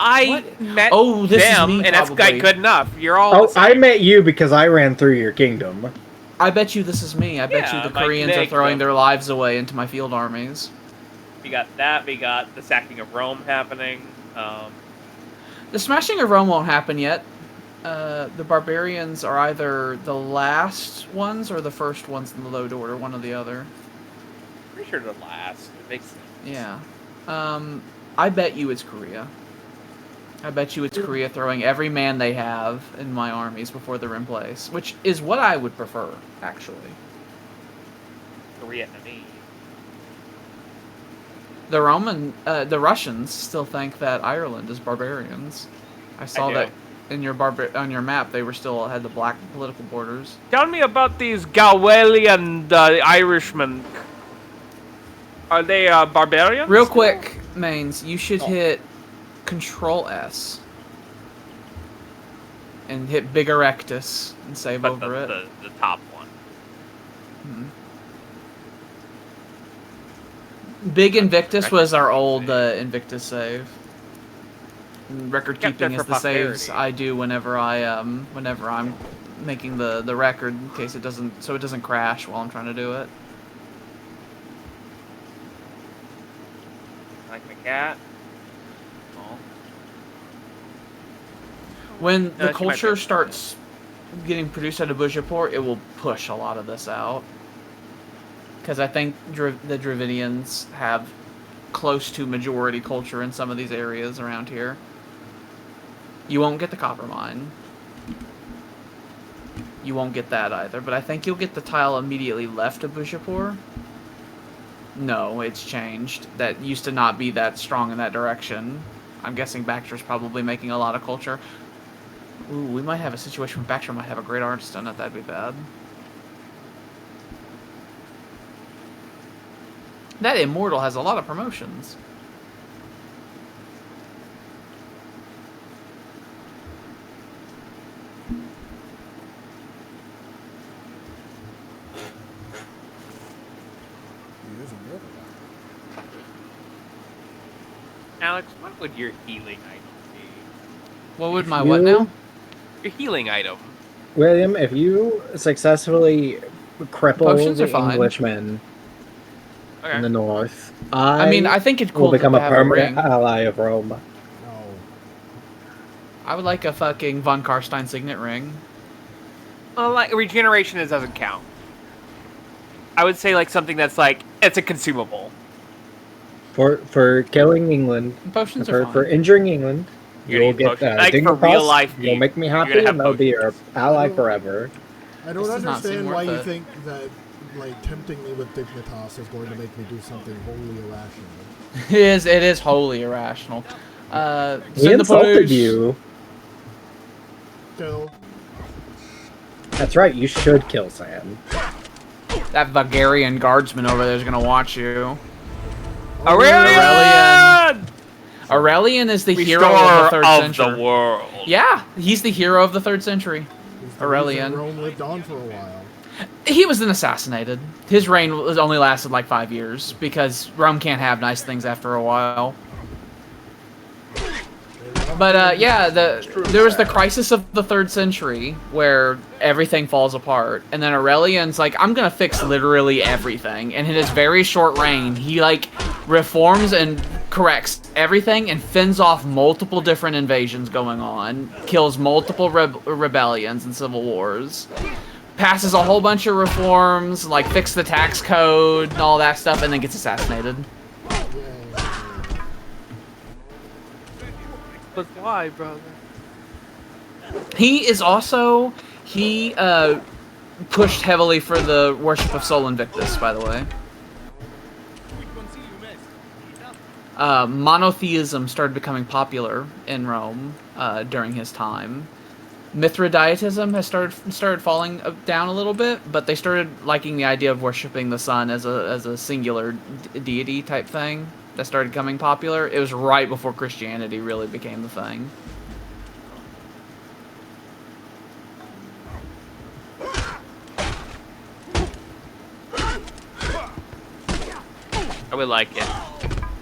I met Oh, this is them, me, and that's probably. good enough. You're all. Oh, the same. I met you because I ran through your kingdom. I bet you this is me. I bet you Yeah, the my Koreans are connect throwing them. their lives away into my field armies. We got that. We got the sacking of Rome happening. The smashing of Rome won't happen yet. The barbarians are either the last ones or the first ones in the load order, one or the other. Pretty sure the last. It makes sense. Yeah. I bet you it's Korea. I bet you it's Korea throwing every man they have in my armies before they're in place, which is what I would prefer, actually. The Vietnamese. The Russians still think that Ireland is barbarians. I saw do. that in your on your map. They were still had the black political borders. Tell me about these Gawalian Irishmen. Are they barbarians? Real quick, Mains, you should hit Control S and hit Big Erectus and save But over it. the top one. Big Invictus was our old Invictus save. And record Kept keeping that is for the saves posterity. I do whenever I'm making the record in case it doesn't crash while I'm trying to do it. Like my cat. Oh. When the she might culture be- starts getting produced out of Bujapur, it will push a lot of this out. Because I think the Dravidians have close to majority culture in some of these areas around here. You won't get the copper mine. You won't get that either, but I think you'll get the tile immediately left of Bujapur. No, it's changed. That used to not be that strong in that direction. I'm guessing Baxter's probably making a lot of culture. Ooh, we might have a situation where Baxter might have a great artist on it. That'd be bad. That Immortal has a lot of promotions. He is a mortal. Alex, what would your healing item be? What would my what now? Your healing item. William, if you successfully cripple Potions are the fine. Englishmen Okay. in the north, I mean, I think it's cool will become to a have permanent ring. ally of Rome. No. I would like a fucking Von Karstein signet ring. Well, like regeneration doesn't count. I would say like something that's like it's a consumable. For killing England, Potions are for fine. injuring England, You're you'll gonna get need potions. Like, for Dignitas, real life you'll need, make me you're happy, gonna have and they'll be your potions. ally forever. I This don't does not seem understand why worth you it. think that like tempting me with Dignitas is going to make me do something wholly irrational. It is wholly irrational. He Send the insulted police. you. Still, That's right. You should kill Sam. That Bulgarian guardsman over there is gonna watch you. Aurelian! Aurelian is the hero Restorer of the third of century. the world. Yeah, he's the hero of the third century. he's the Aurelian. reason Rome lived on for a while. He was then assassinated. His reign was only lasted like 5 years because Rome can't have nice things after a while. But yeah, there was the crisis of the third century where everything falls apart, and then Aurelian's like, I'm gonna fix literally everything. And in his very short reign, he like reforms and corrects everything and fends off multiple different invasions going on, kills multiple rebellions and civil wars, passes a whole bunch of reforms, like fix the tax code and all that stuff, and then gets assassinated. But why, brother? He is also pushed heavily for the worship of Sol Invictus, by the way. Monotheism started becoming popular in Rome during his time. Mithridiotism has started falling down a little bit, but they started liking the idea of worshiping the sun as a singular deity type thing. That started becoming popular. It was right before Christianity really became the thing. I would like it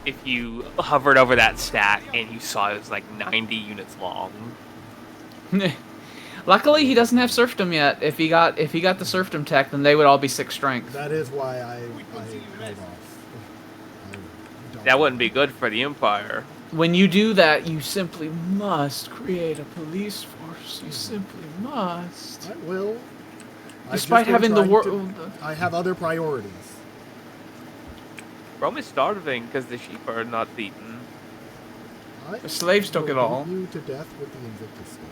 if you hovered over that stat and you saw it was like 90 units long. Luckily, he doesn't have serfdom yet. If he got the serfdom tech, then they would all be 6 strength. That is why I held off. That wouldn't be good for the Empire. When you do that, you simply must create a police force. You simply must. I will. Despite having the world. I have other priorities. Rome is starving because the sheep are not eaten. The slaves took it all. You to death with the Invictus State.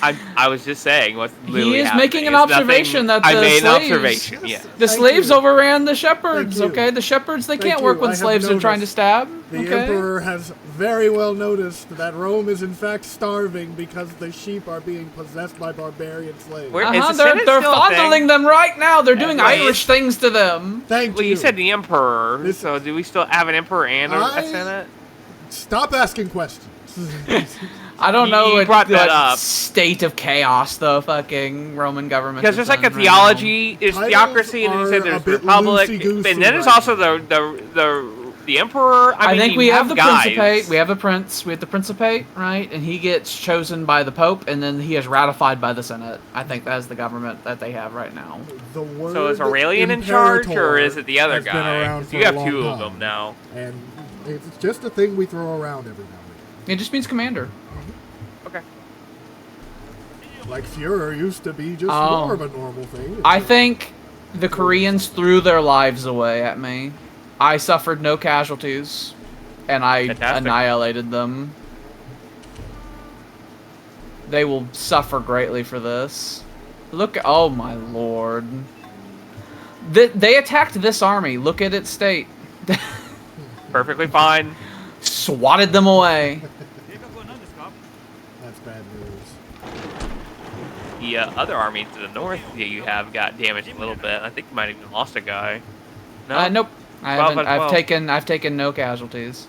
I was just saying what's literally He is happening. making an It's observation nothing- that the I made slaves, an observation. Yeah. The Thank slaves you. overran the shepherds. Thank you. Okay, the shepherds they Thank can't work you. when I have slaves are trying to noticed. stab. The Okay. Emperor has very well noticed that Rome is in fact starving because the sheep are being possessed by barbarian slaves. Where- Is the They're Senate still a fondling thing? them right now. They're doing Wait. Irish things to them. Thank Well, you. you said the Emperor, This- so do we still have an Emperor and a Senate? Stop asking questions. I don't know You what, brought that what up. state of chaos the fucking Roman government. Because is there's like a in right theology, there's Titles theocracy, and then you are said a there's bit republic, loosey-goosey and then there's right also now. the Emperor. I think you we have the guys. Principate. We have a prince. We have the Principate, right? And he gets chosen by the Pope, and then he is ratified by the Senate. I think that is the government that they have right now. The word So is Aurelian in charge, or Imperator is it the other has been guy? around 'Cause for you a have long 2 of time. them now. And it's just a thing we throw around every now and It just means commander. Okay. then. Like Führer used to be just Oh. more of a normal thing. I think the Koreans threw their lives away at me. I suffered no casualties, and I Fantastic. annihilated them. They will suffer greatly for this. Look, oh my lord. They attacked this army. Look at its state. Perfectly fine. Swatted them away. That's bad news. The other army to the north that you have got damaged a little bit. I think you might have even lost a guy. No? Nope. I 12 haven't. out of 12. I've taken no casualties.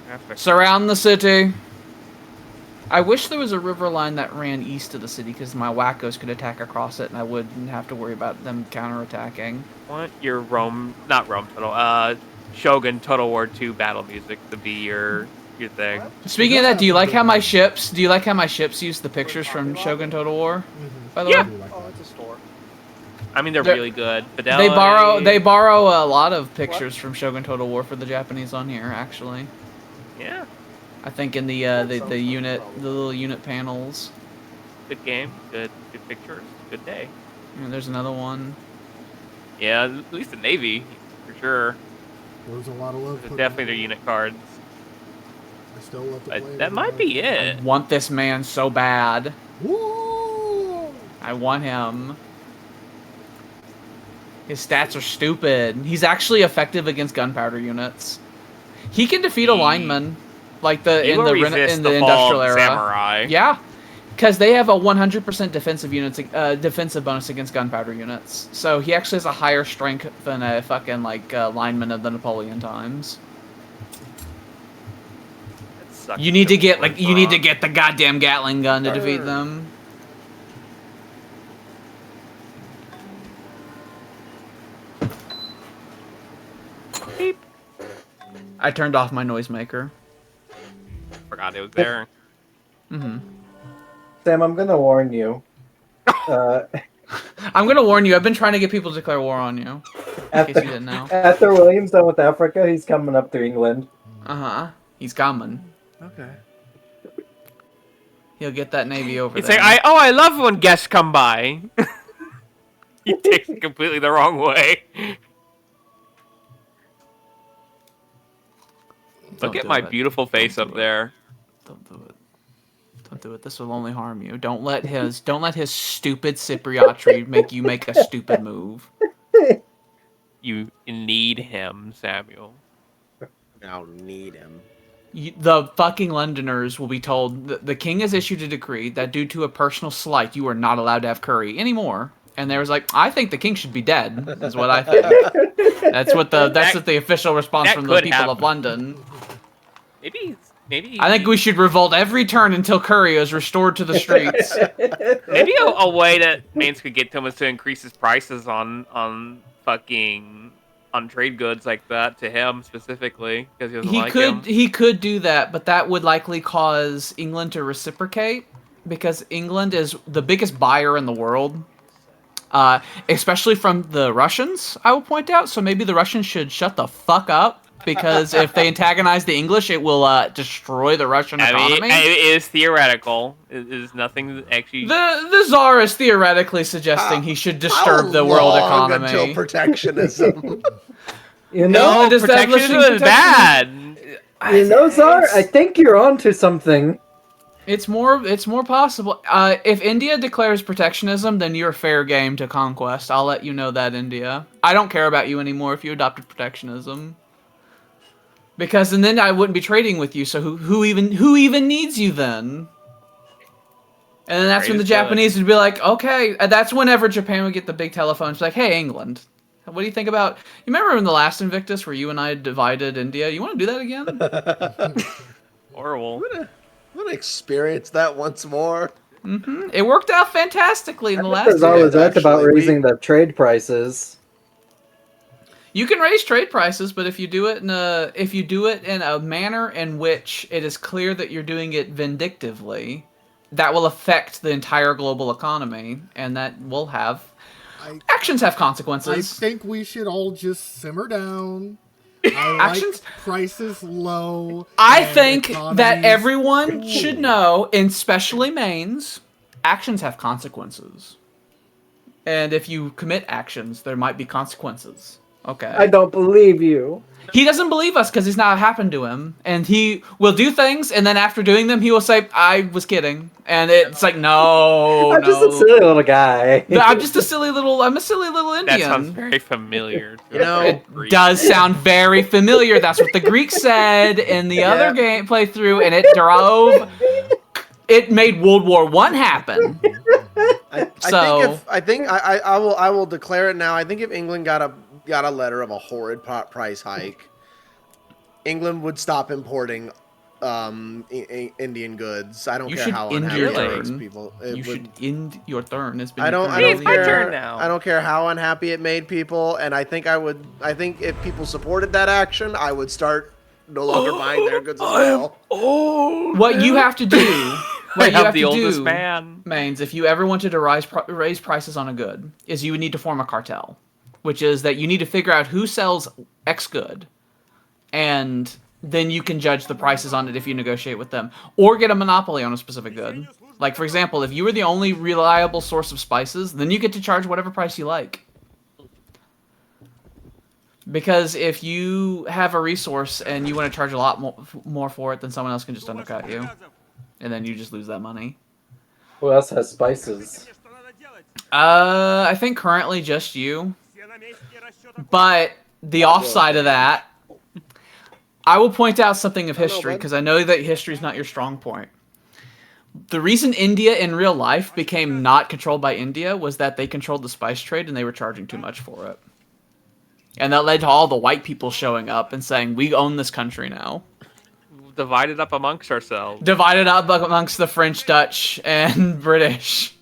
After- Surround the city. I wish there was a river line that ran east of the city because my wackos could attack across it and I wouldn't have to worry about them counterattacking. Want your not Rome Total, Shogun Total War 2 battle music to be your thing. Speaking of that, do you like how my ships? Do you like how my ships use the pictures from Shogun Total War? By the Yeah. way, Oh, it's a store. I mean, they're They're- really good. they Fidelity. borrow a lot of pictures from Shogun Total War for the Japanese on here. Actually, Yeah, I think in the little unit panels. good game, good pictures, good day. There's another one. Yeah, at least the Navy, for sure. There's a lot of love. Those are put definitely in their there. unit cards. I still love to play. But that might be it. I want this man so bad. Woo! I want him. His stats are stupid. He's actually effective against gunpowder units. He can defeat a lineman, like He will resist in the the fall industrial of era. Samurai. Yeah, because they have a 100% defensive bonus against gunpowder units. So he actually has a higher strength than a fucking lineman of the Napoleon times. That sucks You need to get went you need to wrong. get the goddamn Gatling gun to defeat them. Beep. I turned off my noisemaker. Forgot it was there. Sam, I'm gonna warn you. I'm gonna warn you. I've been trying to get people to declare war on you. In case you didn't know. After William's done with Africa, he's coming up to England. He's coming. Okay. He'll get that navy over It's there. like I love when guests come by. He takes it completely the wrong way. Look Don't at do my it. beautiful face Don't up do it. there. Don't do it. Don't do it. This will only harm you. Don't let his stupid Cypriotry make you make a stupid move. You need him, Samuel. Now need him. The fucking Londoners will be told the king has issued a decree that due to a personal slight, you are not allowed to have curry anymore. And there was like, I think the king should be dead. Is what I think. That's what the official response that from the could people of happen. London. Maybe. I think we should revolt every turn until curry is restored to the streets. Maybe a way that Mainz could get to him is to increase his prices on fucking on trade goods like that to him specifically because he doesn't like him. He could do that, but that would likely cause England to reciprocate because England is the biggest buyer in the world, especially from the Russians. I will point out, so maybe the Russians should shut the fuck up because if they antagonize the English, it will destroy the Russian economy. It is theoretical. It is nothing that actually. The Tsar is theoretically suggesting he should disturb the world economy. Until protectionism. You know, No, protectionism is bad. you know, Czar, I think you're onto something. It's more possible. If India declares protectionism, then you're fair game to conquest. I'll let you know that, India. I don't care about you anymore if you adopted protectionism. Because and then I wouldn't be trading with you. So who even needs you then? And then that's when the Japanese would be like, okay. That's whenever Japan would get the big telephone. It's like, hey, England, what do you think about? You remember in the last Invictus where you and I divided India? You want to do that again? Horrible. I want to experience that once more. It worked out fantastically in the last. Because I was right about actually, raising the trade prices. You can raise trade prices, but if you do it in a manner in which it is clear that you're doing it vindictively, that will affect the entire global economy, and that will have actions have consequences. I think we should all just simmer down. Actions? Like prices low. I and think that economies everyone cool. should know, and especially Maines, actions have consequences. And if you commit actions, there might be consequences. Okay. I don't believe you. He doesn't believe us because it's not happened to him. And he will do things, and then after doing them, he will say, I was kidding. And it's like, no, I'm just a silly little guy. I'm a silly little Indian. That sounds very familiar. It does sound very familiar. That's what the Greeks said in the other game playthrough, and it made World War I happen. I will declare it now. I think if England got a letter of a horrid price hike, England would stop importing Indian goods. I don't care how unhappy it makes people. You should end your turn. It's been I don't It's my care. turn now. I don't care how unhappy it made people, and I think if people supported that action, I would start no longer buying their goods as well. What you have to do, man. Maines, if you ever wanted to raise prices on a good, is you would need to form a cartel, which is that you need to figure out who sells X good, and then you can judge the prices on it if you negotiate with them, or get a monopoly on a specific good. Like, for example, if you were the only reliable source of spices, then you get to charge whatever price you like. Because if you have a resource and you want to charge a lot more for it, then someone else can just undercut you. And then you just lose that money. Who else has spices? I think currently just you. But the offside of that, I will point out something of history, because I know that history is not your strong point. The reason India in real life became not controlled by India was that they controlled the spice trade and they were charging too much for it. And that led to all the white people showing up and saying, we own this country now. Divided up amongst ourselves. Divided up amongst the French, Dutch, and British.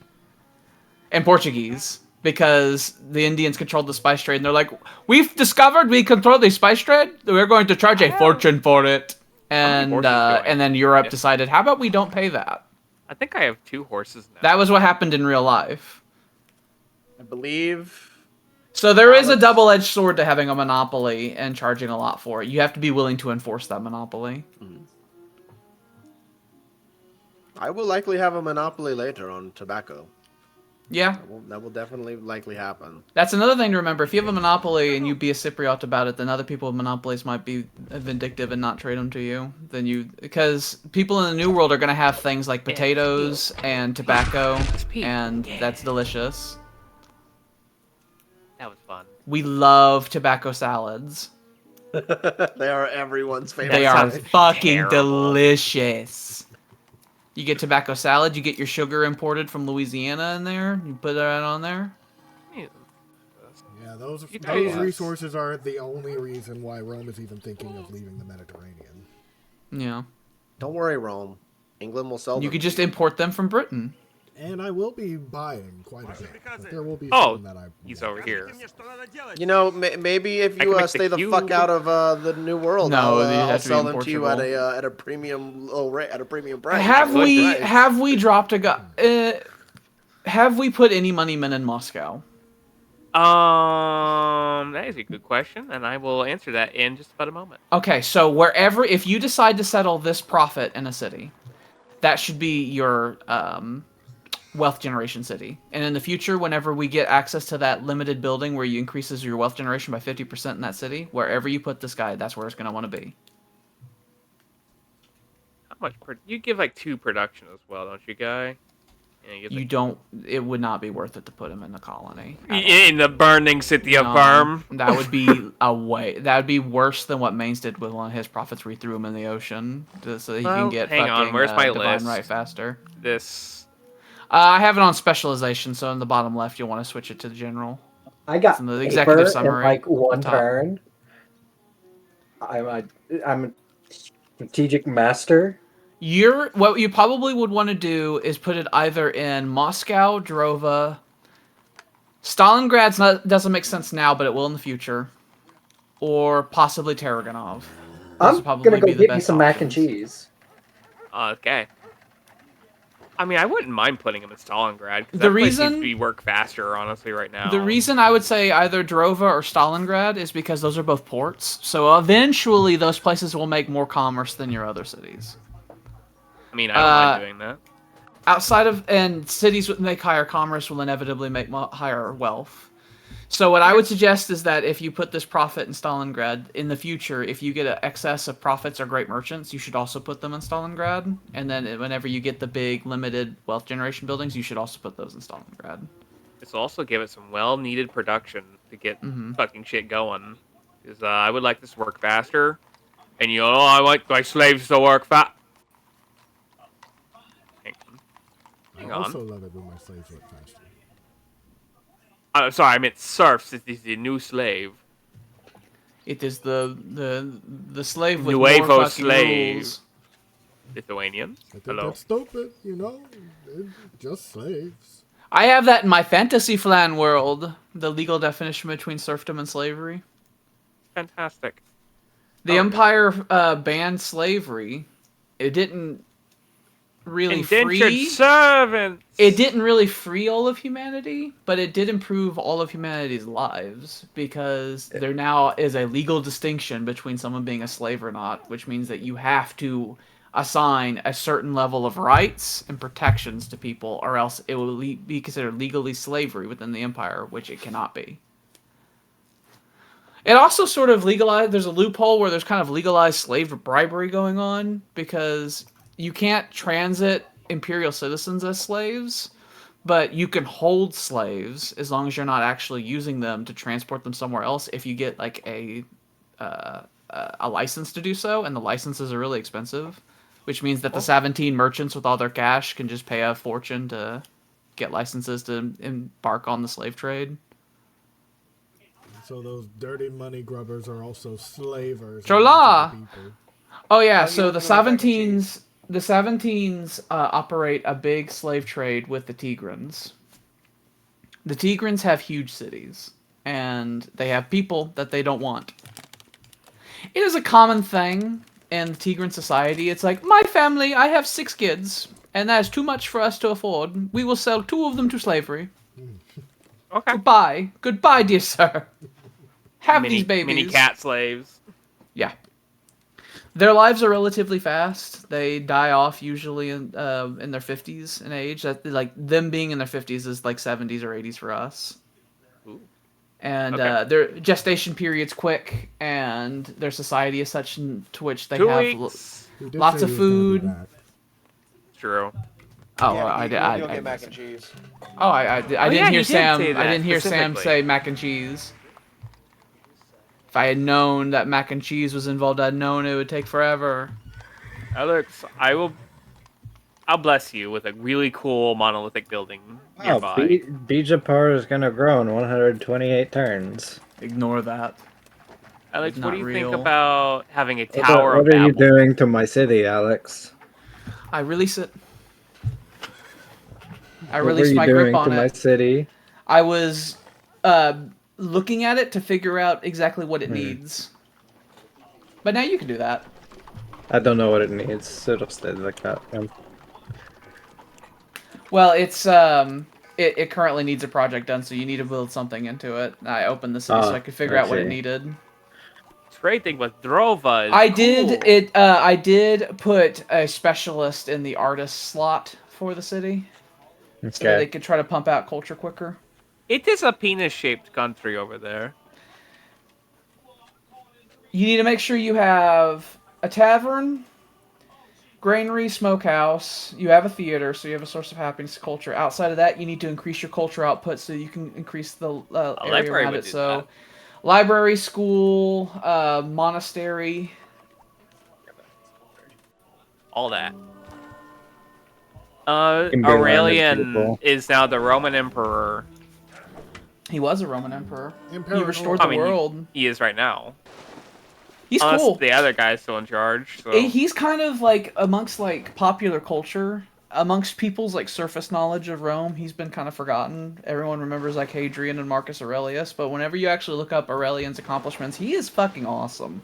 And Portuguese. Because the Indians controlled the spice trade. And they're like, we've discovered we control the spice trade. We're going to charge a fortune for it. And then Europe decided, how about we don't pay that? I think I have 2 horses now. That was what happened in real life. I believe. So there is a double-edged sword to having a monopoly and charging a lot for it. You have to be willing to enforce that monopoly. I will likely have a monopoly later on tobacco. Yeah. That will definitely likely happen. That's another thing to remember. If you have a monopoly and you be a Cypriot about it, then other people with monopolies might be vindictive and not trade them to you. Because people in the New World are going to have things like potatoes and tobacco, and that's delicious. That was fun. We love tobacco salads. They are everyone's favorite. They are sounds fucking terrible. delicious. You get tobacco salad, you get your sugar imported from Louisiana in there, you put that on there. Yeah, those guys- resources are the only reason why Rome is even thinking of leaving the Mediterranean. Yeah. Don't worry, Rome. England will sell them. You could just import them from Britain. And I will be buying quite a bit. But there will be Oh, some that I. he's over here. You know, maybe if I can you make stay the cube. fuck out of the new world, No, you I'll have to be sell in them to you at Portugal. a premium low rate, at a premium price. Have Low we price. have we dropped have we put any money men in Moscow? That is a good question, and I will answer that in just about a moment. Okay, so if you decide to settle this profit in a city, that should be your wealth generation city. And in the future, whenever we get access to that limited building where you increases your wealth generation by 50% in that city, wherever you put this guy, that's where it's going to want to be. How much you give like 2 production as well, don't you, guy? Yeah, You don't. It would not be worth it to put him in the colony. In the burning city of No, Burm. that would be a way. That would be worse than what Maines did with one of his prophets, where he threw him in the ocean so that he can get hang on, fucking where's my divine list? right faster. This. I have it on specialization, so in the bottom left, you'll want to switch it to the general. I got It's in the paper executive in summary like up one top. turn. I'm a strategic master. What you probably would want to do is put it either in Moscow, Drova. Doesn't make sense now, but it will in the future. Or possibly Taraganov. Those I'm would probably gonna go be the get me best some mac and options. cheese. Okay. I mean, I wouldn't mind putting him in Stalingrad. The That place reason- seems to work faster, honestly, right now. The reason I would say either Drova or Stalingrad is because those are both ports. So eventually those places will make more commerce than your other cities. I mean, I don't mind doing that. Outside of, and cities that make higher commerce will inevitably make higher wealth. So what I would suggest is that if you put this profit in Stalingrad, in the future, if you get an excess of profits or great merchants, you should also put them in Stalingrad. And then whenever you get the big limited wealth generation buildings, you should also put those in Stalingrad. This will also give it some well-needed production to get fucking shit going. Because I would like this to work faster. And I want my slaves to work fast. Hang I on. also love it when my slaves work faster. Sorry, I meant serfs. It is the new slave. It is the slave with Nuevo more fucking slave. rules. Lithuanians? I think Hello. that's stupid, you know? They're just slaves. I have that in my fantasy flan world. The legal definition between serfdom and slavery. Fantastic. The Empire banned slavery. It didn't really Indentured servants! It didn't really free all of humanity, but it did improve all of humanity's lives because there now is a legal distinction between someone being a slave or not, which means that you have to assign a certain level of rights and protections to people, or else it will be considered legally slavery within the Empire, which it cannot be. It also sort of legalized, there's a loophole where there's kind of legalized slave bribery going on, because you can't transit imperial citizens as slaves, but you can hold slaves as long as you're not actually using them to transport them somewhere else if you get like a license to do so, and the licenses are really expensive, which means that the 17 merchants with all their cash can just pay a fortune to get licenses to embark on the slave trade. So those dirty money grubbers are also slavers. Chola! People. Oh yeah, Oh, so you the don't know mac and 17s, the 17s operate a big slave trade with the Tigrans. The Tigrans have huge cities, and they have people that they don't want. It is a common thing in Tigran society. It's like, my family, I have 6 kids, and that is too much for us to afford. We will sell 2 of them to slavery. Okay. Goodbye. Goodbye, dear sir. Have these babies. Mini cat slaves. Yeah. Their lives are relatively fast. They die off usually in their 50s in age. That, like, them being in their 50s is like 70s or 80s for us. Ooh. And Okay. their gestation period's quick, and their society is such to which they 2 have weeks. He did lots say of he was gonna be food. back. True. Oh, Yeah, you'll get mac and cheese. I didn't yeah, hear you did Sam. say I that didn't hear Sam specifically. say mac and cheese. If I had known that mac and cheese was involved, I'd known it would take forever. Alex, I'll bless you with a really cool monolithic building Oh, nearby. Bijapur is gonna grow in 128 turns. Ignore that. Alex, It's what not do you think real. about having a Tower What of are you Babel? doing to my city, Alex? I release it. I What were released you my doing grip on to my it. city? I was looking at it to figure out exactly what it needs. But now you can do that. I don't know what it needs, so it'll stay like that. Well, it's it currently needs a project done, so you need to build something into it. I opened the city so I could figure out what it needed. Great thing with Drova is I cool. did it. I did put a specialist in the artist slot for the city, so that they could try to pump out culture quicker. It is a penis-shaped country over there. You need to make sure you have a tavern, granary, smokehouse. You have a theater, so you have a source of happiness, culture. Outside of that, you need to increase your culture output so you can increase the area library around would it. do So, that. library, school, monastery. All that. Can be learned Aurelian people. is now the Roman emperor. He was a Roman emperor. He Emperor restored I the mean, world. he is right now. He's Unless cool. the other guy's still in charge. So. He's kind of like amongst like popular culture, amongst people's like surface knowledge of Rome. He's been kind of forgotten. Everyone remembers like Hadrian and Marcus Aurelius, but whenever you actually look up Aurelian's accomplishments, he is fucking awesome.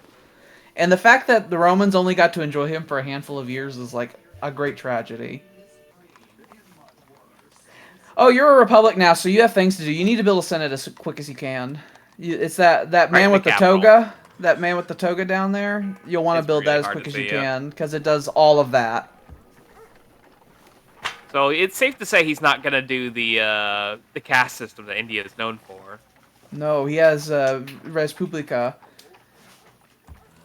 And the fact that the Romans only got to enjoy him for a handful of years is like a great tragedy. Oh, you're a republic now, so you have things to do. You need to build a senate as quick as you can. It's that man with the capital. toga. That man with the toga down there. You'll want to It's build that really as hard quick to as see, you yeah. can, because it does all of that. So it's safe to say he's not gonna do the caste system that India is known for. No, he has Res Publica.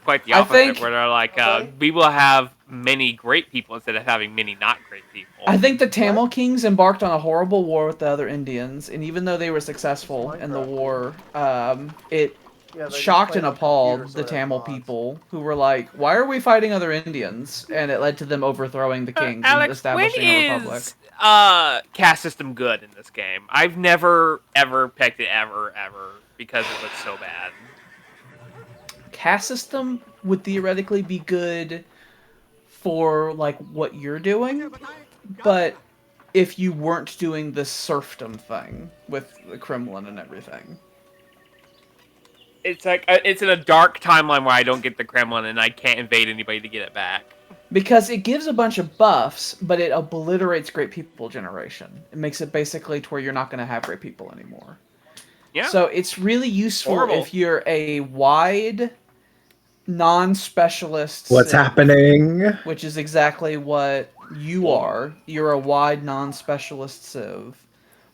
Quite the I opposite, think- where they're like, we will have many great people instead of having many not great people. I think the Tamil Kings embarked on a horrible war with the other Indians, and even though they were successful in the war, it shocked and appalled the Tamil people, who were like, "Why are we fighting other Indians?" And it led to them overthrowing the kings and Alex, when establishing a republic. is caste system good in this game? I've never ever picked it ever because it looks so bad. Caste system would theoretically be good for like what you're doing, but if you weren't doing the serfdom thing with the Kremlin and everything. It's like it's in a dark timeline where I don't get the Kremlin and I can't invade anybody to get it back. Because it gives a bunch of buffs, but it obliterates great people generation. It makes it basically to where you're not going to have great people anymore. Yeah. So it's really useful Horrible. if you're a wide, non-specialist What's civ, happening? which is exactly what you are. You're a wide, non-specialist civ,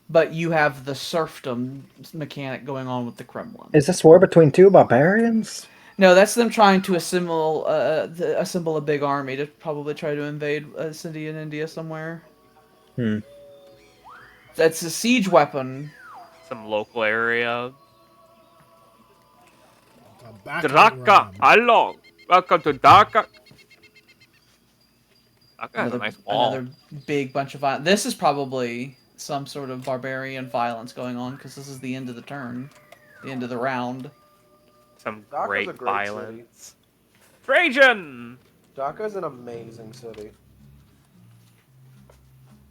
but you have the serfdom mechanic going on with the Kremlin. Is this war between two barbarians? No, that's them trying to assemble a big army to probably try to invade a city in India somewhere. That's a siege weapon. Some local area. Back to Dhaka, Rome. hello. Welcome to Dhaka. Dhaka has a nice wall. Another big bunch of violence. This is probably some sort of barbarian violence going on, because this is the end of the turn. The end of the round. Some Dhaka's great a great violence. Trajan! Dhaka's an amazing city.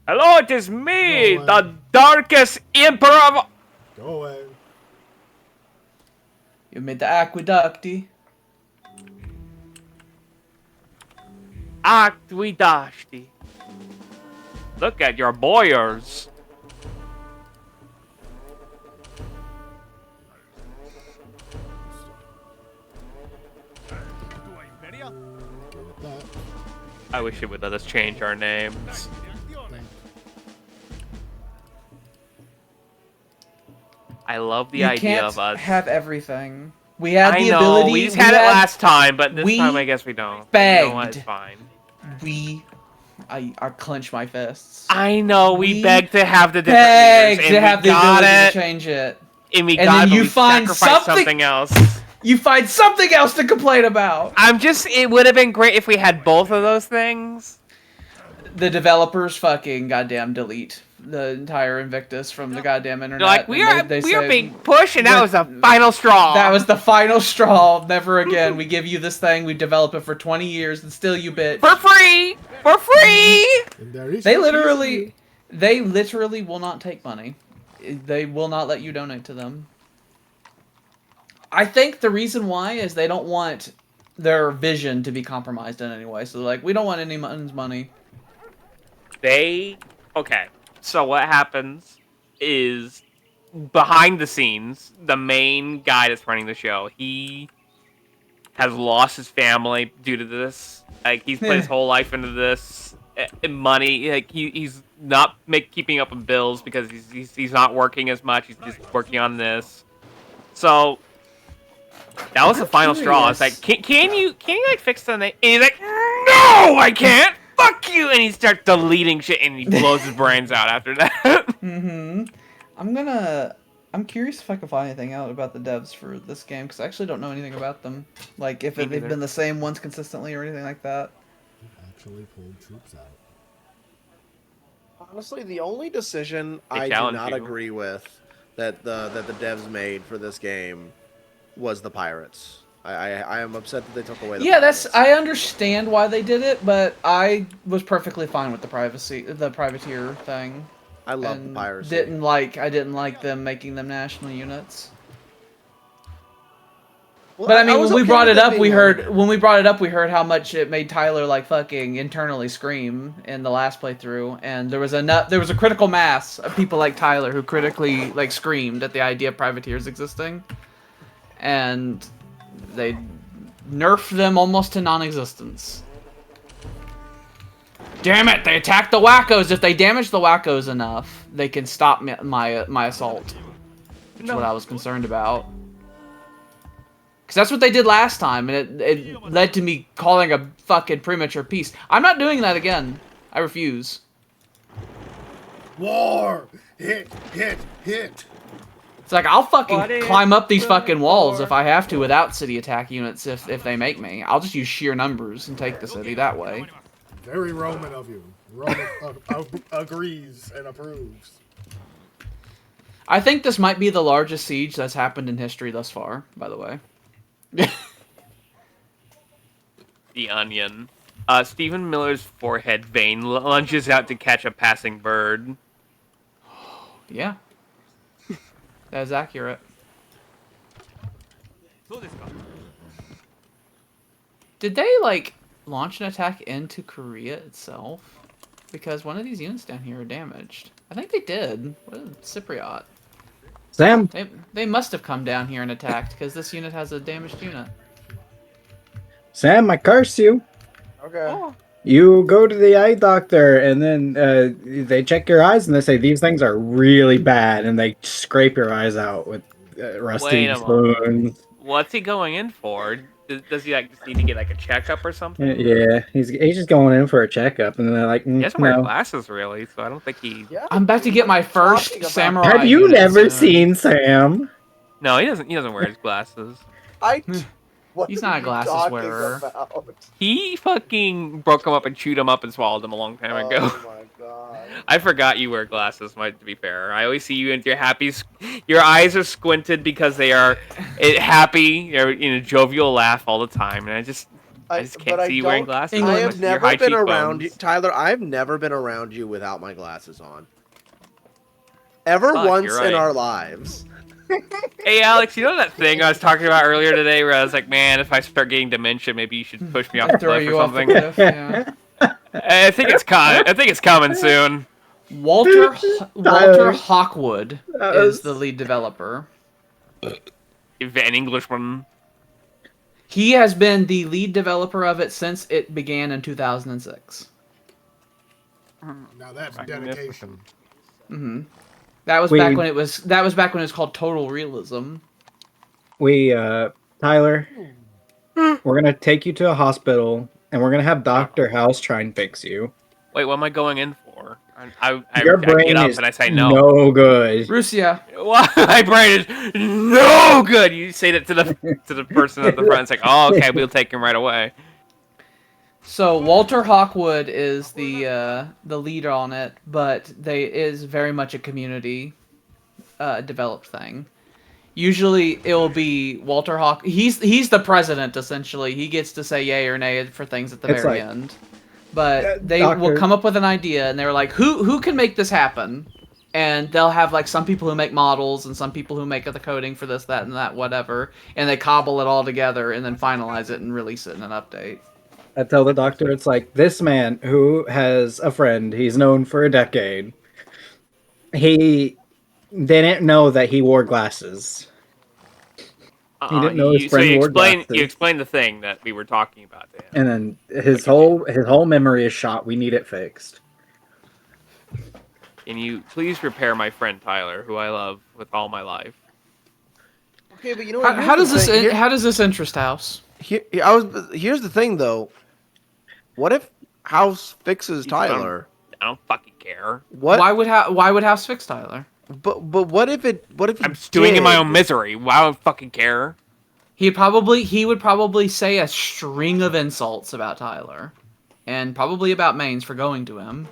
Hello, it is me, Go the darkest emperor of... Go away. You made the aqueducty. Akvidashti. Look at your boyars. That. I wish it would let us change our names. I love the You idea can't of us. have everything. We had I the know, ability. we just had it last time, but this we time I guess we don't. You know what, begged. it's fine. I clench my fists. I know, we We begged to have the different Begged leaders, to and have we the got ability it, to change it. and we and got then it, but you we find sacrificed something- something else. You find something else to complain about. It would have been great if we had both of those things. The developers fucking goddamn delete the entire Invictus from the goddamn internet. They're like, we and are say, being pushed, and that was the final straw. That was the final straw. Never again. We give you this thing. We develop it for 20 years, and still you bitch. for free. For free. And there is They no literally, They literally will not take money. They will not let you donate to them. I think the reason why is they don't want their vision to be compromised in any way. So they're like, we don't want anyone's money. Okay. So what happens is behind the scenes, the main guy that's running the show, he has lost his family due to this. Like he's put his whole life into this money. Like he's not keeping up with bills because he's not working as much. He's just working on this. So that was the final straw. It's like, can you like fix the name? And he's like, no, I can't. Fuck you! And he starts deleting shit, and he blows his brains out after that. I'm curious if I can find anything out about the devs for this game, because I actually don't know anything about them. Like, if they've been the same ones consistently or anything like that. Actually pulled troops out. Honestly, the only decision I do not agree with that the devs made for this game was the pirates. I am upset that they took away the pirates. I understand why they did it, but I was perfectly fine with the privateer thing. I love the piracy. I didn't like them making them national units. Well, but I mean, when we brought it up, we heard how much it made Tyler like fucking internally scream in the last playthrough, and there was a critical mass of people like Tyler who critically like screamed at the idea of privateers existing, and they nerfed them almost to non-existence. Damn it! They attacked the wackos. If they damage the wackos enough, they can stop my assault. Which is what I was concerned about. Because that's what they did last time, and it led to me calling a fucking premature peace. I'm not doing that again. I refuse. War! Hit! Hit! Hit! It's like, I'll fucking climb up these fucking walls if I have to without city attack units if they make me. I'll just use sheer numbers and take the city that way. Very Roman of you. Roman agrees and approves. I think this might be the largest siege that's happened in history thus far, by the way. The Onion. Stephen Miller's forehead vein lunges out to catch a passing bird. Yeah. That is accurate. Did they, like, launch an attack into Korea itself? Because one of these units down here are damaged. I think they did. What is Cypriot? Sam? They must have come down here and attacked, because this unit has a damaged unit. Sam, I curse you. Okay. Oh. You go to the eye doctor, and then they check your eyes, and they say these things are really bad, and they scrape your eyes out with rusty spoons. What's he going in for? Does he like just need to get like a checkup or something? Yeah, he's just going in for a checkup, and then they're like, he doesn't wear glasses really, so I don't think he. Yeah, I'm about to get my first samurai. Have you never seen Sam? No, he doesn't. He doesn't wear his glasses. He's not a glasses wearer. He fucking broke him up and chewed him up and swallowed him a long time ago. Oh my god. I forgot you wear glasses, to be fair. I always see you and your happy... Your eyes are squinted because they are happy. You're in a jovial laugh all the time. And I just can't see you wearing glasses. I have never been around you. Tyler, I've never been around you without my glasses on. Once in our lives. Hey, Alex, you know that thing I was talking about earlier today where I was like, man, if I start getting dementia, maybe you should push me off the cliff or something? Yeah. I think it's coming soon. Walter Hawkwood is the lead developer. An Englishman. He has been the lead developer of it since it began in 2006. Now that's dedication. Mm-hmm. That was back when it was called Total Realism. Tyler, we're gonna take you to a hospital, and we're gonna have Dr. House try and fix you. Wait, what am I going in for? Your brain get up is and I say no. No good. Russia. My brain is no good. You say that to the person at the front. It's like, oh, okay, we'll take him right away. So Walter Hawkwood is the lead on it, but they is very much a community developed thing. Usually it will be Walter Hawk. He's the president essentially. He gets to say yay or nay for things at the very end. But they will Doctor. come up with an idea, and they're like, who can make this happen? And they'll have like some people who make models and some people who make the coding for this, that, and that, whatever. And they cobble it all together and then finalize it and release it in an update. I tell the doctor, it's like, this man who has a friend he's known for a decade, he didn't know that he wore glasses. He didn't know his friend wore glasses. You explained the thing that we were talking about to him. And then his whole memory is shot. We need it fixed. Can you please repair my friend Tyler, who I love with all my life? Okay, but you know what? How does this interest House? Here's the thing, though. What if House fixes Tyler? I don't fucking care. What? Why would House fix Tyler? But what if it? What if I'm stewing in my own misery. Why would I fucking care? He would probably say a string of insults about Tyler, and probably about Maines for going to him.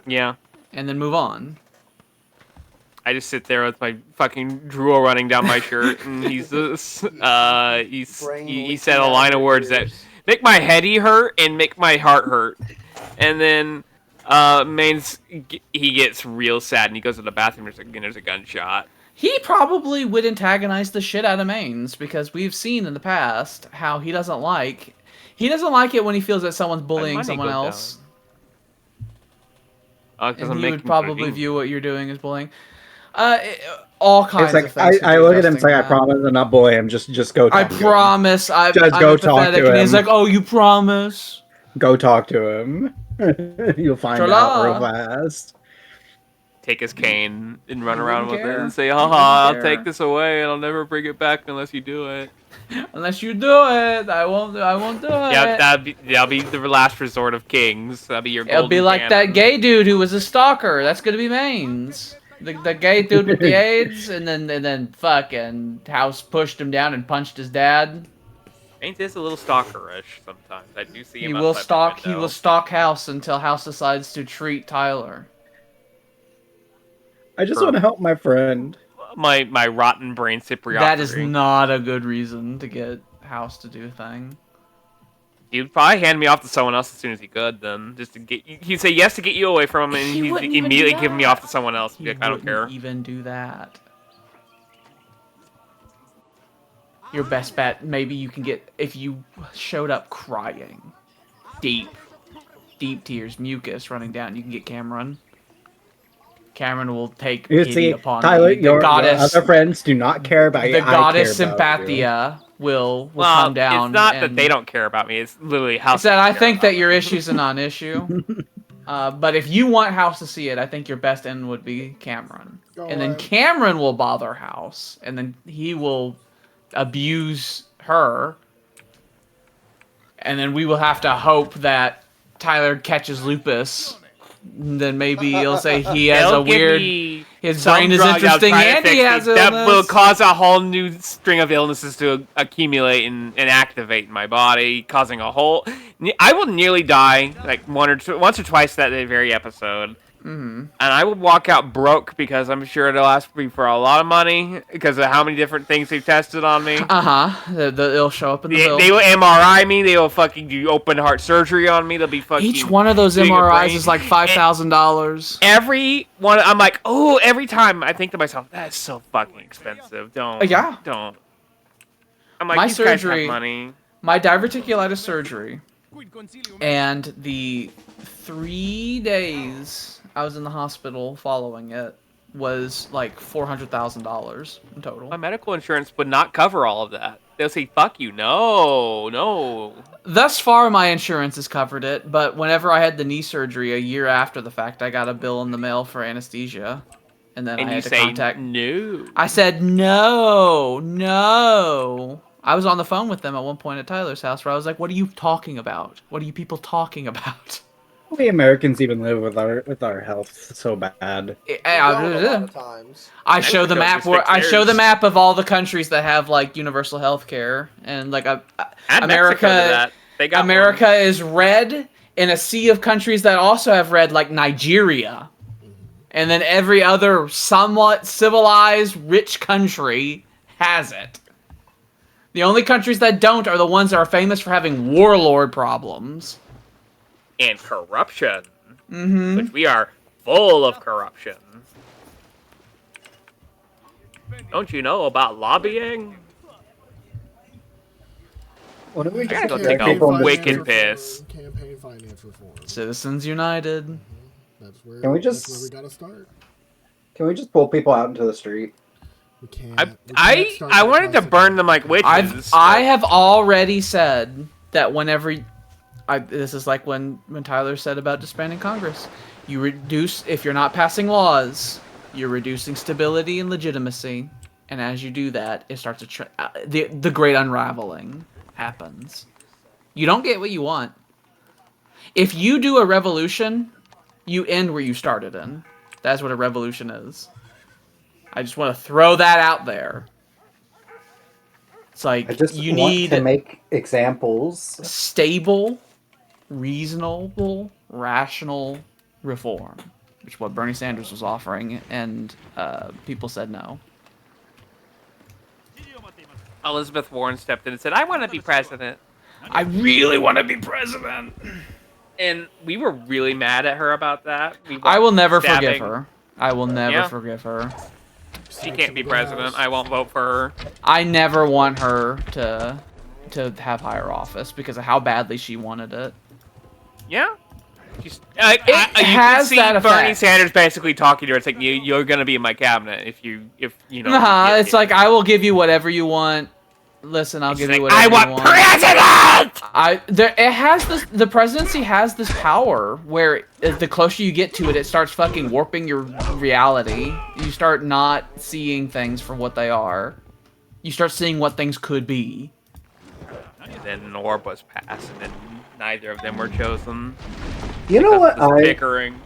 Yeah. And then move on. I just sit there with my fucking drool running down my shirt, and he said a line of words that make my heady hurt and make my heart hurt. And then Maines, he gets real sad, and he goes to the bathroom, and there's a gunshot. He probably would antagonize the shit out of Maines, because we've seen in the past how he doesn't like it when he feels that someone's bullying someone else. And he would probably view what you're doing as bullying. All kinds of things. I look at him and say, I promise I'm not bullying him. Just go talk to him. I promise. I'm go talk to him. And he's like, oh, you promise? Go talk to him. You'll find out real fast. Take his cane and run around with it and say, haha, I'll take this away and I'll never bring it back unless you do it. Unless you do it, I won't do it. Yeah, that'll be the last resort of kings. That'll be your golden It'll be like cannon. that gay dude who was a stalker. That's gonna be Maines. The gay dude with the AIDS, and then fucking House pushed him down and punched his dad. Maines is a little stalkerish sometimes. I do see him. He will stalk House until House decides to treat Tyler. I just want to help my friend. My rotten brain Cypriot. That is not a good reason to get House to do a thing. He'd probably hand me off to someone else as soon as he could. Then just to get, he'd say yes to get you away from him, and he'd immediately give me off to someone else. He like, I don't care. Even do that. Your best bet, maybe you can get if you showed up crying, deep tears, mucus running down. You can get Cameron. Cameron will take pity upon Tyler, you. your other friends do not care about you. The goddess Sympathia will come down. It's not that they don't care about me. It's literally House. I think that your issue's a non-issue. But if you want House to see it, I think your best end would be Cameron. Then Cameron will bother House. And then he will abuse her. And then we will have to hope that Tyler catches lupus. Then maybe he'll say he has a weird. His brain is interesting, and he has illness. That will cause a whole new string of illnesses to accumulate and activate in my body, causing a whole. I will nearly die like once or twice that very episode. And I would walk out broke because I'm sure it'll ask me for a lot of money because of how many different things they tested on me. It'll show up in the bill. They will MRI me. They will fucking do open heart surgery on me. They'll be fucking. Each one of those MRIs is like $5,000. Every one, I'm like, oh, every time I think to myself, that's so fucking expensive. Don't. I'm like, my these surgery, guys have money. My diverticulitis surgery, and the 3 days I was in the hospital following it was like $400,000 in total. My medical insurance would not cover all of that. They'll say, fuck you. No. Thus far, my insurance has covered it, but whenever I had the knee surgery a year after the fact, I got a bill in the mail for anesthesia. And then I had to contact... no. I said, no. I was on the phone with them at one point at Tyler's house where I was like, what are you talking about? What are you people talking about? We Americans even live with our health so bad. I show the map of all the countries that have like universal health care, and like America is red in a sea of countries that also have red, like Nigeria, and then every other somewhat civilized rich country has it. The only countries that don't are the ones that are famous for having warlord problems. and corruption, Mm-hmm. which we are full of corruption. Don't you know about lobbying? What do we I gotta go just take a people in the wicked street? piss. Campaign finance reform. Citizens United. That's where. Can we That's just- where we gotta start. Can we just pull people out into the street? We can't. I we can't I, start I that wanted to process. burn them like witches. I have already said that whenever this is like when Tyler said about disbanding Congress, you reduce if you're not passing laws, you're reducing stability and legitimacy, and as you do that, it starts to the great unraveling happens. You don't get what you want. If you do a revolution, you end where you started in. That's what a revolution is. I just want to throw that out there. It's like I just you want need to make examples. stable, reasonable, rational reform, which is what Bernie Sanders was offering, and people said no. Elizabeth Warren stepped in and said, "I want to be president," I really want to be president. and we were really mad at her about that. I will never Stabbing. forgive her. I will never Yeah. forgive her. She can't be president. I won't vote for her. I never want her to have higher office because of how badly she wanted it. Yeah. She's, It you has can see that Bernie effect. Sanders basically talking to her. It's like you're gonna be in my cabinet if you know. Nah, if- it's like I will give you whatever you want. Listen, I'll she's give you like, whatever I you want president. It has this. The presidency has this power where the closer you get to it, it starts fucking warping your reality. You start not seeing things for what they are. You start seeing what things could be. And then an orb was passed, and then neither of them were chosen. You know what? Because of this bickering.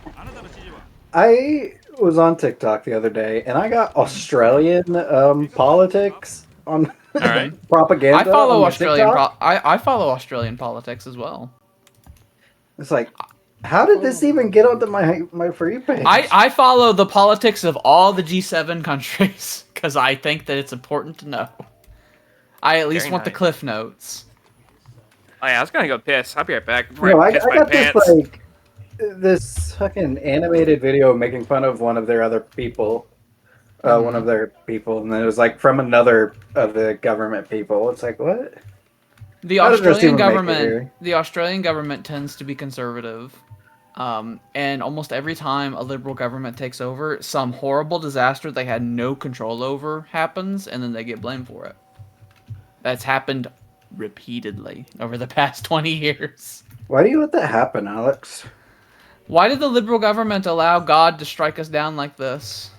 I was on TikTok the other day, and I got Australian politics on All right. propaganda. I follow on my Australian. TikTok. I follow Australian politics as well. It's like, how did this even get onto my free page? I follow the politics of all the G7 countries because I think that it's important to know. I at least Very want the nice. cliff notes. Oh yeah, I was gonna go piss. I'll be right back. No, I Piss my got this pants. like this fucking animated video making fun of one of their other people, one of their people, and then it was like from another of the government people. It's like, what? The How did this Australian even make it government, here? the Australian government tends to be conservative, and almost every time a liberal government takes over, some horrible disaster they had no control over happens, and then they get blamed for it. That's happened repeatedly over the past 20 years. Why do you let that happen, Alex? Why did the liberal government allow God to strike us down like this?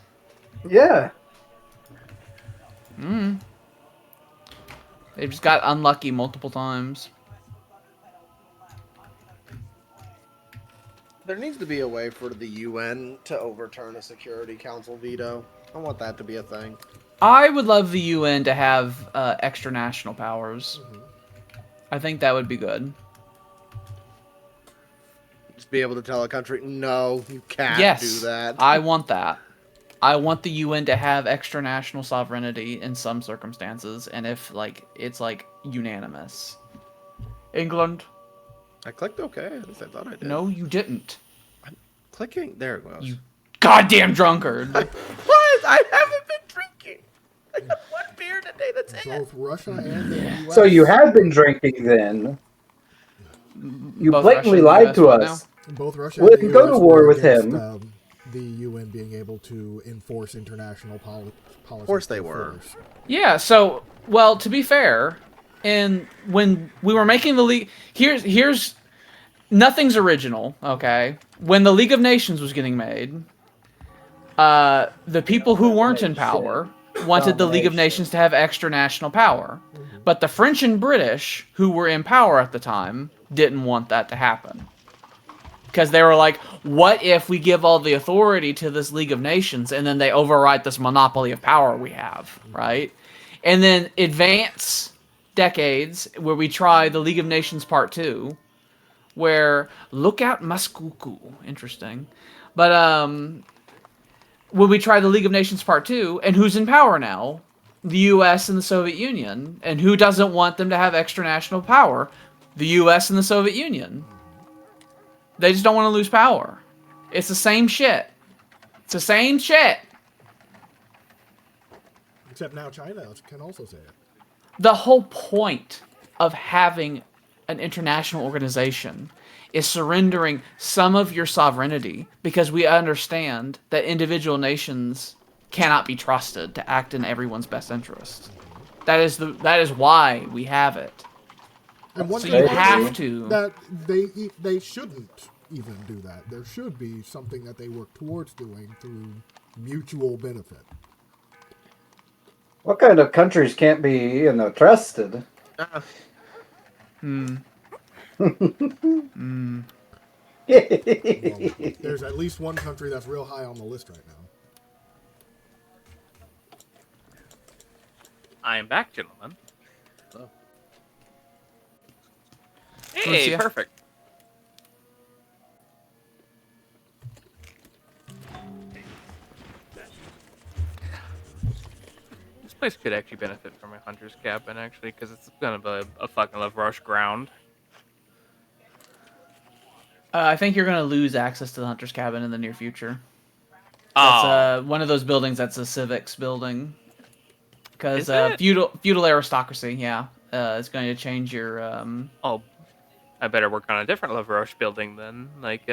Yeah. They've just got unlucky multiple times. There needs to be a way for the UN to overturn a Security Council veto. I want that to be a thing. I would love the UN to have extra national powers. I think that would be good. Just be able to tell a country, no, you can't Yes, do that. I want that. I want the UN to have extra national sovereignty in some circumstances, and if it's unanimous. England? I clicked OK. At least I thought I did. No, you didn't. Clicking. There it goes. You goddamn drunkard. What? I haven't been drinking. I got one beer today. That's it. Both Russia and the US. So you have been drinking then? You Both blatantly Russia and lied to US right us. Both Russia Well, and the then go to US war were with against, him. The UN being able to enforce international policy. Of course they were. Yeah, so, well, to be fair, and when we were making the League... Here's... Nothing's original, okay? When the League of Nations was getting made, the people who weren't in power wanted the League of Nations to have extra national power. But the French and British, who were in power at the time, didn't want that to happen. Because they were like, what if we give all the authority to this League of Nations and then they overwrite this monopoly of power we have, right? And then advance decades where we try the League of Nations Part 2, where, look out Maskuku, interesting. But, when we try the League of Nations Part 2, and who's in power now? The US and the Soviet Union. And who doesn't want them to have extra national power? The US and the Soviet Union. They just don't want to lose power. It's the same shit. It's the same shit. Except now China can also say it. The whole point of having an international organization is surrendering some of your sovereignty, because we understand that individual nations cannot be trusted to act in everyone's best interest. That is why we have it. And one So thing you I have think to. that they shouldn't even do that. There should be something that they work towards doing through mutual benefit. What kind of countries can't be, trusted? Well, there's at least one country that's real high on the list right now. I am back, gentlemen. Oh. Hey, Lucia. perfect. This place could actually benefit from a hunter's cabin, actually, because it's gonna be a fucking love rush ground. I think you're going to lose access to the Hunter's Cabin in the near future. That's one of those buildings that's a civics building. Because Is it? feudal aristocracy, yeah, is going to change your... Oh, I better work on a different love rush building then. Like,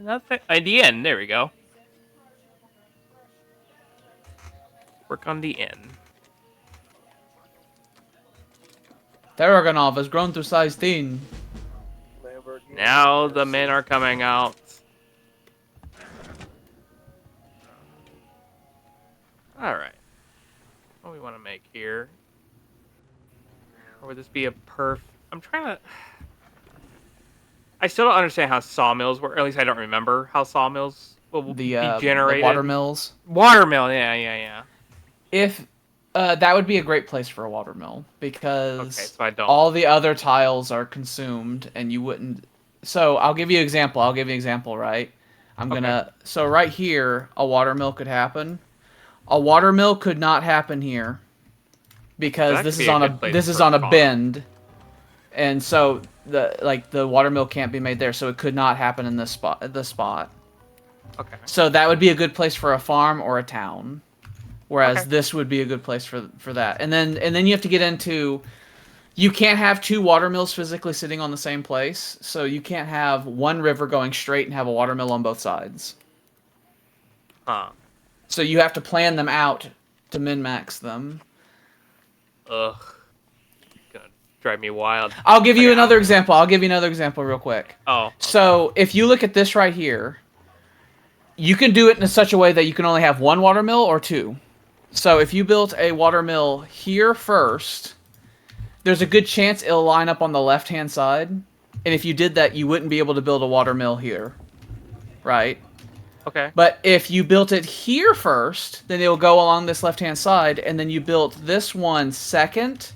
nothing. The inn. There we go. Work on the inn. Taragonov has grown to size 10. Now the men are coming out. Alright. What do we want to make here? Or would this be a I'm trying to... I still don't understand how sawmills work. Or at least I don't remember how sawmills will be generated. The watermills. Watermill, yeah. If... that would be a great place for a watermill, because Okay, so I don't. all the other tiles are consumed, and you wouldn't... So, I'll give you an example. Right? So, right here, a watermill could happen. A watermill could not happen here, because this is on a bend, and so the watermill can't be made there, so it could not happen in this spot. Okay. So that would be a good place for a farm or a town, whereas this would be a good place for that. And then you have to get into, you can't have two watermills physically sitting on the same place, so you can't have one river going straight and have a watermill on both sides. Huh. So you have to plan them out to min-max them. Ugh. Gonna drive me wild. I'll give you another example. Real quick. Oh. Okay. So if you look at this right here, you can do it in such a way that you can only have one watermill or two. So if you built a watermill here first, there's a good chance it'll line up on the left-hand side. And if you did that, you wouldn't be able to build a watermill here. Right? Okay. But if you built it here first, then it'll go along this left-hand side, and then you built this one second,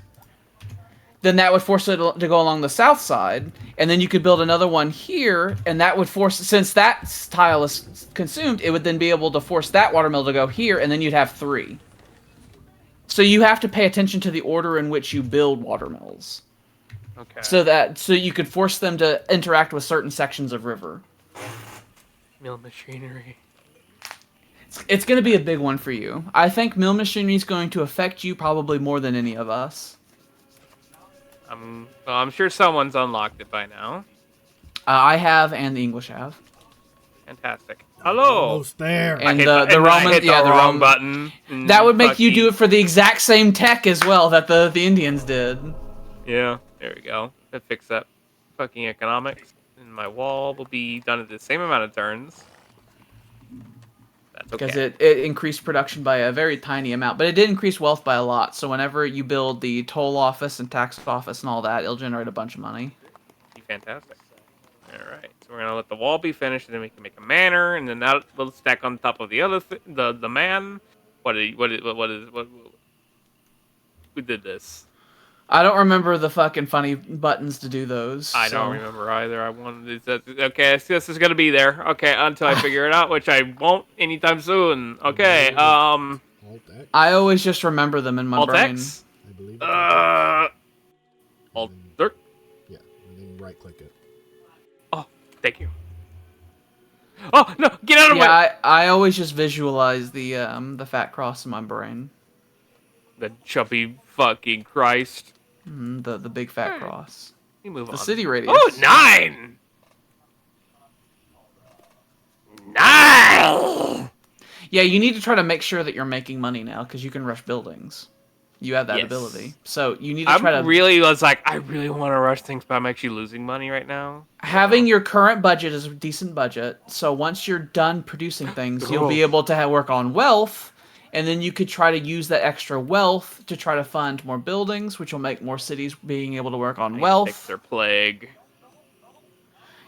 then that would force it to go along the south side, and then you could build another one here, and that would force, since that tile is consumed, it would then be able to force that watermill to go here, and then you'd have three. So you have to pay attention to the order in which you build watermills. Okay. So you could force them to interact with certain sections of river. Mill machinery. It's going to be a big one for you. I think mill machinery is going to affect you probably more than any of us. Well, I'm sure someone's unlocked it by now. I have, and the English have. Fantastic. Hello. Almost there. And I hit the wrong button. That would make you do it for the exact same tech as well that the Indians did. Yeah, there we go. That fix that fucking economics. And my wall will be done at the same amount of turns. That's okay. Because it increased production by a very tiny amount, but it did increase wealth by a lot. So whenever you build the toll office and tax office and all that, it'll generate a bunch of money. Fantastic. Alright, so we're gonna let the wall be finished, and then we can make a manor, and then that will stack on top of the other the man. What we did this. I don't remember the fucking funny buttons to do those. I don't remember either. I wanted to... Okay, this is gonna be there. Okay, until I figure it out, which I won't anytime soon. Okay, Alt X, I always just remember them in my Alt brain. X? I believe. Alt Dirt? Yeah. And then right-click it. Oh, thank you. Oh no! Get out of my. Yeah, I always just visualize the fat cross in my brain. The chubby fucking Christ. The big fat cross. You move The on. city radius. Oh, 9! 9! Yeah, you need to try to make sure that you're making money now because you can rush buildings. You have that Yes. ability, so you need to try to. I really want to rush things, but I'm actually losing money right now. Having your current budget is a decent budget, so once you're done producing things, you'll be able to work on wealth, and then you could try to use that extra wealth to try to fund more buildings, which will make more cities being able to work on Fix wealth. their plague.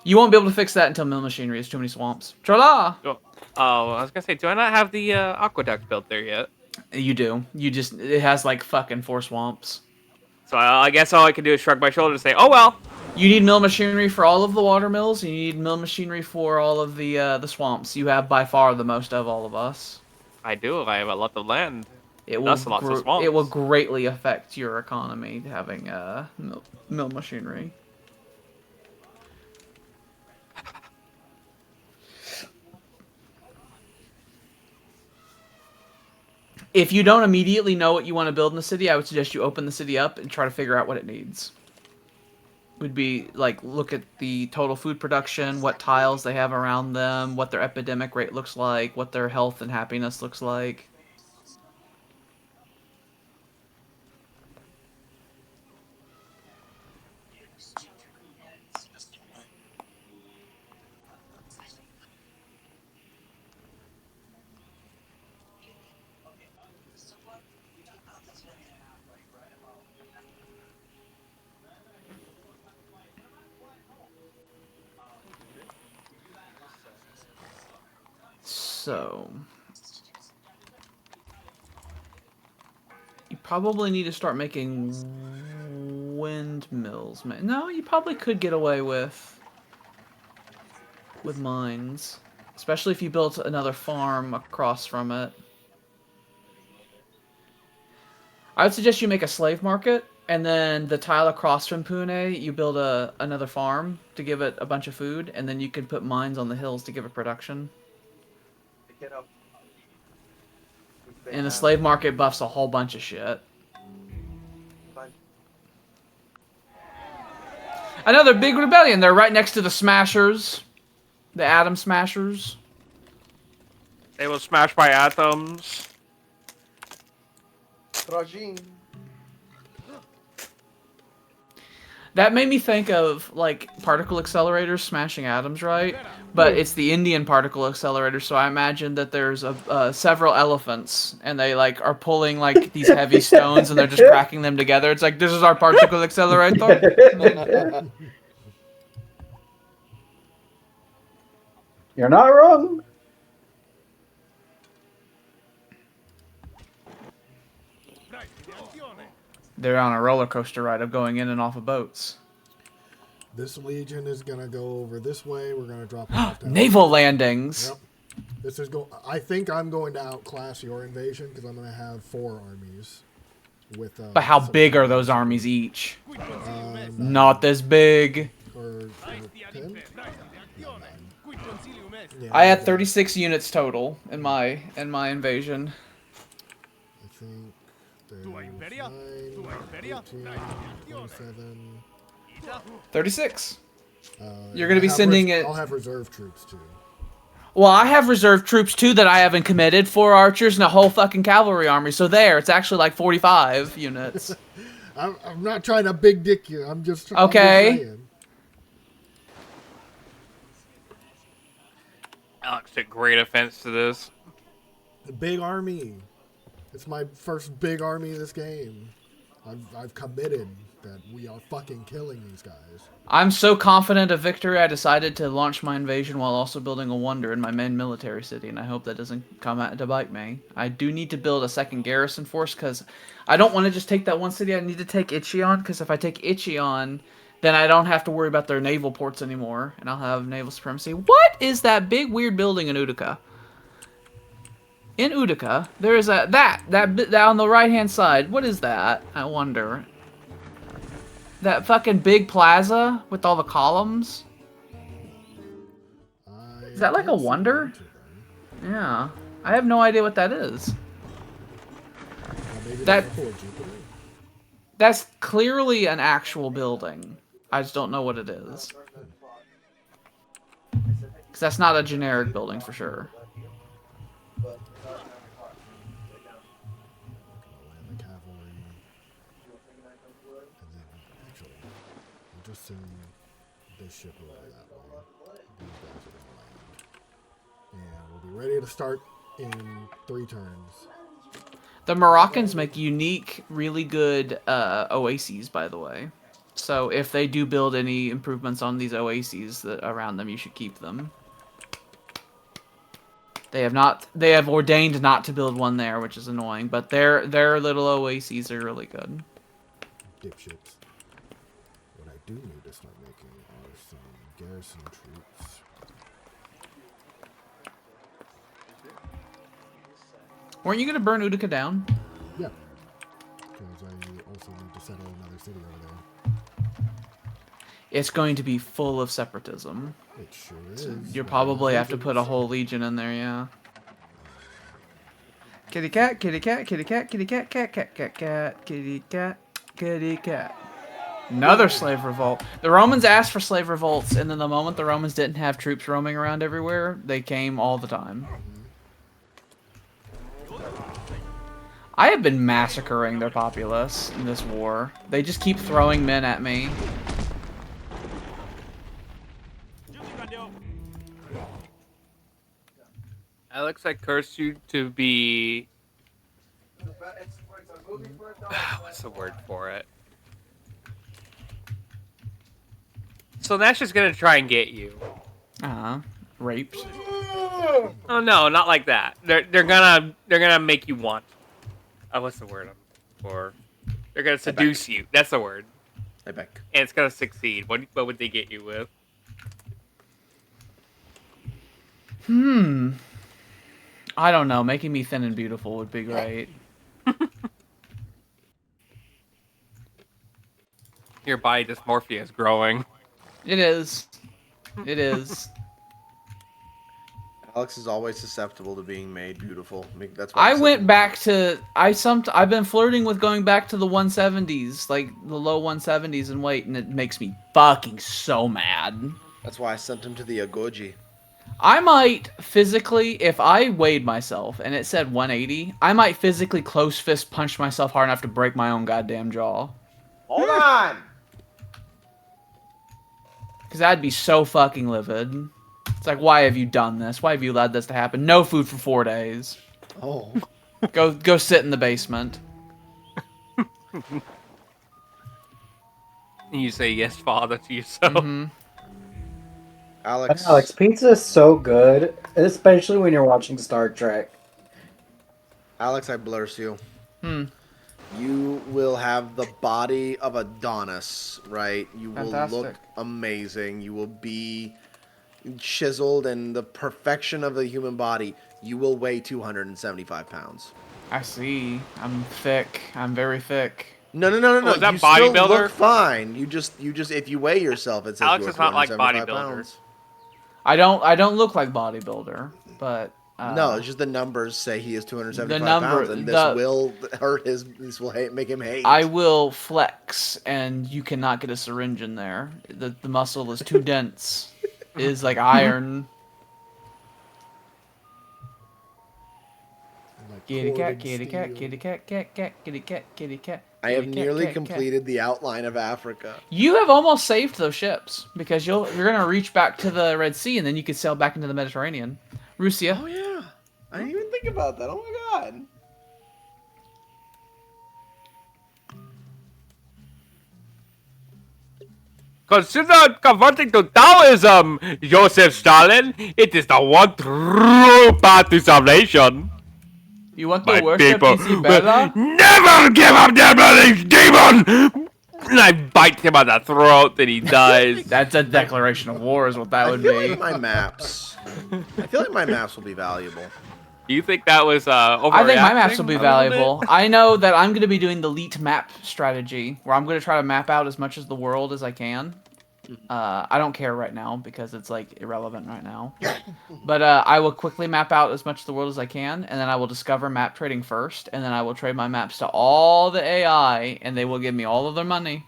You won't be able to fix that until mill machinery has too many swamps. Tra-la! Oh, I was gonna say, do I not have the aqueduct built there yet? You do. It has like fucking 4 swamps. So I guess all I can do is shrug my shoulders and say, oh well. You need mill machinery for all of the water mills. You need mill machinery for all of the swamps. You have by far the most of all of us. I do. I have a lot of land. It Thus lots of swamps. It will greatly affect your economy having mill machinery. If you don't immediately know what you want to build in the city, I would suggest you open the city up and try to figure out what it needs. Would be like look at the total food production, what tiles they have around them, what their epidemic rate looks like, what their health and happiness looks like. So, you probably need to start making windmills. No, you probably could get away with mines, especially if you built another farm across from it. I would suggest you make a slave market, and then the tile across from Pune, you build another farm to give it a bunch of food, and then you can put mines on the hills to give it production. And the slave market buffs a whole bunch of shit. Another big rebellion. They're right next to the Smashers. The Atom Smashers. They will smash by atoms. That made me think of, like, particle accelerators smashing atoms, right? But it's the Indian particle accelerator, so I imagine that there's several elephants, and they, like, are pulling, like, these heavy stones, and they're just cracking them together. It's like, this is our particle accelerator. You're not wrong. They're on a roller coaster ride of going in and off of boats. This legion is gonna go over this way. We're gonna drop off down. Naval landings. Yep. This is I think I'm going to outclass your invasion because I'm gonna have 4 armies. With. But how big are those armies each? Not this big. Or 10? Yeah, I had 36 units total in my invasion. I think there's 9, 14, 27. 36. You're gonna be sending it. I'll have reserve troops too. Well, I have reserve troops too that I haven't committed. 4 archers and a whole fucking cavalry army. So there, it's actually like 45 units. I'm not trying to big dick you. I'm just Okay. Alex took great offense to this. The big army. It's my first big army of this game. I've committed that we are fucking killing these guys. I'm so confident of victory, I decided to launch my invasion while also building a wonder in my main military city, and I hope that doesn't come out to bite me. I do need to build a second garrison force, because I don't want to just take that one city. I need to take Ichion, because if I take Ichion, then I don't have to worry about their naval ports anymore, and I'll have naval supremacy. What is that big weird building in Utica? In Utica, there is that on the right-hand side. What is that? I wonder. That fucking big plaza with all the columns. Is that like a wonder? Yeah. I have no idea what that is. That's clearly an actual building. I just don't know what it is. Because that's not a generic building for sure. Just send this ship over that way. These guys are gonna land. And we'll be ready to start in 3 turns. The Moroccans make unique, really good oases, by the way. So if they do build any improvements on these oases around them, you should keep them. They have ordained not to build one there, which is annoying, but their little oases are really good. Dipshits. What I do need to start making are some garrison troops. Weren't you gonna burn Utica down? Yeah. Because I also need to settle another city over there. It's going to be full of separatism. It sure is. You'll probably have to put a whole legion in there, yeah. Kitty cat, kitty cat, kitty cat, kitty cat, cat, cat, cat, cat, kitty cat, kitty cat. Another slave revolt. The Romans asked for slave revolts, and then the moment the Romans didn't have troops roaming around everywhere, they came all the time. I have been massacring their populace in this war. They just keep throwing men at me. Alex, I cursed you to be... What's the word for it? So Nash is gonna try and get you. Raped. Oh no, not like that. They're gonna make you want. What's the word I'm for? They're gonna seduce you. That's the word. I back. And it's gonna succeed. What would they get you with? I don't know. Making me thin and beautiful would be great. Your body dysmorphia is growing. It is. It is. Alex is always susceptible to being made beautiful. That's why I went back to I've been flirting with going back to the 170s, like the low 170s in weight, and it makes me fucking so mad. That's why I sent him to the Agoji. I might physically, if I weighed myself and it said 180, I might physically close fist punch myself hard enough to break my own goddamn jaw. Hold on. Because I'd be so fucking livid. It's like, why have you done this? Why have you allowed this to happen? No food for 4 days. Oh. Go sit in the basement. You say yes, father, to yourself. Mm-hmm. Alex, pizza is so good, especially when you're watching Star Trek. Alex, I bless you. You will have the body of Adonis, right? You will look amazing. You will be chiseled and the perfection of the human body. You will weigh 275 pounds. I see. I'm thick. I'm very thick. No. Oh, is that you still bodybuilder? look fine. You just if you weigh yourself, it says Alex you are is not like 275 bodybuilder. pounds. I don't look like bodybuilder, but No, it's just the numbers say he is 275 the number- pounds, and this will hurt his. This will make him hate. I will flex, and you cannot get a syringe in there. The muscle is too dense. It is like iron. Kitty cat, kitty cat, kitty cat, cat, cat, kitty cat, kitty cat. I have kitty cat, nearly cat, completed the outline of Africa. You have almost saved those ships because you're gonna reach back to the Red Sea, and then you can sail back into the Mediterranean. Russia. Oh yeah, I didn't even think about that. Oh my god. Consider converting to Taoism, Joseph Stalin. It is the one true path to salvation. You want My to worship people Isabella? will never give up their belief, demon! And I bite him on the throat and he dies. That's a declaration of war, is what that I would feel be. like my maps. I feel like my maps will be valuable. Do you think that was I think my maps will be overreacting a little bit? valuable. I know that I'm going to be doing the elite map strategy, where I'm going to try to map out as much of the world as I can. I don't care right now because it's like irrelevant right now. But I will quickly map out as much of the world as I can, and then I will discover map trading first, and then I will trade my maps to all the AI, and they will give me all of their money.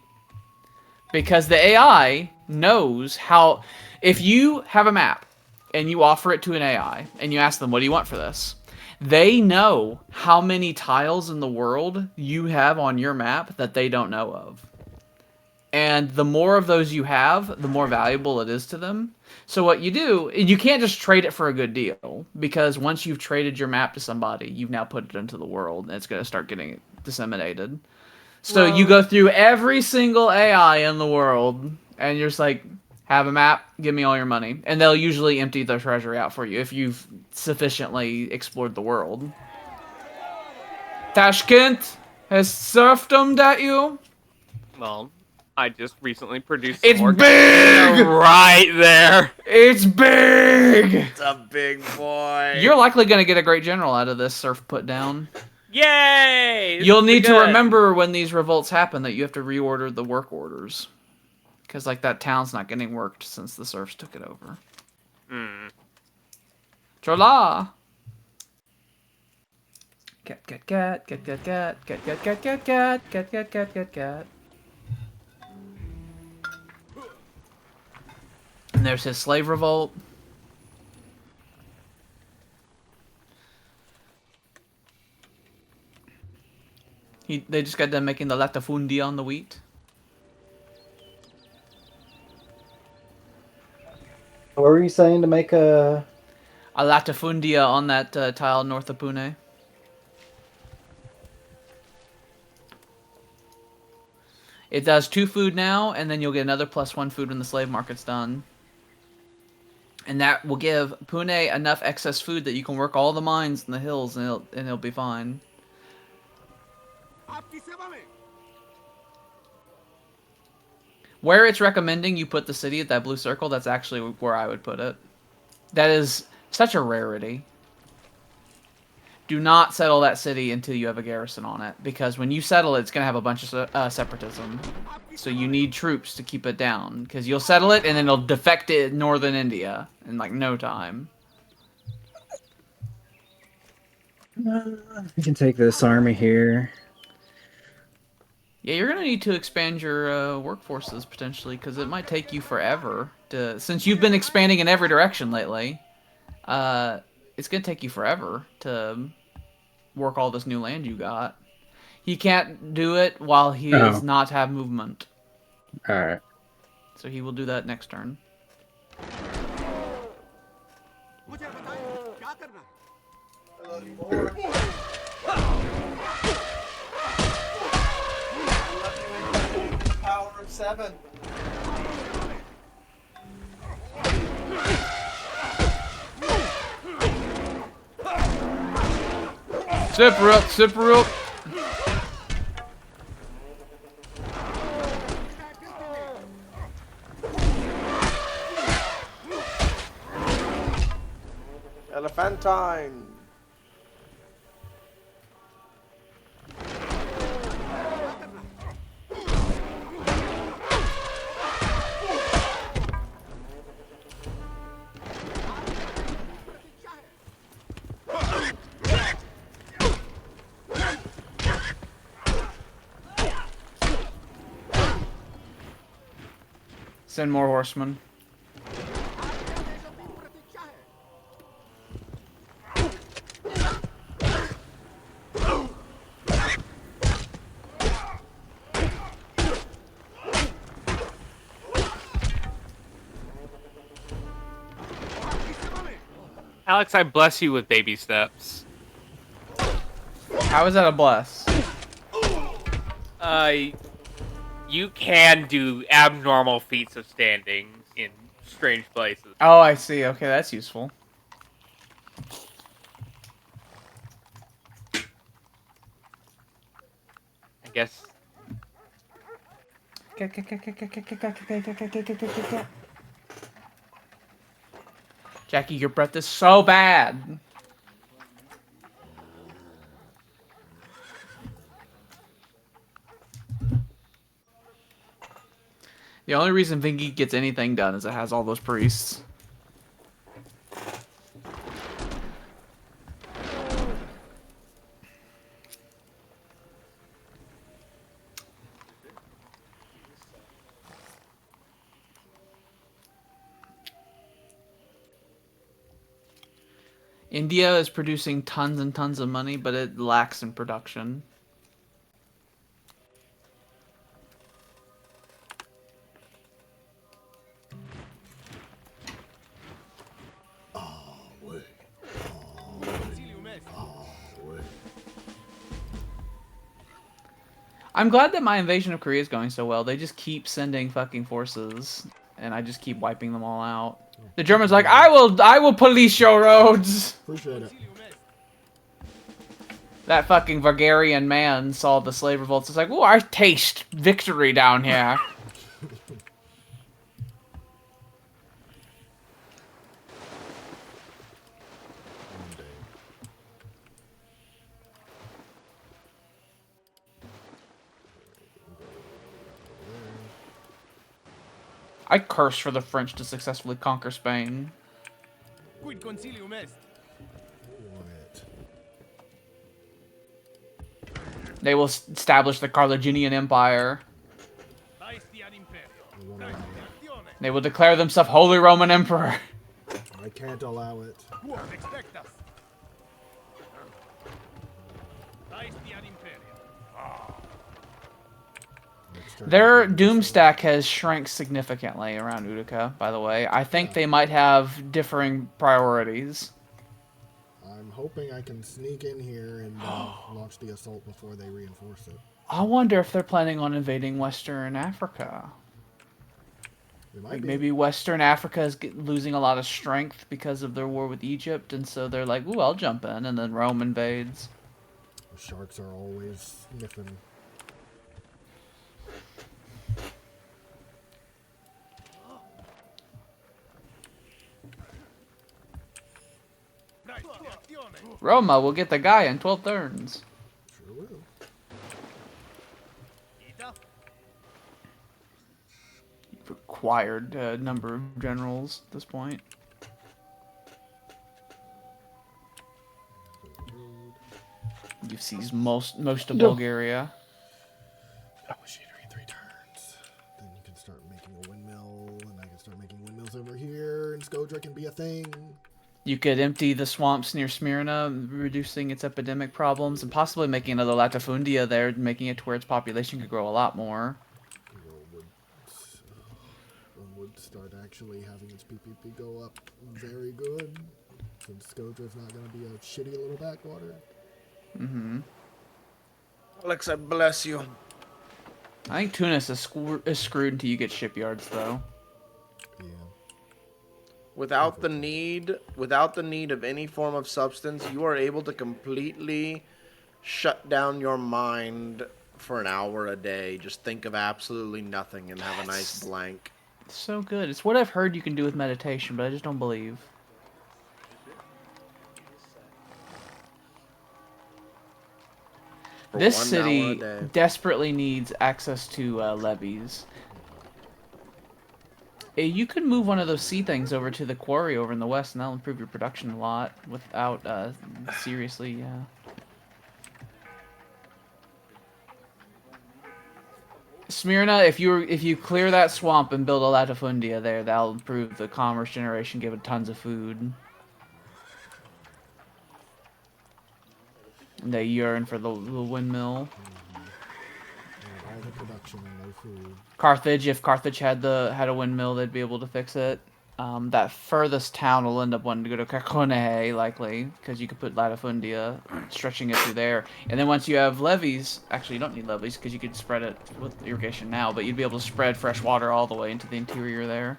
Because the AI knows how... If you have a map, and you offer it to an AI, and you ask them, what do you want for this? They know how many tiles in the world you have on your map that they don't know of. And the more of those you have, the more valuable it is to them. So what you do, you can't just trade it for a good deal, because once you've traded your map to somebody, you've now put it into the world, and it's going to start getting disseminated. So you go through every single AI in the world, and you're just like, have a map, give me all your money. And they'll usually empty their treasury out for you if you've sufficiently explored the world. Tashkent has serfdomed at you. Well, I just recently produced It's more big! right there. It's big! It's a big boy. You're likely going to get a great general out of this serf put down. Yay! This You'll is need to good. remember when these revolts happen that you have to reorder the work orders. Because, like, that town's not getting worked since the serfs took it over. Chola! Cat, cat, cat, cat, cat, cat, cat, cat, cat, cat, cat, cat, cat, cat, cat, cat. And there's his slave revolt. They just got done making the latifundia on the wheat. What were you saying to make a... A latifundia on that tile north of Pune. It does 2 food now, and then you'll get another +1 food when the slave market's done. And that will give Pune enough excess food that you can work all the mines in the hills, and it'll be fine. Where it's recommending you put the city at that blue circle, that's actually where I would put it. That is such a rarity. Do not settle that city until you have a garrison on it, because when you settle it, it's going to have a bunch of separatism. So you need troops to keep it down, because you'll settle it, and then it'll defect it in northern India in, like, no time. We can take this army here. Yeah, you're going to need to expand your workforces, potentially, because it might take you forever to... Since you've been expanding in every direction lately, it's going to take you forever to work all this new land you got. He can't do it while he does not have movement. Alright. So he will do that next turn. Power of 7. Zipper up, zipper up. Elephantine. Send more horsemen. Alex, I bless you with baby steps. How is that a bless? You can do abnormal feats of standing in strange places. Oh, I see. Okay, that's useful. I guess. Jackie, your breath is so bad. The only reason Vingi gets anything done is it has all those priests. India is producing tons and tons of money, but it lacks in production. I'm glad that my invasion of Korea is going so well. They just keep sending fucking forces, and I just keep wiping them all out. The Germans are like, I will police your roads. Appreciate it. That fucking Bulgarian man saw the slave revolts. It's like, oh, I taste victory down here. I curse for the French to successfully conquer Spain. What? They will establish the Carthaginian Empire. They will declare themselves Holy Roman Emperor. I can't allow it. Their doom stack has shrank significantly around Utica, by the way. I think they might have differing priorities. I'm hoping I can sneak in here and launch the assault before they reinforce it. I wonder if they're planning on invading Western Africa. They might Like be. maybe Western Africa is losing a lot of strength because of their war with Egypt, and so they're like, ooh, I'll jump in, and then Rome invades. The sharks are always sniffing. Roma will get the guy in 12 turns. Sure will. You've acquired a number of generals at this point. You've seized most of Bulgaria. I wish you'd read 3 turns. Then you can start making a windmill, and I can start making windmills over here, and Skodra can be a thing. You could empty the swamps near Smyrna, reducing its epidemic problems, and possibly making another Latifundia there, making it to where its population could grow a lot more. One would start actually having its PPP go up very good, since Skodra's not going to be a shitty little backwater. Mm-hmm. Alex, I bless you. I think Tunis is screwed until you get shipyards, though. Yeah. Without the need of any form of substance, you are able to completely shut down your mind for an hour a day. Just think of absolutely nothing and have a nice blank. It's so good. It's what I've heard you can do with meditation, but I just don't believe. For This 1 city hour a day. desperately needs access to levees. You could move one of those sea things over to the quarry over in the west, and that'll improve your production a lot without seriously, yeah. Smyrna, if you clear that swamp and build a latifundia there, that'll improve the commerce generation, give it tons of food. And they yearn for the windmill. All the production and no food. Carthage, if Carthage had a windmill, they'd be able to fix it. That furthest town will end up wanting to go to Kakone, likely, because you could put latifundia, stretching it through there. And then once you have levees, actually you don't need levees because you could spread it with irrigation now, but you'd be able to spread fresh water all the way into the interior there.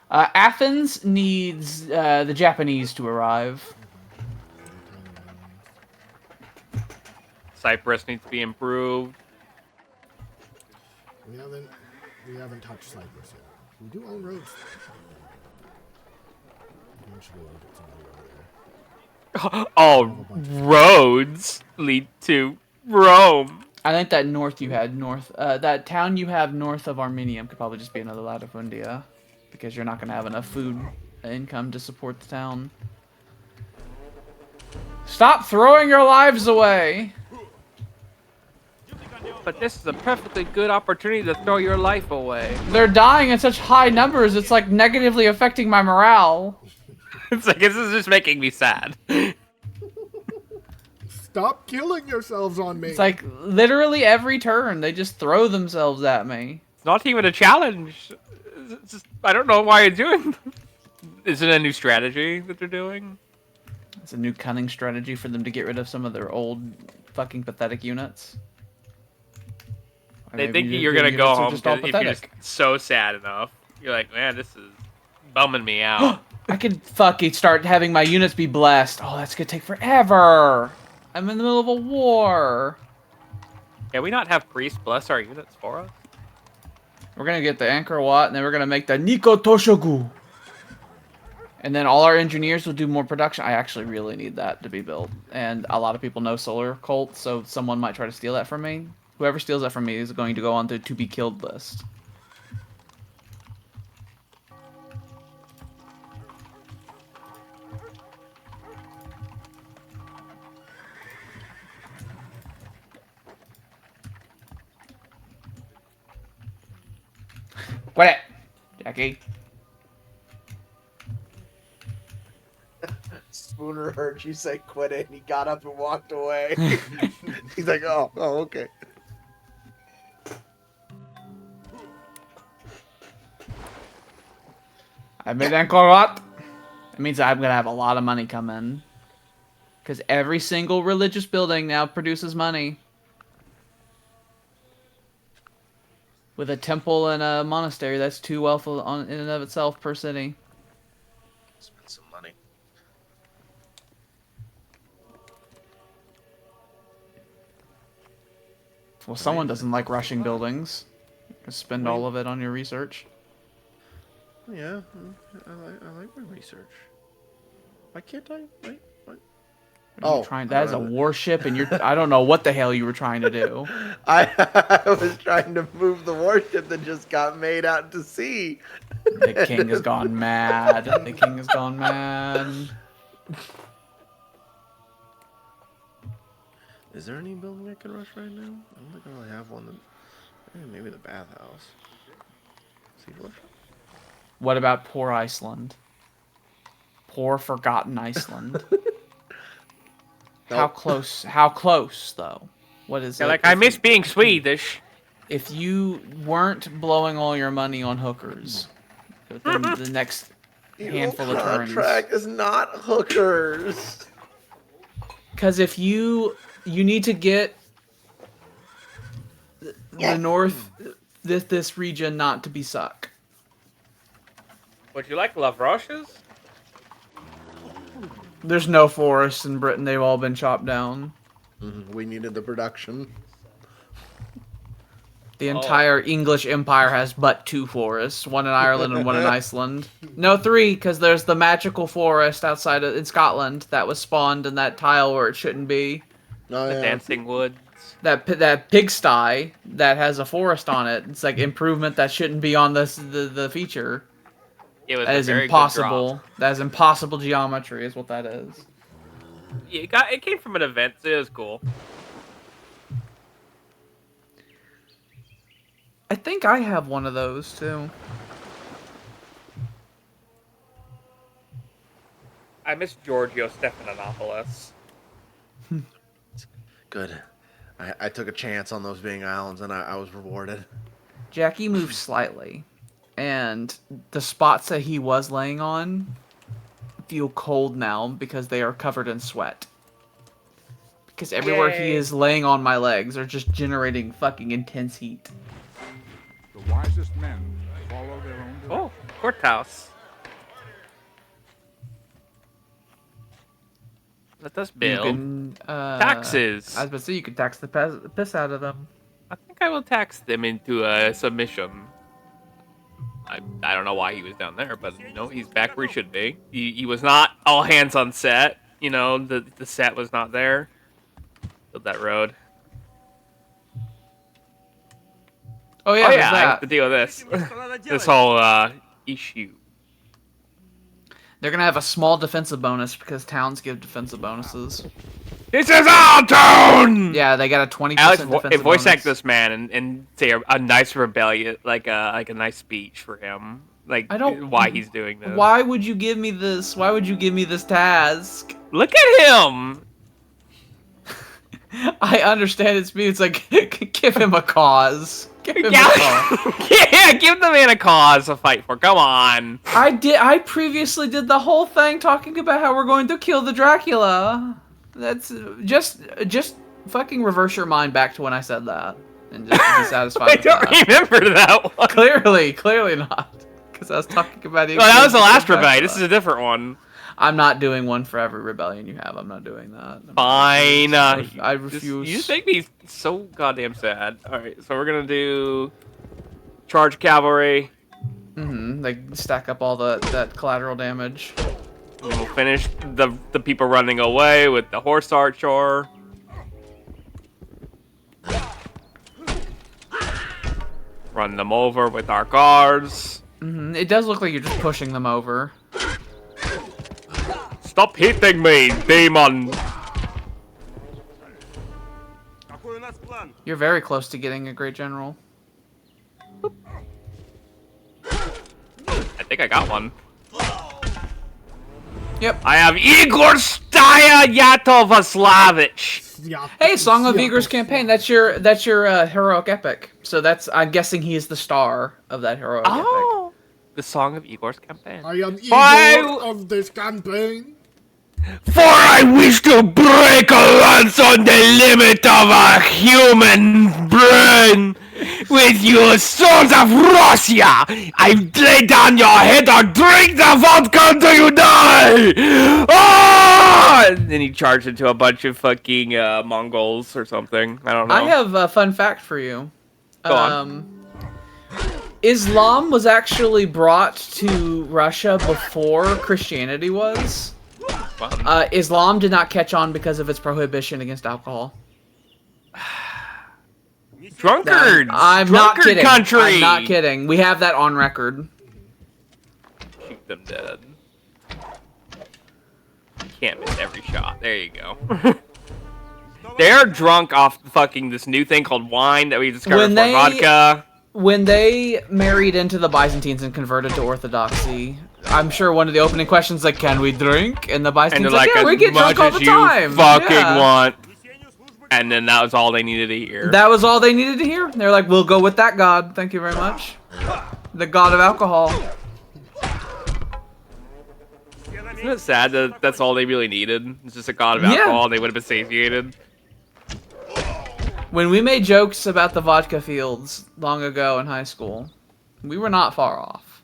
Athens needs the Japanese to arrive. Cyprus needs to be improved. We haven't touched Cyprus yet. We do own roads. Eventually we'll get some over there. All roads lead to Rome. I think that that town you have north of Armenium could probably just be another Latifundia, because you're not going to have enough food income to support the town. Stop throwing your lives away! But this is a perfectly good opportunity to throw your life away. They're dying in such high numbers, it's like negatively affecting my morale. It's like, this is just making me sad. Stop killing yourselves on me. It's like literally every turn they just throw themselves at me. It's not even a challenge. It's just, I don't know why you're doing. Is it a new strategy that they're doing? It's a new cunning strategy for them to get rid of some of their old fucking pathetic units. Or They maybe think your you're gonna go units are home just all if you're just pathetic. so sad enough. You're like, man, this is bumming me out. I could fucking start having my units be blessed. Oh, that's gonna take forever. I'm in the middle of a war. Can we not have priests bless our units for us? We're gonna get the Angkor Wat, and then we're gonna make the Niko Toshogu. And then all our engineers will do more production. I actually really need that to be built. And a lot of people know Solar Cult, so someone might try to steal that from me. Whoever steals that from me is going to go on the to be killed list. Quit it, Jackie. Spooner heard you say quit it, and he got up and walked away. He's like, oh, okay. I made Angkor Wat. It means I'm gonna have a lot of money come in. Because every single religious building now produces money. With a temple and a monastery, that's 2 wealth in and of itself per city. Spend some money. Well, someone doesn't like rushing buildings. Just spend all of it on your research. Yeah, I like my research. Why can't I? Wait, what? That is a warship, and I don't know what the hell you were trying to do. I was trying to move the warship that just got made out to sea. The king has gone mad. The king has gone mad. Is there any building I can rush right now? I don't think I really have one. Maybe the bathhouse. See what? What about poor Iceland? Poor forgotten Iceland. How close? How close, though? What is Yeah, it? like, I miss being Swedish. If you weren't blowing all your money on hookers, within the next handful of turns. Contract is not hookers. Because if you need to get the north, this region not to be suck. Would you like Love Roches? There's no forests in Britain. They've all been chopped down. We needed the production. The entire English Empire has but 2 forests, one in Ireland and one in Iceland. No, 3, because there's the magical forest outside in Scotland that was spawned in that tile where it shouldn't be. Oh, The yeah. Dancing Woods. That pigsty that has a forest on it. It's like improvement that shouldn't be on the feature. It was That a is very impossible. good drop. That is impossible geometry, is what that is. It came from an event, so it was cool. I think I have one of those too. I miss Giorgio Stephanopoulos. Good. I took a chance on those being islands, and I was rewarded. Jackie moved slightly, and the spots that he was laying on feel cold now because they are covered in sweat. Because everywhere he Yay. is laying on my legs are just generating fucking intense heat. The wisest men follow their own direction. Oh, courthouse. Let us You build. can, Taxes. I was about to say you could tax the piss out of them. I think I will tax them into a submission. I don't know why he was down there, but no, he's back where he should be. He was not all hands on set. You know, the set was not there. Build that road. Oh yeah, Oh there's yeah, I have that. to deal with this whole issue. They're gonna have a small defensive bonus because towns give defensive bonuses. This is our town. Yeah, they got a 20% Alex, defensive voice bonus. act this man and say a nice rebellion, like a nice speech for him, like I don't- why he's doing this. Why would you give me this? Why would you give me this task? Look at him. I understand its means. Like, give him a cause. Give him a cause. Yeah, give the man a cause to fight for. Come on. I previously did the whole thing talking about how we're going to kill the Dracula. That's just fucking reverse your mind back to when I said that and just be satisfied. I with don't that. remember that one. Clearly not. Because I was talking about the. Well, that was the last Dracula. rebellion. This is a different one. I'm not doing one for every rebellion you have. I'm not doing that. Fine. I refuse. You just make me so goddamn sad. Alright, so we're gonna do charge cavalry. Like stack up all that collateral damage. And then we'll finish the people running away with the horse archer. Run them over with our guards. It does look like you're just pushing them over. Stop hitting me, demon! You're very close to getting a great general. I think I got one. Yep. I have Igor Yatovaslavich. Yeah. Hey, Song of Igor's campaign. That's your heroic epic. So that's, I'm guessing he is the star of that heroic epic. Oh, the Song of Igor's campaign. I am Why- Igor of this campaign. For I wish to break a lance on the limit of a human brain. With you sons of Russia, I lay down your head or drink the vodka until you die! Oh! And then he charged into a bunch of fucking Mongols or something. I don't know. I have a fun fact for you. Go on. Islam was actually brought to Russia before Christianity was. Fun. Islam did not catch on because of its prohibition against alcohol. Drunkards! I'm not Drunkard kidding. country! I'm not kidding. We have that on record. Shoot them dead. Can't miss every shot. There you go. They're drunk off fucking this new thing called wine that we discovered When for they- vodka. When they married into the Byzantines and converted to Orthodoxy, I'm sure one of the opening questions like, "Can we drink?" And the And Byzantines they're like, "Yeah, we as get drunk all much the as time." you fucking Yeah. want. And then that was all they needed to hear. That was all they needed to hear. They're like, "We'll go with that god. Thank you very much." The god of alcohol. Isn't it sad that that's all they really needed? It's just a god of Yeah. alcohol and they would have been satiated. When we made jokes about the vodka fields long ago in high school, we were not far off.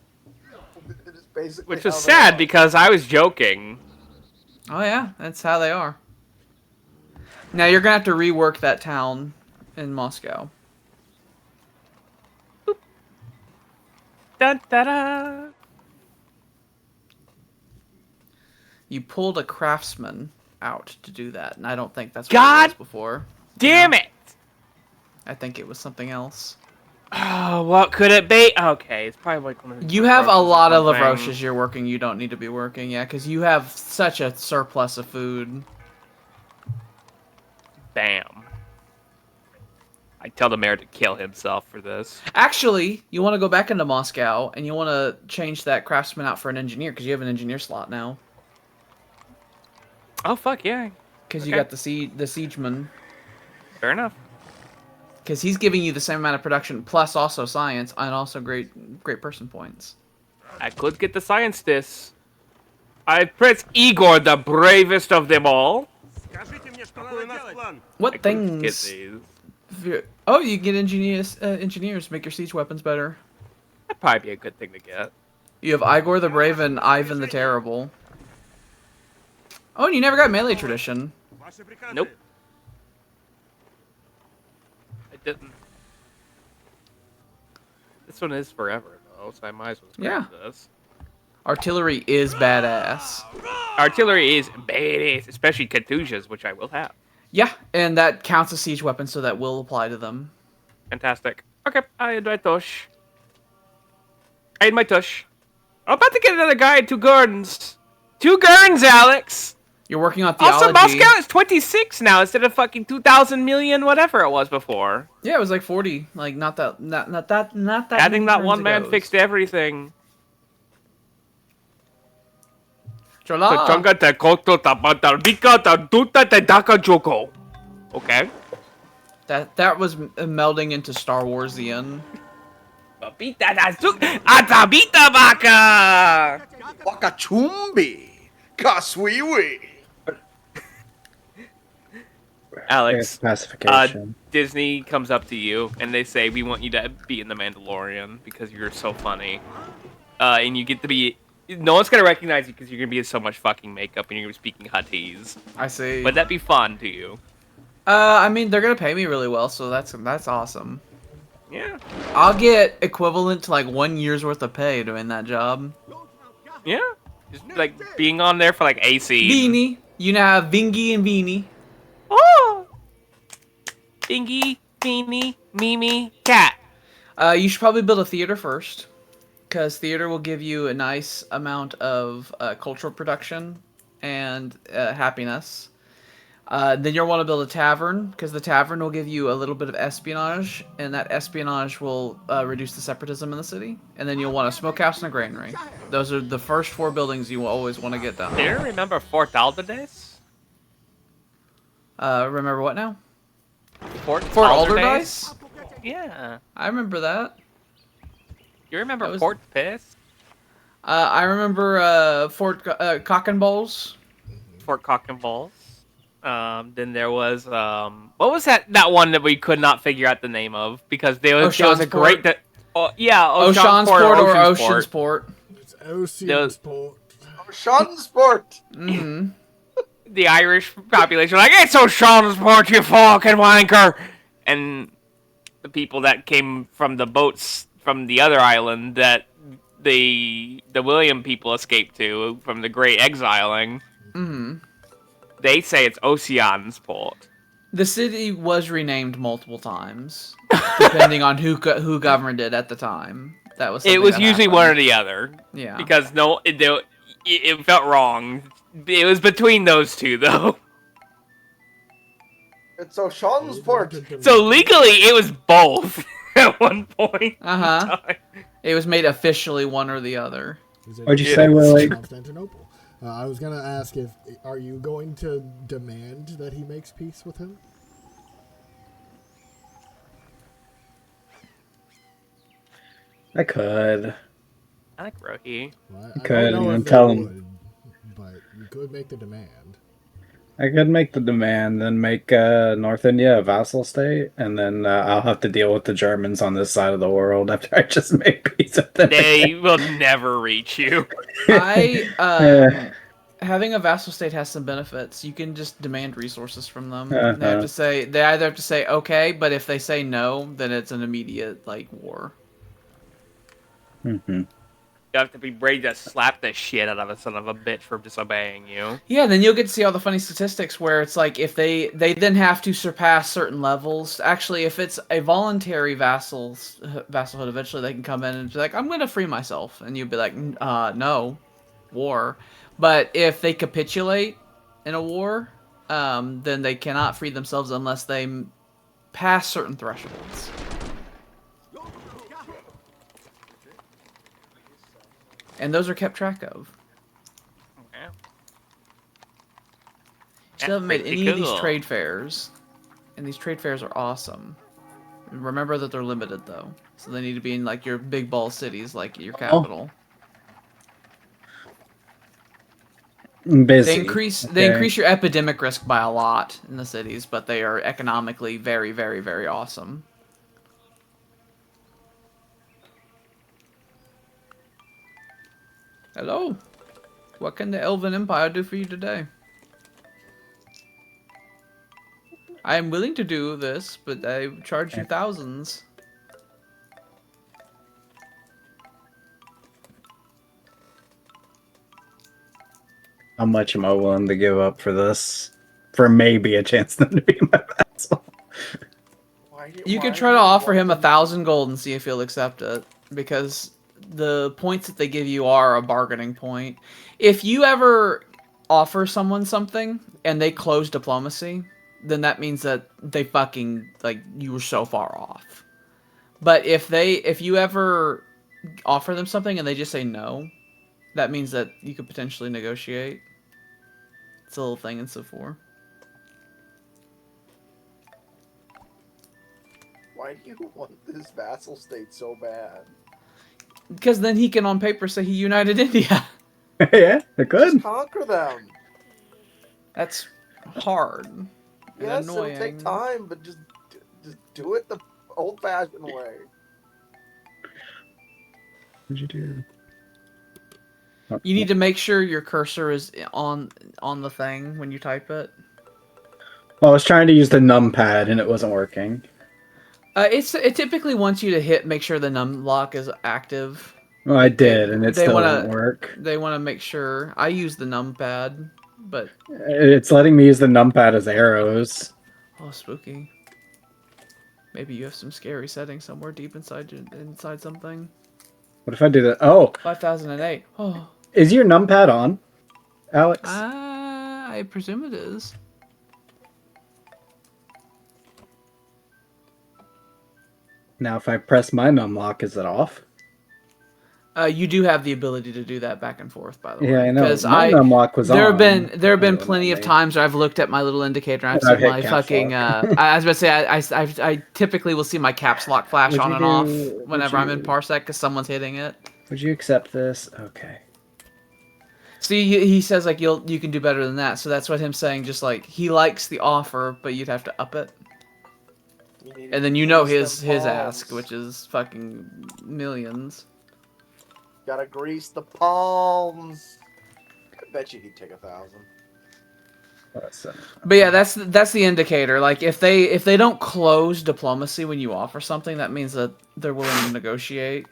Which was sad because I was joking. Oh yeah, that's how they are. Now you're gonna have to rework that town in Moscow. Dun, da, da. You pulled a craftsman out to do that, and I don't think that's what God it was before. Damn it! I think it was something else. Oh, what could it be? Okay, it's probably like one of the You have a Lavroches or lot of something. Lavroches you're working you don't need to be working, yeah, because you have such a surplus of food. Bam. I tell the mayor to kill himself for this. Actually, you want to go back into Moscow, and you want to change that craftsman out for an engineer, because you have an engineer slot now. Oh, fuck yeah. Because you Okay. got the siegeman. Fair enough. Because he's giving you the same amount of production, plus also science, and also great person points. I could get the science this. I Prince Igor, the bravest of them all. What I could get things? these. Oh, you get engineers make your siege weapons better. That'd probably be a good thing to get. You have Igor the Brave and Ivan the Terrible. Oh, and you never got melee tradition. Nope. I didn't. This one is forever, though, so I might as well grab this. Artillery is badass. Artillery is badass, especially Katyushas, which I will have. Yeah, and that counts as siege weapons, so that will apply to them. Fantastic. Okay, I had my tush. I had my tush. I'm about to get another guy and 2 gurns. 2 gurns, Alex! You're working on Also, theology. Moscow is 26 now instead of fucking 2,000 million, whatever it was before. Yeah, it was like 40. Like not that I think many that turns one man ago. fixed everything. Chola. Okay. That was melding into Star Warsian. Babita Atabita Baka! Wakachumbi. Kaswiwi. Alex, pacification. Disney comes up to you and they say, we want you to be in The Mandalorian because you're so funny. And you get to be... No one's going to recognize you because you're going to be in so much fucking makeup and you're going to be speaking Huttese. I see. Would that be fun to you? I mean, they're gonna pay me really well, so that's awesome. Yeah. I'll get equivalent to like 1 year's worth of pay doing that job. Yeah. Just like being on there for like AC. Beanie, you now have Vingy and Beanie. Oh! Bingy, Beanie, Mimi, Cat. You should probably build a theater first, because theater will give you a nice amount of cultural production and happiness. Then you'll want to build a tavern, because the tavern will give you a little bit of espionage, and that espionage will reduce the separatism in the city. And then you'll want a smokehouse and a granary. Those are the first 4 buildings you will always want to get done. Do you remember Fort Alderdice? Remember what now? Fort Alderdice? Yeah. I remember that. You remember That was- Fort Piss? I remember Fort Cock and Balls. Fort Cock and Balls. Then there was what was that one that we could not figure out the name of because there was a great Oceansport or Oceansport. It's Oceansport. Shansport. Mm-hmm. The Irish population were like, it's Oceansport, you fucking wanker, and the people that came from the boats from the other island that the William people escaped to from the Great Exiling. Mm-hmm. They say it's Oceansport. The city was renamed multiple times, depending on who governed it at the time. That was. It was that usually happened. one or the other. Yeah. Because it felt wrong. It was between those two, though. It's Shansport. So legally, it was both at one point. Uh-huh. It was made officially one or the other. What'd you say, Willie? Constantinople. I was gonna ask are you going to demand that he makes peace with him? I could. I like Rohi. Well, You I could, don't know and if tell they him. would, but you could make the demand. I could make the demand, then make North India a vassal state, and then I'll have to deal with the Germans on this side of the world after I just make peace with them. They will never reach you. Having a vassal state has some benefits. You can just demand resources from them. Uh-huh. They either have to say okay, but if they say no, then it's an immediate war. Mm-hmm. You have to be ready to slap the shit out of a son of a bitch for disobeying you. Yeah, then you'll get to see all the funny statistics where it's like if they then have to surpass certain levels. Actually, if it's a voluntary vassalhood, eventually they can come in and be like, I'm going to free myself. And you'd be like, no, war. But if they capitulate in a war, then they cannot free themselves unless they pass certain thresholds. And those are kept track of. Okay. Still haven't made pretty any of these cool. trade fairs. And these trade fairs are awesome. Remember that they're limited, though. So they need to be in, like, your big ball cities, like your capital. Busy. They increase your epidemic risk by a lot in the cities, but they are economically very, very, very awesome. Hello. What can the Elven Empire do for you today? I am willing to do this, but I charge you thousands. How much am I willing to give up for this? For maybe a chance then to be my vassal. You could try to offer him 1,000 gold and see if he'll accept it, because the points that they give you are a bargaining point. If you ever offer someone something and they close diplomacy, then that means that they fucking, like, you were so far off. But if you ever offer them something and they just say no, that means that you could potentially negotiate. It's a little thing in Civ 4. Why do you want this vassal state so bad? Because then he can, on paper, say he united India. Yeah, it could. Just conquer them. That's hard. And Yes, annoying. it'll take time, but just do it the old-fashioned way. What'd you do? You need to make sure your cursor is on the thing when you type it. Well, I was trying to use the numpad and it wasn't working. It typically wants you to make sure the num lock is active. Well, I did, and it still wanna, didn't work. They want to make sure. I use the numpad, but It's letting me use the numpad as arrows. oh, spooky. Maybe you have some scary settings somewhere deep inside something. What if I do that? Oh, 5008. Oh. is your numpad on, Alex? I presume it is. Now, if I press my numlock, is it off? You do have the ability to do that back and forth, by the way. Yeah, I know. Because My numlock was there on. have been Oh, plenty of maybe. times where I've looked at my little indicator and I've And I've seen hit my caps fucking. lock. I was about to say I typically will see my caps lock flash Would on you and off do- whenever would I'm in you- parsec because someone's hitting it. Would you accept this? Okay. See, he says like you can do better than that, so that's what him saying. Just like he likes the offer, but you'd have to up it. And then you know his ask, which is fucking millions. Gotta grease the palms. I bet you he'd take 1,000. But yeah, that's the indicator. Like if they don't close diplomacy when you offer something, that means that they're willing to negotiate.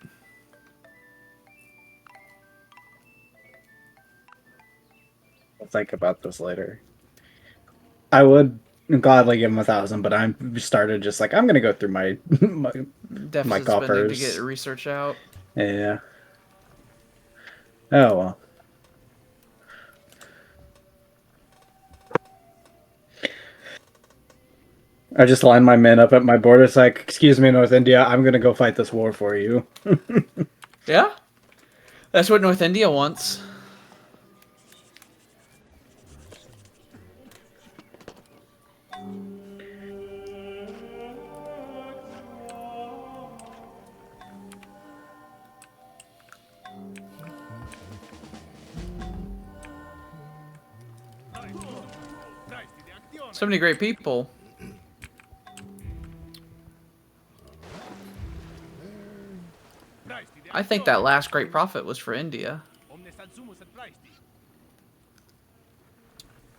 I'll think about this later. I would gladly give him 1,000, but I started just like I'm gonna go through my my Deficit spending to coffers. get research out. Yeah. Oh well. I just line my men up at my border. It's like, excuse me, North India, I'm gonna go fight this war for you. Yeah, that's what North India wants. So many great people. I think that last great prophet was for India.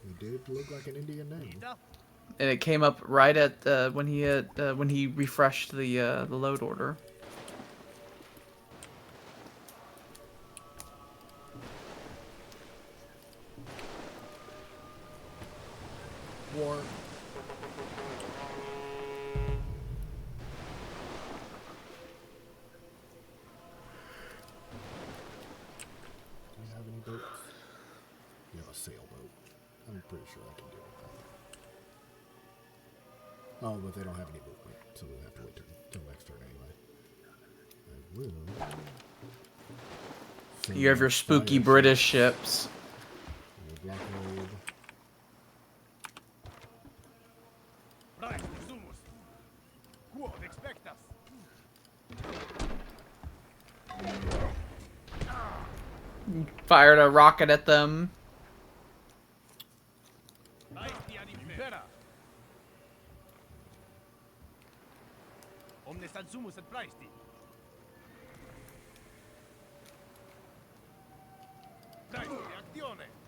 He did look like an Indian name. And it came up right at when he refreshed the load order. War. Do you have any boats? You have a sailboat. I'm pretty sure I can deal with that. Oh, but they don't have any movement, so we'll have to wait till next turn anyway. I will. You have your spooky Fire British ships. ships. Blockade. Fired a rocket at them.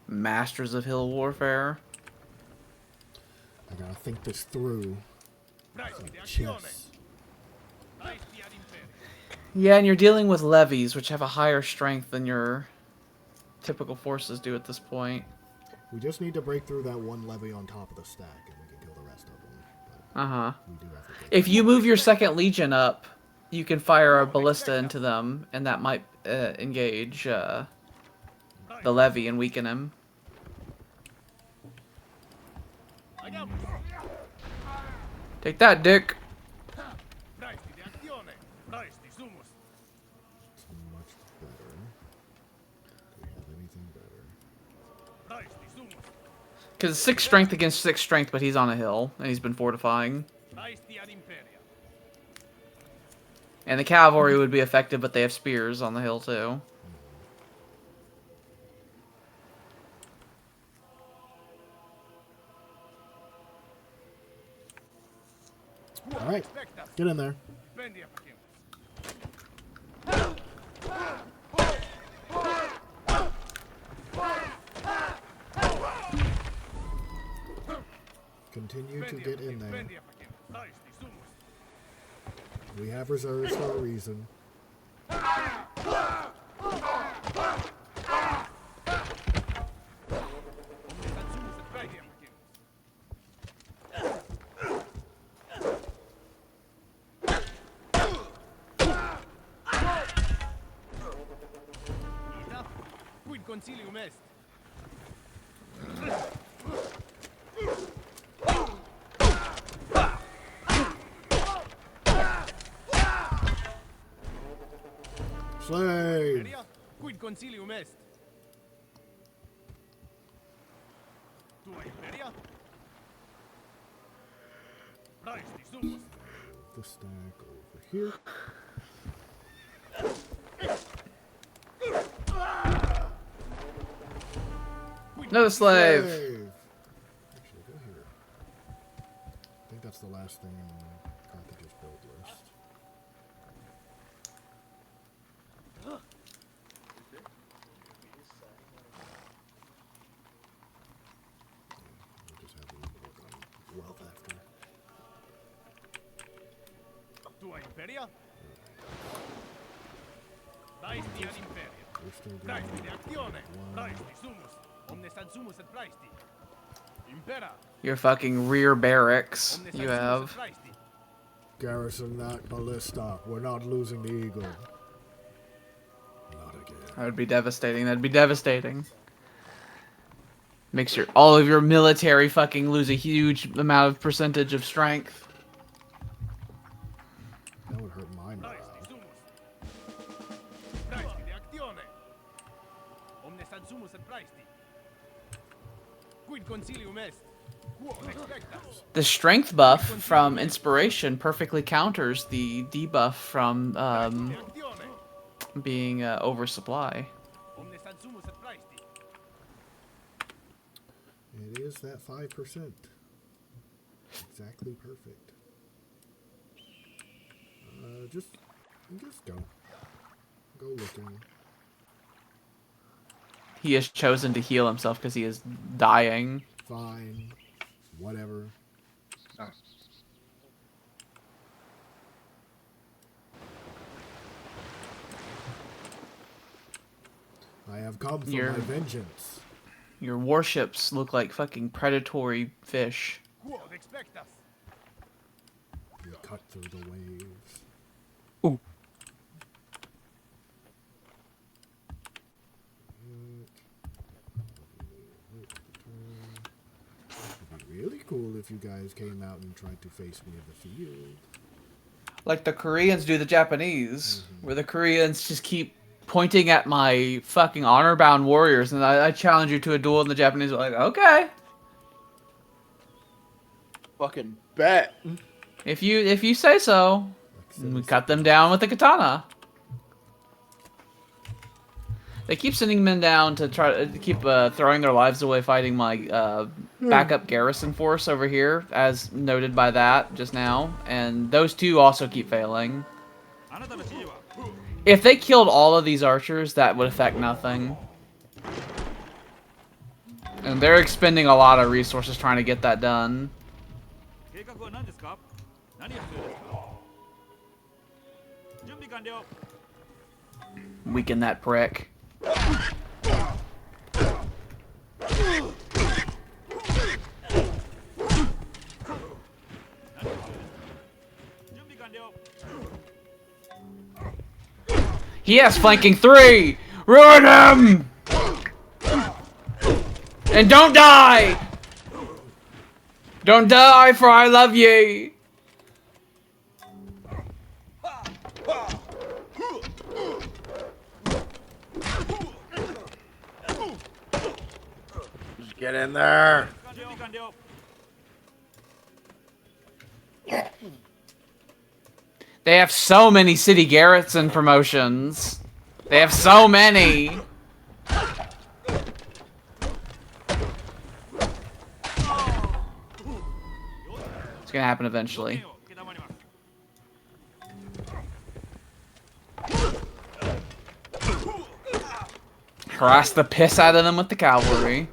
Masters of Hill Warfare. I gotta think this through. Chess. Yeah, and you're dealing with levies, which have a higher strength than your typical forces do at this point. We just need to break through that one levy on top of the stack, and we can kill the rest of them. Uh-huh. We do have to take If you move your second legion up, you can fire a ballista into them, and that might engage the levy and weaken him. Take that, Dick. It's much better. Do we have anything better? Because 6 strength against 6 strength, but he's on a hill, and he's been fortifying. And the cavalry would be effective, but they have spears on the hill, too. All right, get in there. Continue to get in there. We have reserves for a reason. Slave! Quid concilium est. Tua imperia? Praesti sumus. The stack over here. Another slave. Actually, go here. I think that's the last thing in Carthage's build list. We'll just have them work on wealth after. Tua imperia? Praesti ad imperia. We're still Praesti going de actione. one. Praesti sumus. Omnes ad sumus et praesti. Impera. Your fucking rear barracks Omnes you ad sumus have. et praesti. Garrison that ballista. We're not losing the eagle. Not again. That would be devastating. That'd be devastating. Makes all of your military fucking lose a huge amount of percentage of strength. That would hurt my morale. Praesti sumus. Praesti de actione. Omnes ad sumus et praesti. Quid concilium est. Quo expectas. The strength buff from inspiration perfectly counters the debuff from De actione. being oversupply. Omnes ad sumus et praesti. It is that 5%. Exactly perfect. Just go. Go looking. He has chosen to heal himself because he is dying. Fine. Whatever. I have come for You're- my vengeance. Your warships look like fucking predatory fish. Quod expectas. We cut through the waves. Ooh. It'd be really cool if you guys came out and tried to face me in the field. Like the Koreans do the Japanese, where the Koreans just keep pointing at my fucking honor-bound warriors, and I challenge you to a duel, and the Japanese are like, okay. Fucking bet. If you say so, we cut them down with the katana. They keep sending men down to try to keep throwing their lives away fighting my backup garrison force over here, as noted by that just now. And those two also keep failing. If they killed all of these archers, that would affect nothing. And they're expending a lot of resources trying to get that done. Weaken that prick. He has flanking 3! Ruin him! And don't die! Don't die, for I love ye! Just get in there. They have so many city garrison promotions. They have so many. It's gonna happen eventually. Harass the piss out of them with the cavalry.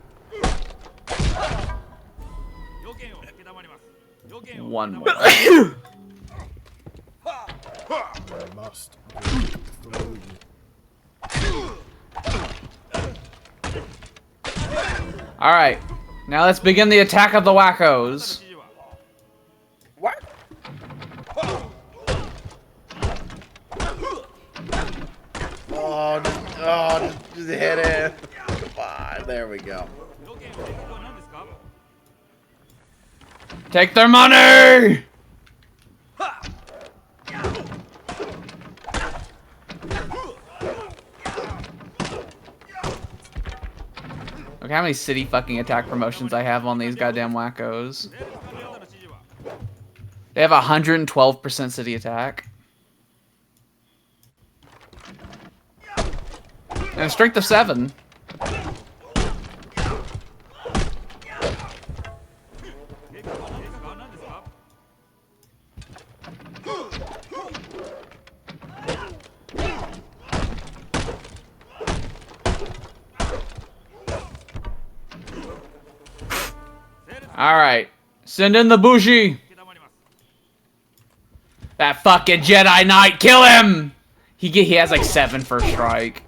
One more. I must break through. Alright, now let's begin the attack of the wackos. What? Just hit it. Come on, there we go. Take their money! Look how many city fucking attack promotions I have on these goddamn wackos. They have 112% city attack. And a strength of 7. Alright. Send in the Bushi. That fucking Jedi Knight, kill him! He has like 7 first strike.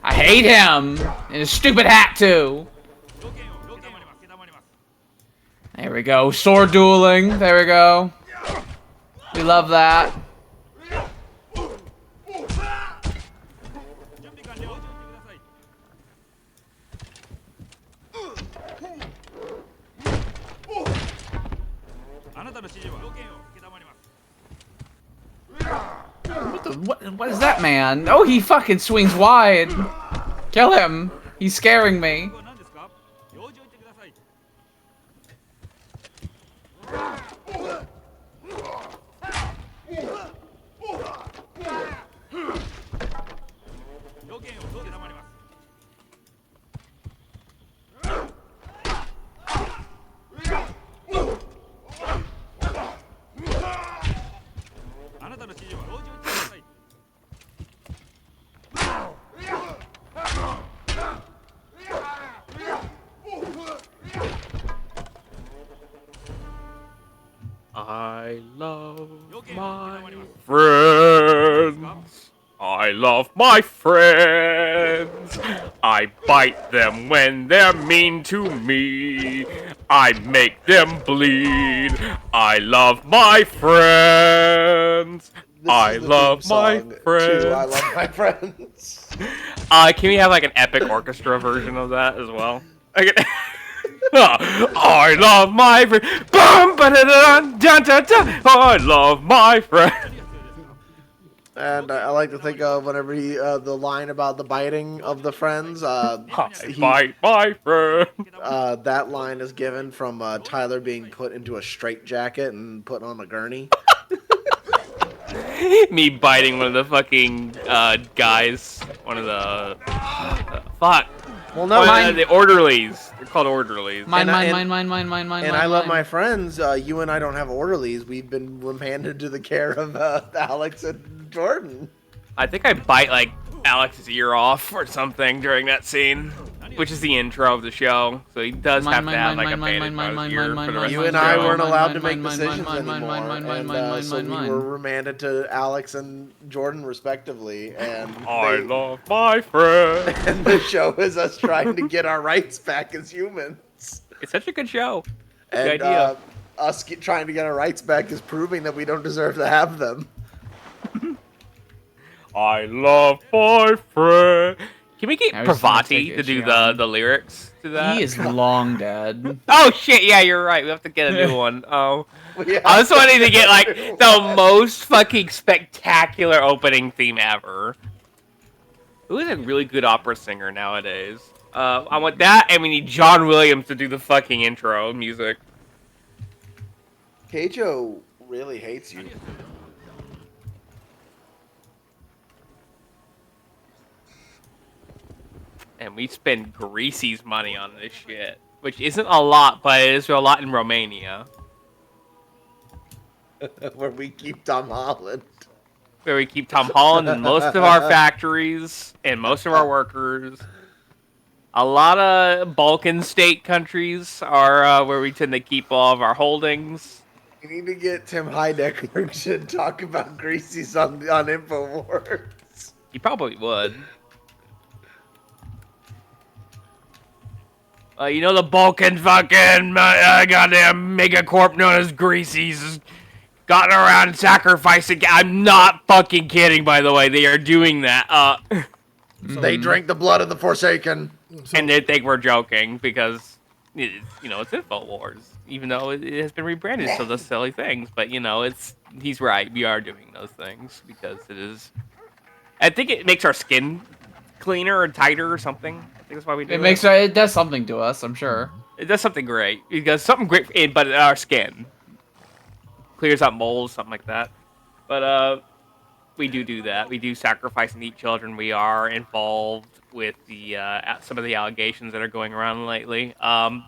I hate him! And his stupid hat too! There we go. Sword dueling. There we go. We love that. What is that man? Oh, he fucking swings wide. Kill him. He's scaring me. I love my friends. I love my friends. I bite them when they're mean to me. I make them bleed. I love my friends. I love my friends. I love my friends. Can we have like an epic orchestra version of that as well? I love my friend. I love my friend. And I like to think of whenever he, the line about the biting of the friends. Bite my friend. That line is given from Tyler being put into a straitjacket and put on a gurney. Me biting one of the fucking guys. One of the fuck. Well, no, the orderlies. They're called orderlies. Mine. And I love my friends. You and I don't have orderlies. We've been handed to the care of Alex and Jordan. I think I bite like Alex's ear off or something during that scene, which is the intro of the show. So he does have to have like a bandage on his ear for the rest You of and the I show. weren't allowed to make decisions anymore, and so we were remanded to Alex and Jordan respectively. And I love my friend. And the show is us trying to get our rights back as humans. It's such a good show. And Good idea. Us trying to get our rights back is proving that we don't deserve to have them. I love my friend. Can we get I was gonna take Pravati to do issue on- the lyrics to that? He is long dead. Oh shit! Yeah, you're right. We have to get a new one. Oh, We I was have wanting to get like do the one. most fucking spectacular opening theme ever. Who is a really good opera singer nowadays? I want that, and we need John Williams to do the fucking intro music. Keijo really hates you. And we spend Greasy's money on this shit, which isn't a lot, but it is a lot in Romania, Where we keep Tom Holland. where we keep Tom Holland in most of our factories and most of our workers. A lot of Balkan state countries are where we tend to keep all of our holdings. We need to get Tim Heidecker to talk about Greasy's on InfoWars. He probably would. You know the Balkan fucking goddamn megacorp known as Greasy's has gotten around sacrificing. I'm not fucking kidding, by the way. They are doing that. They drink the blood of the Forsaken. And they think we're joking because, it's InfoWars. Even though it has been rebranded to those silly things. But, he's right. We are doing those things because it is... I think it makes our skin cleaner or tighter or something. I think that's why we do it. It does something to us, I'm sure. It does something great. It does something great, but our skin clears out moles, something like that. But we do that. We do sacrifice and eat children. We are involved with the some of the allegations that are going around lately. Yeah.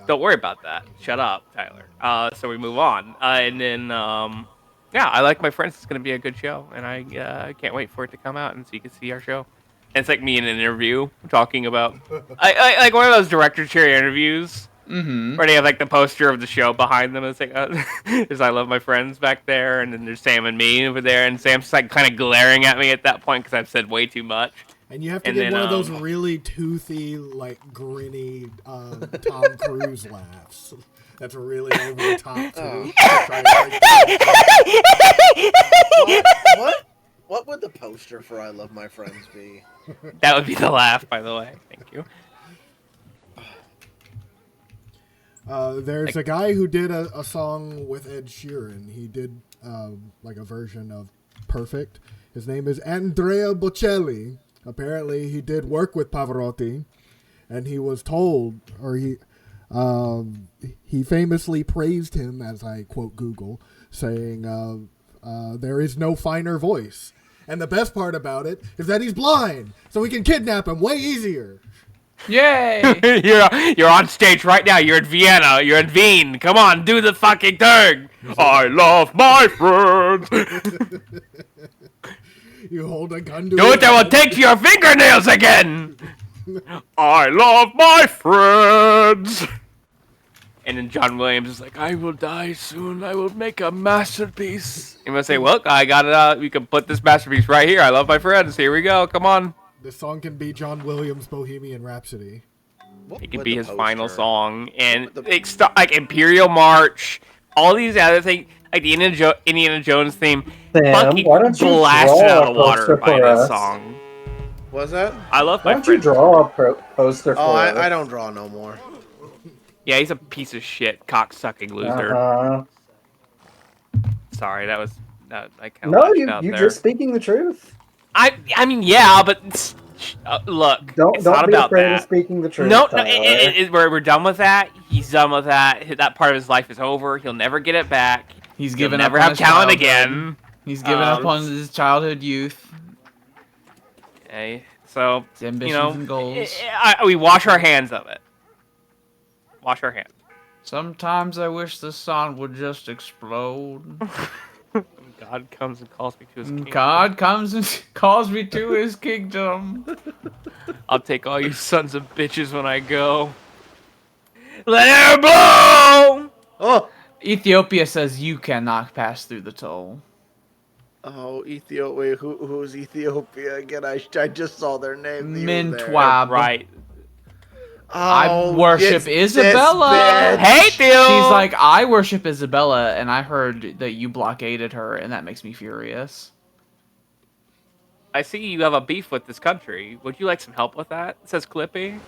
Don't worry about that. Shut up, Tyler. So we move on, and then I like my friends. It's gonna be a good show, and I can't wait for it to come out and so you can see our show. And it's like me in an interview talking about I like one of those director chair interviews where they have like the poster of the show behind them. And it's like there's I Love My Friends back there, and then there's Sam and me over there, and Sam's like kind of glaring at me at that point because I've said way too much. And you have to And get then, one of those really toothy, like grinny Tom Cruise laughs. That's really over the top too. What would the poster for I Love My Friends be? That would be the laugh, by the way. Thank you. There's a guy who did a song with Ed Sheeran. He did like a version of Perfect. His name is Andrea Bocelli. Apparently, he did work with Pavarotti, and he was told, or he famously praised him, as I quote Google, saying, there is no finer voice. And the best part about it is that he's blind, so we can kidnap him way easier. Yay! You're on stage right now. You're in Vienna. You're in Wien. Come on, do the fucking thing. I love my friends. You hold a gun to Do it, I will take your fingernails again. I love my friends. And then John Williams is like, I will die soon. I will make a masterpiece. I'm gonna say, well, I got it. We can put this masterpiece right here. I love my friends. Here we go. Come on. This song can be John Williams' Bohemian Rhapsody. It could be his final song, and like Imperial March, all these other things, like the Indiana Jones theme, Sam, fucking why don't you blasted draw out a of water poster by for this us? song. What's that? I love Why my don't you friends. draw a poster for Oh, us? I don't draw no more. Yeah, he's a piece of shit, cock-sucking loser. Uh-huh. Sorry, that was I kind of No, out you're there. just speaking the truth. I mean, yeah, but look, it's not Don't be about afraid that. of speaking the truth. No, Tyler. we're done with that. He's done with that. That part of his life is over. He'll never get it back. He's He'll given never up on have his talent childhood. again. He's given up on his childhood youth. Okay, so His ambitions and goals. we wash our hands of it. Wash our hands. Sometimes I wish the sun would just explode. God comes and calls me to his kingdom. God comes and calls me to his kingdom. I'll take all you sons of bitches when I go. Let it blow! Oh, Ethiopia says you cannot pass through the toll. Ethiopia. Wait, who's Ethiopia again? I just saw their name. Mintwab. Right. I worship it's this Isabella. bitch. Hey, Theo! She's like, I worship Isabella, and I heard that you blockaded her, and that makes me furious. I see you have a beef with this country. Would you like some help with that? It says Clippy.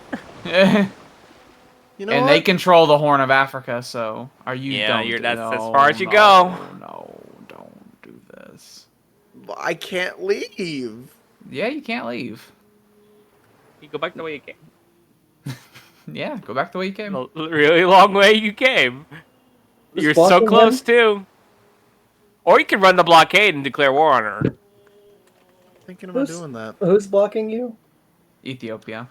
You know And what? they control the Horn of Africa, so Yeah, that's as no, far as you no, go. No, don't do this. I can't leave. Yeah, you can't leave. You go back the way you came. Yeah, go back the way you came. A really long way you came. Who's You're so blocking close him? too. Or you can run the blockade and declare war on her. Thinking about doing that. Who's blocking you? Ethiopia.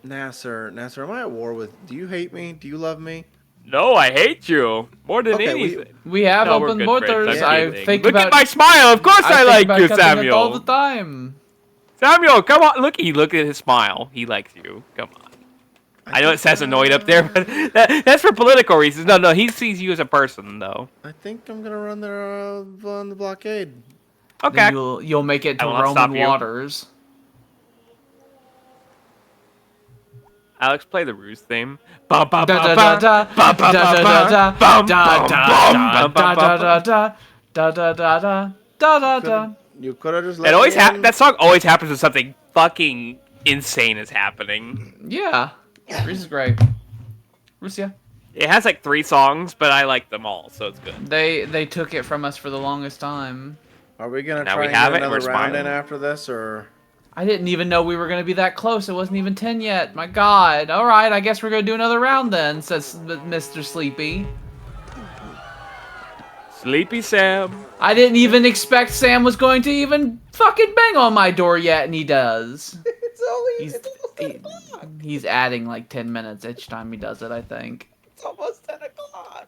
Nasser, am I at war with? Do you hate me? Do you love me? No, I hate you more than Okay, anything. We have No, we're open good borders. friends. I'm I kidding. think Look about at my smile. Of course I think like about you, cutting it Samuel. all the time. Samuel, come on. Look at his smile. He likes you. Come on. I know it says annoyed up there, but that's for political reasons. No, he sees you as a person, though. I think I'm gonna run there on the blockade. Okay. Then you'll make it I to will not stop Roman you. waters. Alex, play the Ruse theme. Ba ba Da ba da da ba da ba da ba da ba bum da bum da bum da bum da da da da da da da da. You could have just let It always me in. that song always happens when something fucking insane is happening. Yeah, Reese is great. Russia. It has like 3 songs, but I like them all, so it's good. They took it from us for the longest time. Are we gonna Now try we and have get it, and another we're round in smiling. after this, or? I didn't even know we were gonna be that close. It wasn't even 10 yet. My God. All right, I guess we're gonna do another round then, says Mr. Sleepy. Sleepy Sam. I didn't even expect Sam was going to even fucking bang on my door yet, and he does. It's only He's adding like 10 minutes each time he does it, I think. It's almost 10 o'clock.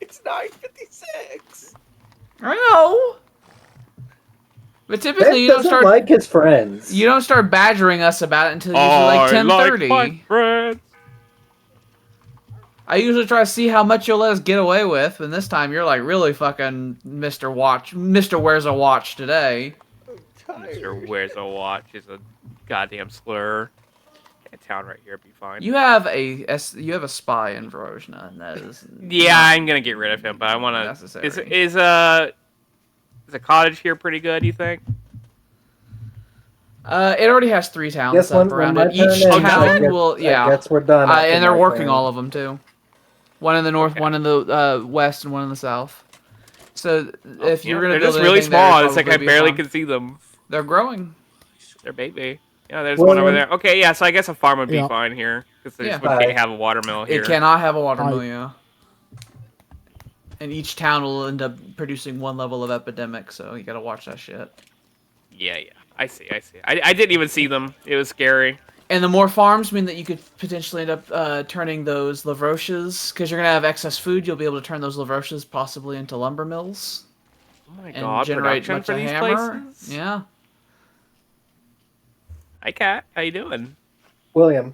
It's 9:56. I know. But typically Ben you don't doesn't start like his friends. you don't start badgering us about it until usually like 10:30. my friends. I usually try to see how much you'll let us get away with, and this time you're like really fucking Mr. Wears a Watch today. Mr. Wears a Watch is a goddamn slur. A town right here would be fine. You have a spy in Verozna, and that is Yeah, I'm gonna get rid of him, but I want to. necessary. Is a cottage here pretty good? You think? It already has 3 towns Guess set up when around my it. Each turn ends, town I will, yeah. guess we're done. after And they're my working turn. all of them too. One in the north, Okay. one in the west, and one in the south. So if you're gonna they're build just really anything there, small. it'll It's like I probably be barely fine. can see them. They're growing. They're baby. Yeah, there's one over Well, there. Okay, yeah. So I guess a farm would be Yeah. fine here because Yeah. we can't have a watermill here. It cannot have a watermill, I- yeah. And each town will end up producing one level of epidemic, so you gotta watch that shit. Yeah. I see. I didn't even see them. It was scary. And the more farms mean that you could potentially end up turning those lavroches, because you're gonna have excess food. You'll be able to turn those lavroches possibly into lumber mills Oh my and god, generate production much for of these hammer. places. Yeah. Hi, Kat. How you doing? William,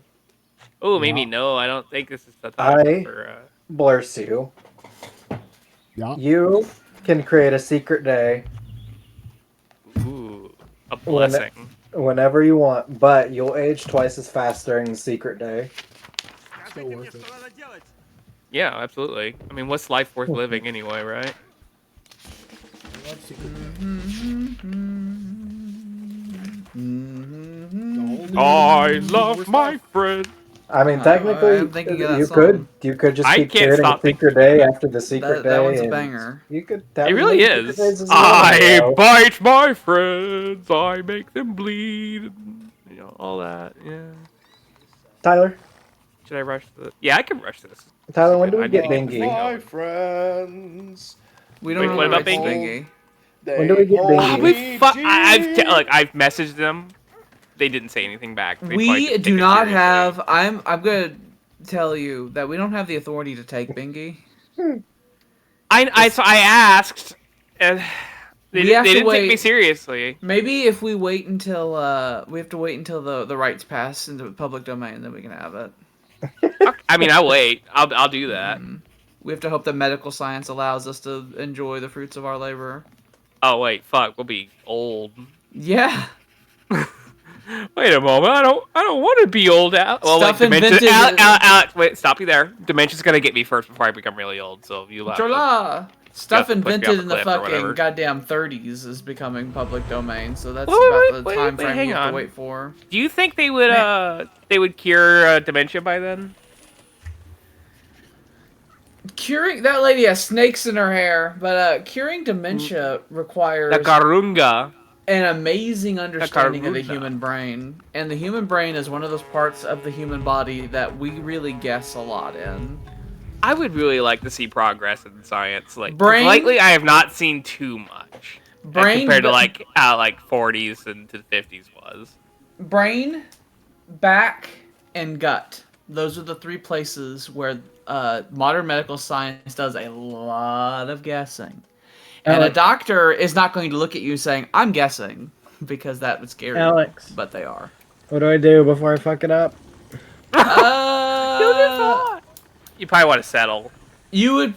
Oh, maybe Yeah. no. I don't think this is the time for. bless you. Yeah. You can create a secret day Ooh, a blessing. whenever you want, but you'll age twice as fast during the secret day. Still worth it. Yeah, absolutely. I mean, what's life worth living anyway, right? I love secret I love my friend. I mean, technically, I'm thinking of that you song. could just I keep can't creating a stop secret day after the secret day. That one's a and banger. You could. It really is. I bite my friends. I make them bleed. You know, all that. Yeah. Tyler, Should I rush this? Yeah, I can rush this. Tyler, when do we I get need to Bingy? My friends. We don't Wait, know what the about rights to Bingy? When do we get Bingy? I've messaged them. They didn't say anything back. They probably We didn't do take it not seriously. have. I'm gonna tell you that we don't have the authority to take Bingy. So I asked, and they We have to didn't take me wait. seriously. Maybe if we wait until we have to wait until the rights pass into the public domain, then we can have it. I mean, I'll wait. I'll do that. We have to hope that medical science allows us to enjoy the fruits of our labor. Oh wait, fuck, we'll be old. Yeah. Wait a moment, I don't want to be old. Well, Stuff wait, dementia. invented- Alex, wait, stop you there. Dementia's gonna get me first before I become really old. So if you allow. Chola. Stuff You have to push me invented off a in the cliff or whatever. fucking goddamn 30s is becoming public domain, so that's Wait, about the wait, time wait, frame hang you have on. to wait for. Do you think they would cure dementia by then? Curing that lady has snakes in her hair, but curing dementia The requires Karunga. an amazing understanding of the Karuna. human brain. And the human brain is one of those parts of the human body that we really guess a lot in. I would really like to see progress in science. Like, 'cause Brain- lately, I have not seen too much Brain, compared to like 40s and to the 50s was. brain, back, and gut. Those are the three places where modern medical science does a lot of guessing. And a Alex. doctor is not going to look at you saying, I'm guessing, because that would scare Alex. you. But they are. What do I do before I fuck it up? You probably want to settle. You would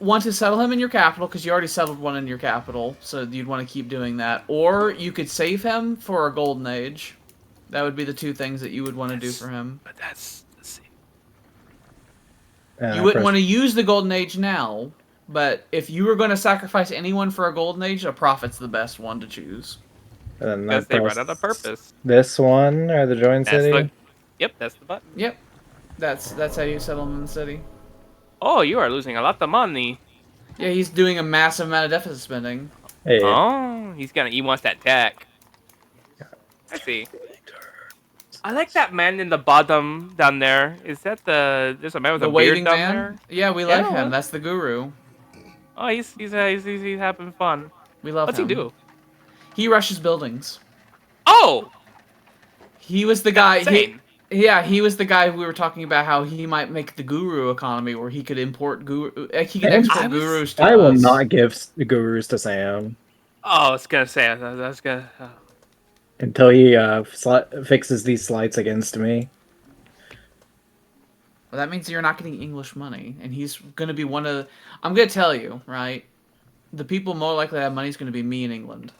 want to settle him in your capital, because you already settled one in your capital, so you'd want to keep doing that. Or you could save him for a golden age. That would be the two things that you would want to do for him. But that's the same. You wouldn't want to use the golden age now, but if you were going to sacrifice anyone for a golden age, a prophet's the best one to choose. Because they run out of purpose. This one or the join city? Yep, that's the button. Yep. That's how you settle him in the city. Oh, you are losing a lot of money. Yeah, he's doing a massive amount of deficit spending. Hey. Oh, he wants that tech. I see. I like that man in the bottom down there. Is that there's a man with The a beard waiting down man? there? Yeah, we like Yeah. him. That's the guru. Oh, he's having fun. We love What's him. he do? He rushes buildings. Oh! He was the guy. Insane. He was the guy who we were talking about how he might make the guru economy where he could import he could export gurus to us. I will not give the gurus to Sam Oh, I was gonna say, I was gonna... until he fixes these slights against me. Well, that means you're not getting English money, and he's going to be one of... I'm going to tell you, right? The people more likely to have money is going to be me in England.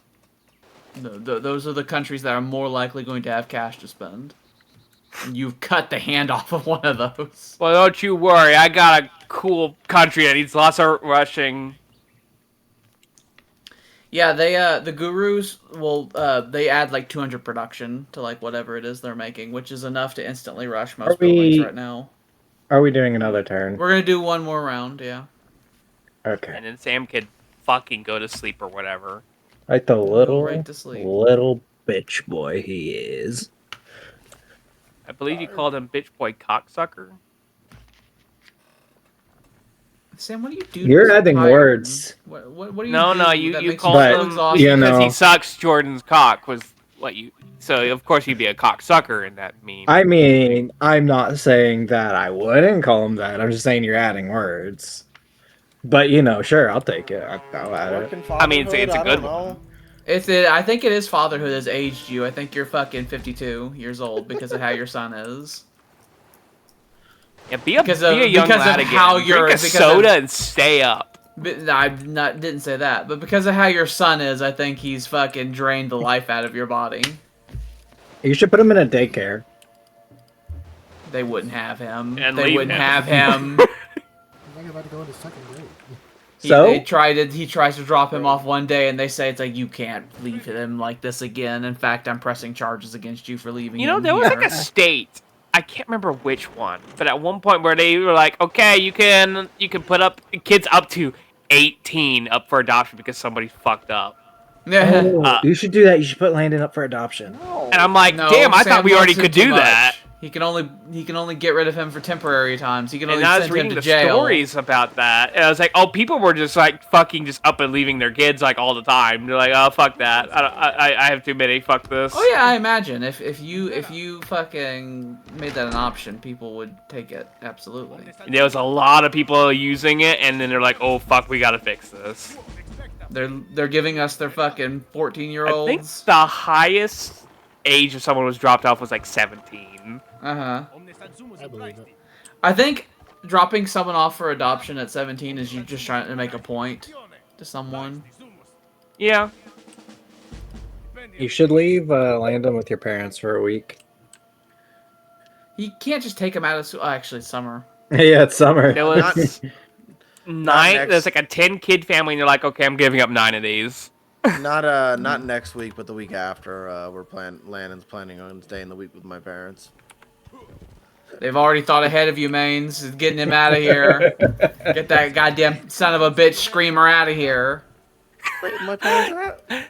Those are the countries that are more likely going to have cash to spend. And you've cut the hand off of one of those. Well, don't you worry. I got a cool country that needs lots of rushing. Yeah, the gurus will they add like 200 production to like whatever it is they're making, which is enough to instantly rush most buildings right now. Are we doing another turn? We're gonna do one more round, yeah. Okay. And then Sam could fucking go to sleep or whatever. Like the little right to sleep. bitch boy he is. I believe you called him bitch boy cocksucker. Sam, what do you do? You're to adding Pyron? What What do you No, do no, that you makes called so him exhausted? you know. because he sucks Jordan's cock was what you... So, of course, you'd be a cocksucker in that meme. I mean, I'm not saying that I wouldn't call him that. I'm just saying you're adding words. But, you know, sure, I'll take it. I'll add it. I mean, it's a good one. I think it is fatherhood has aged you. I think you're fucking 52 years old because of how your son is. Yeah, be a Because of- young because of lad again. how you're- Drink a because soda of- and stay up. But didn't say that, but because of how your son is, I think he's fucking drained the life out of your body. You should put him in a daycare. They wouldn't have him. And They leave wouldn't him. have him. I'm thinking about to go into second grade. So? He tries to drop him off one day, and they say it's like, you can't leave him like this again. In fact, I'm pressing charges against you for leaving You know, him there was here. like a state. I can't remember which one, but at one point where they were like, "Okay, you can put up kids up to 18 up for adoption because somebody fucked up." Oh, you should do that. You should put Landon up for adoption. And I'm like, No, "Damn, I Sam thought we already loves him could too do much. that." He can only get rid of him for temporary times. He can And only I was send him reading to the jail. stories about that, and I was like, "Oh, people were just like fucking just up and leaving their kids like all the time." They're like, "Oh, fuck that. I have too many. Fuck this." Oh yeah, I imagine if you fucking made that an option, people would take it absolutely. There was a lot of people using it, and then they're like, "Oh, fuck, we gotta fix this." They're giving us their fucking 14-year-olds. I think the highest age of someone was dropped off was like 17. Uh-huh. I believe it. I think dropping someone off for adoption at 17 is you just trying to make a point to someone. Yeah. You should leave Landon with your parents for a week. You can't just take him out of school. Oh, actually, it's summer. Yeah, it's summer. It was 9. There's like a 10-kid family, and you're like, okay, I'm giving up 9 of these. Not next week, but the week after. Landon's planning on staying the week with my parents. They've already thought ahead of you, Mains. Getting him out of here. Get that goddamn son of a bitch screamer out of here. Wait, my parents are out?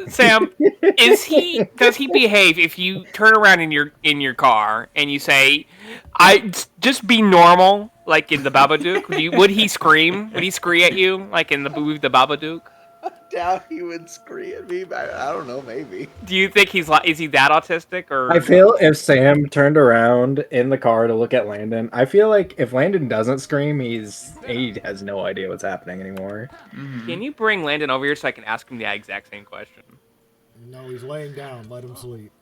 Sam, does he behave if you turn around in your car and you say, "I just be normal," like in the Babadook? Would he scream? Would he scream at you like in the movie The Babadook? I doubt he would scream at me. I don't know, maybe. Do you think is he that autistic or? I feel if Sam turned around in the car to look at Landon, I feel like if Landon doesn't scream, he has no idea what's happening anymore. Can you bring Landon over here so I can ask him the exact same question? No, he's laying down. Let him sleep.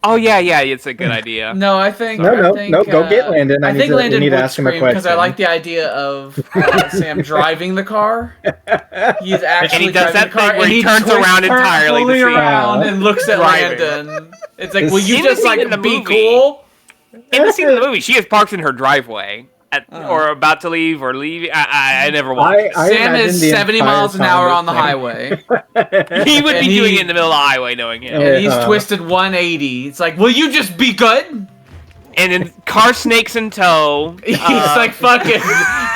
Oh yeah, it's a good idea. No, I think No, go get Landon. I think Landon need to would ask him a scream because I question. like the idea of Sam driving the car. He's actually And he does driving that the car, thing where and he turns around entirely to fully see around and looks at driving. Landon. It's like, will you In the just scene like in the be movie- cool? In the scene of the movie, she is parked in her driveway or about to leave or leaving. I never watched. I Sam imagine is the 70 entire miles an time hour this on the thing- highway, He would And be doing he- it in the middle of the highway, knowing him. and he's Uh-huh. twisted 180. It's like, will you just be good? And then car snakes in tow. He's like fucking,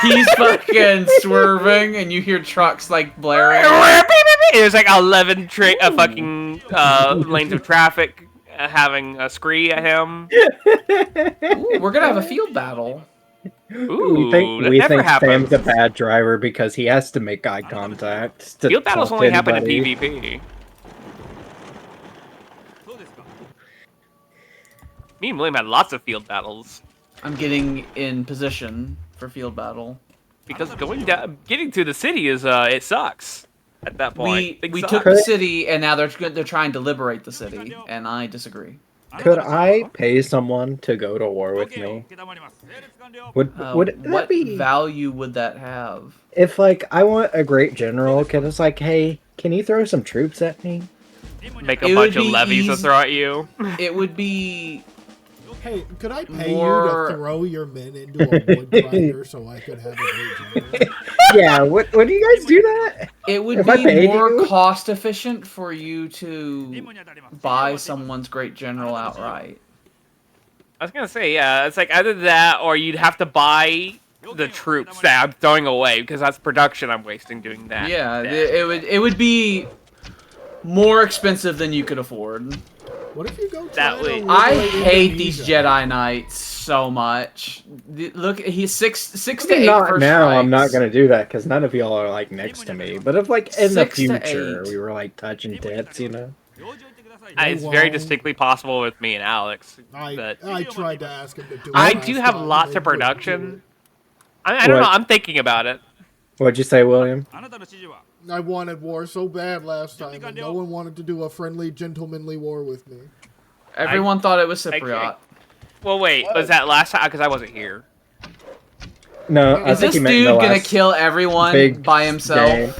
he's fucking swerving, and you hear trucks like blaring. There's like 11 fucking lanes of traffic having a scree at him. Ooh, we're gonna have a field battle. Ooh, we that think never happens. Sam's a bad driver because he has to make eye contact. To Field battles talk only to happen in anybody. PvP. Me and William had lots of field battles I'm getting in position for field battle. because getting to the city is it sucks at that point. Things We suck. took the city, and now they're trying to liberate the city, and I disagree. Could I pay someone to go to war with me? Would that What be value would that have? if like I want a great general? Cause it's like, hey, can you throw some troops at me? Make It a would bunch of be levies to easy- throw at you. It would be Hey, could I pay More- you to throw your men into a wood grinder so I could have a great general? Yeah, would you guys do that? It would If I be paid more you? cost efficient for you to buy someone's great general outright. I was gonna say, yeah, it's like either that or you'd have to buy the troops that I'm throwing away because that's production I'm wasting doing that. Yeah, it would be more expensive than you could afford. What if you go try That to way- I liberate hate these Indonesia? Jedi Knights so much. Look, he's six I to mean, eight not first now. I'm not strikes. gonna do that because none of y'all are like next to me. But if like in the 6 to future 8. we were like touching tits, you know. It's very Wrong. distinctly possible with me and Alex. I tried to ask him to do it. I last do have time, lots and of he wouldn't do production. I don't What? know. I'm thinking about it. What'd you say, William? it. I wanted war so bad last time, and no one wanted to do a friendly, gentlemanly war with me. Everyone thought it was I Cypriot. can't- Well, wait. Was that last time? Because I wasn't here. No, I Is think this he meant dude the gonna last kill everyone big by himself? day.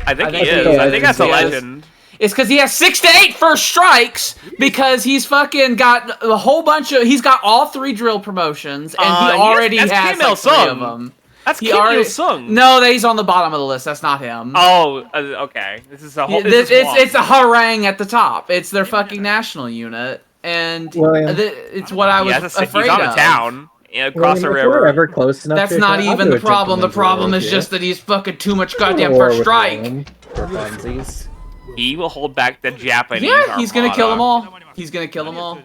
I think I he think is. he I is. think that's a He is. legend. It's because he has 6 to 8 first strikes because he's fucking got a whole bunch of. He's got all 3 drill promotions and he already that's has Kim like 3 Il-sung. of them. That's He Kim already Il-sung. No, he's on the bottom of the list. That's not him. Oh, okay. This is a whole. It's a harangue at the top. It's their fucking national unit, and William. It's what I was afraid he's on of. a town across the William, if we're river. ever close enough That's to not I'll even do the a problem. The gentleman's war problem with is you. just that he's fucking too much I'll goddamn war first with strike. William for funsies. He will hold back the Japanese. Yeah, he's gonna kill them armada. all. He's gonna kill them all.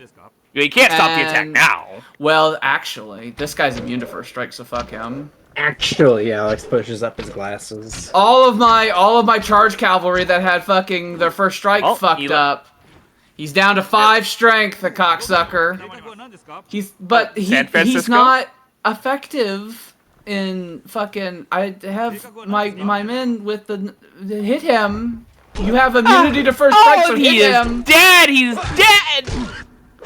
You can't stop the attack And- now. Well, actually, this guy's immune to first strike, so fuck him. Actually, Alex pushes up his glasses. All of my charge cavalry that had fucking their first strike Oh, fucked he- up. He's down to 5 strength, the cocksucker. He's San Francisco? he's not effective in fucking. I have my men with the hit him. You have immunity to first strike, so he hit is him. dead. He's dead.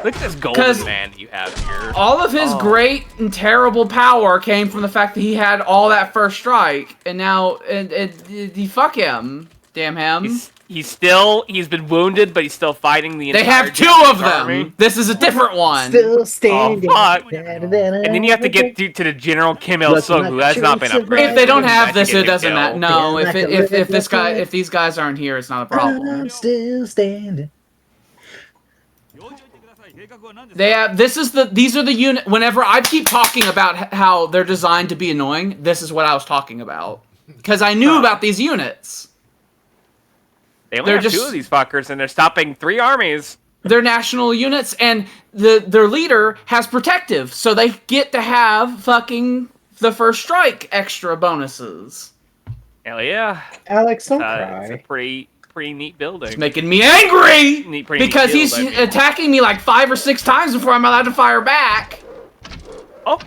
Look at this 'Cause- golden man you have here. All of his great and terrible power came from the fact that he had all that first strike, and now and he fuck him, damn him. He's been wounded, but he's still fighting the They entire have 2 Japanese of them. army. This is a different one. Still standing. fuck. And then you have to get to the General Kim Il Sung, who has not been upgraded. If they don't You have have to this, get it him doesn't matter. killed. No, Like if these guys aren't here, it's not a problem. I'm still standing. These are the unit. Whenever I keep talking about how they're designed to be annoying, this is what I was talking about because I knew about these units. They only have 2 of these fuckers, and they're stopping 3 armies. They're national units, and their leader has protective, so they get to have fucking the first strike extra bonuses. Hell yeah. Alex, don't cry. It's a pretty neat building. It's making me angry Pretty because neat build, he's attacking me like 5 or 6 times before I'm allowed to fire back. Oh.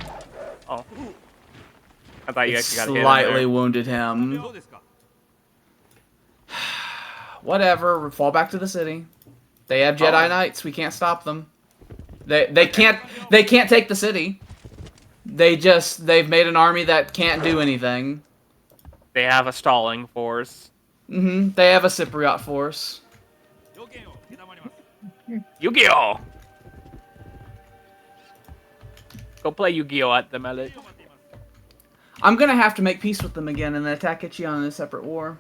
I thought you actually got hit. Slightly wounded him. Whatever. Fall back to the city. They have Jedi Knights. We can't stop them. They can't take the city. They've made an army that can't do anything. They have a stalling force. They have a Cypriot force. Yu-Gi-Oh! Go play Yu-Gi-Oh at the Mallet. I'm gonna have to make peace with them again and then attack Ichion in a separate war.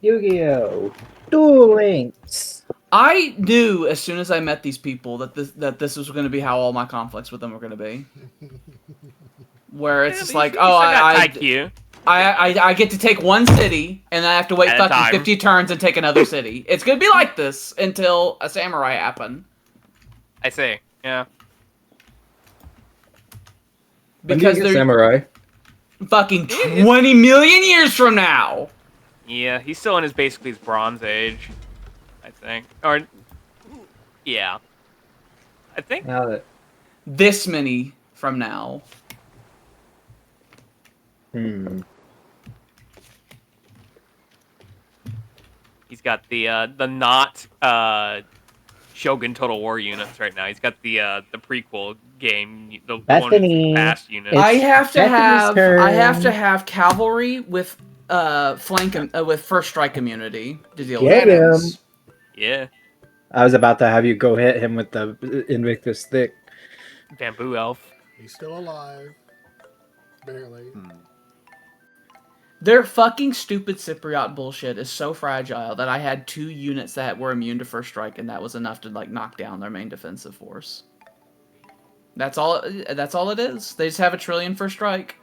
Yu-Gi-Oh! Duel Links! I knew as soon as I met these people that this was going to be how all my conflicts with them were going to be. Where it's just like, oh, I get to take one city, and then I have to wait fucking 50 turns and take another city. It's going to be like this until a samurai happen. I see, yeah. Because they're samurai. fucking 20 million years from now. Yeah, he's still in basically his Bronze Age, I think. Or, yeah. I think. Now that this many from now. He's got the not Shogun Total War units right now. He's got the prequel game, the Bethany. one past units. I have to Bethany's turn. have cavalry with flank with first strike immunity to deal Get with him. enemies. Yeah. I was about to have you go hit him with the Invictus stick. Bamboo Elf. He's still alive. Barely. Their fucking stupid Cypriot bullshit is so fragile that I had 2 units that were immune to first strike, and that was enough to like knock down their main defensive force. That's all it is. They just have a trillion first strike.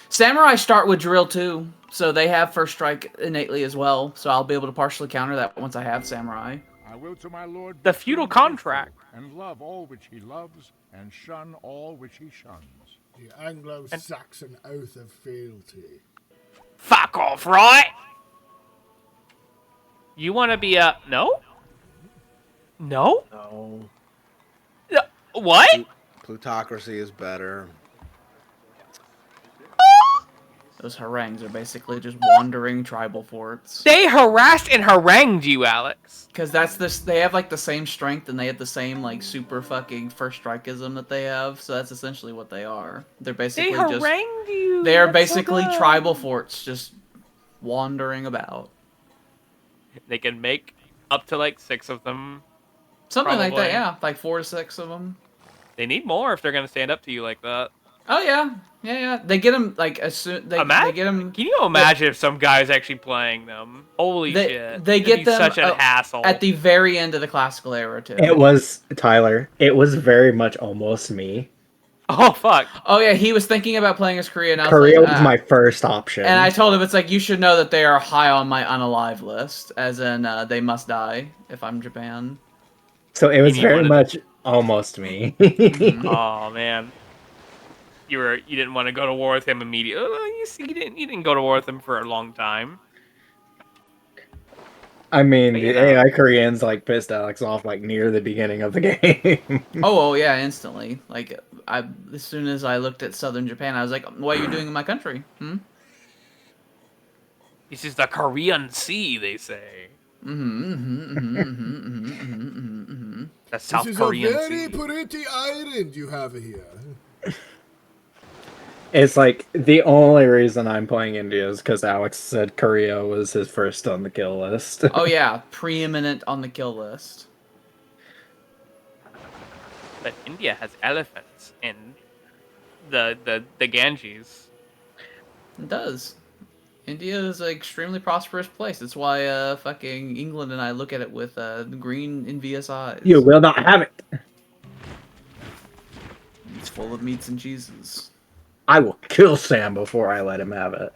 Samurai start with drill too, so they have first strike innately as well. So I'll be able to partially counter that once I have samurai. I will to my lord The feudal contract. and love all which he loves and shun all which he shuns. The Anglo-Saxon oath of fealty. Fuck off, right? You want to be a... No? No? No. What? Plutocracy is better. Those harangues are basically just wandering tribal forts. They harassed and harangued you, Alex. Because that's this. They have like the same strength and they have the same like super fucking first strikeism that they have. So that's essentially what they are. They're basically They harangued you. They are That's so basically good. tribal forts just wandering about. They can make up to like 6 of them. Something like Probably. that, yeah. Like 4 to 6 of them. They need more if they're going to stand up to you like that. Oh yeah, yeah. They get them like as soon they get them. Can you imagine if some guy's actually playing them? Holy shit. They It'd get be them such a hassle. at the very end of the classical era too. It was, Tyler, it was very much almost me. Oh, fuck. Oh yeah, he was thinking about playing as Korea. And I was Korea like, was my first option. And I told him it's like you should know that they are high on my unalive list, as in they must die if I'm Japan. So it was You very wanted- much almost me. Oh, man. You didn't want to go to war with him immediately. You didn't go to war with him for a long time. I mean, But, the you know. AI Koreans like pissed Alex off like near the beginning of the game. Oh yeah, instantly. Like as soon as I looked at southern Japan, I was like, "What are you doing in my country?" This is the Korean Sea, they say. The South This is Korean a very Sea. pretty island you have here. It's like the only reason I'm playing India is because Alex said Korea was his first on the kill list. Oh yeah, preeminent on the kill list. But India has elephants and the Ganges. It does. India is an extremely prosperous place. That's why fucking England and I look at it with green envious eyes. You will not have it. It's full of meats and cheeses. I will kill Sam before I let him have it.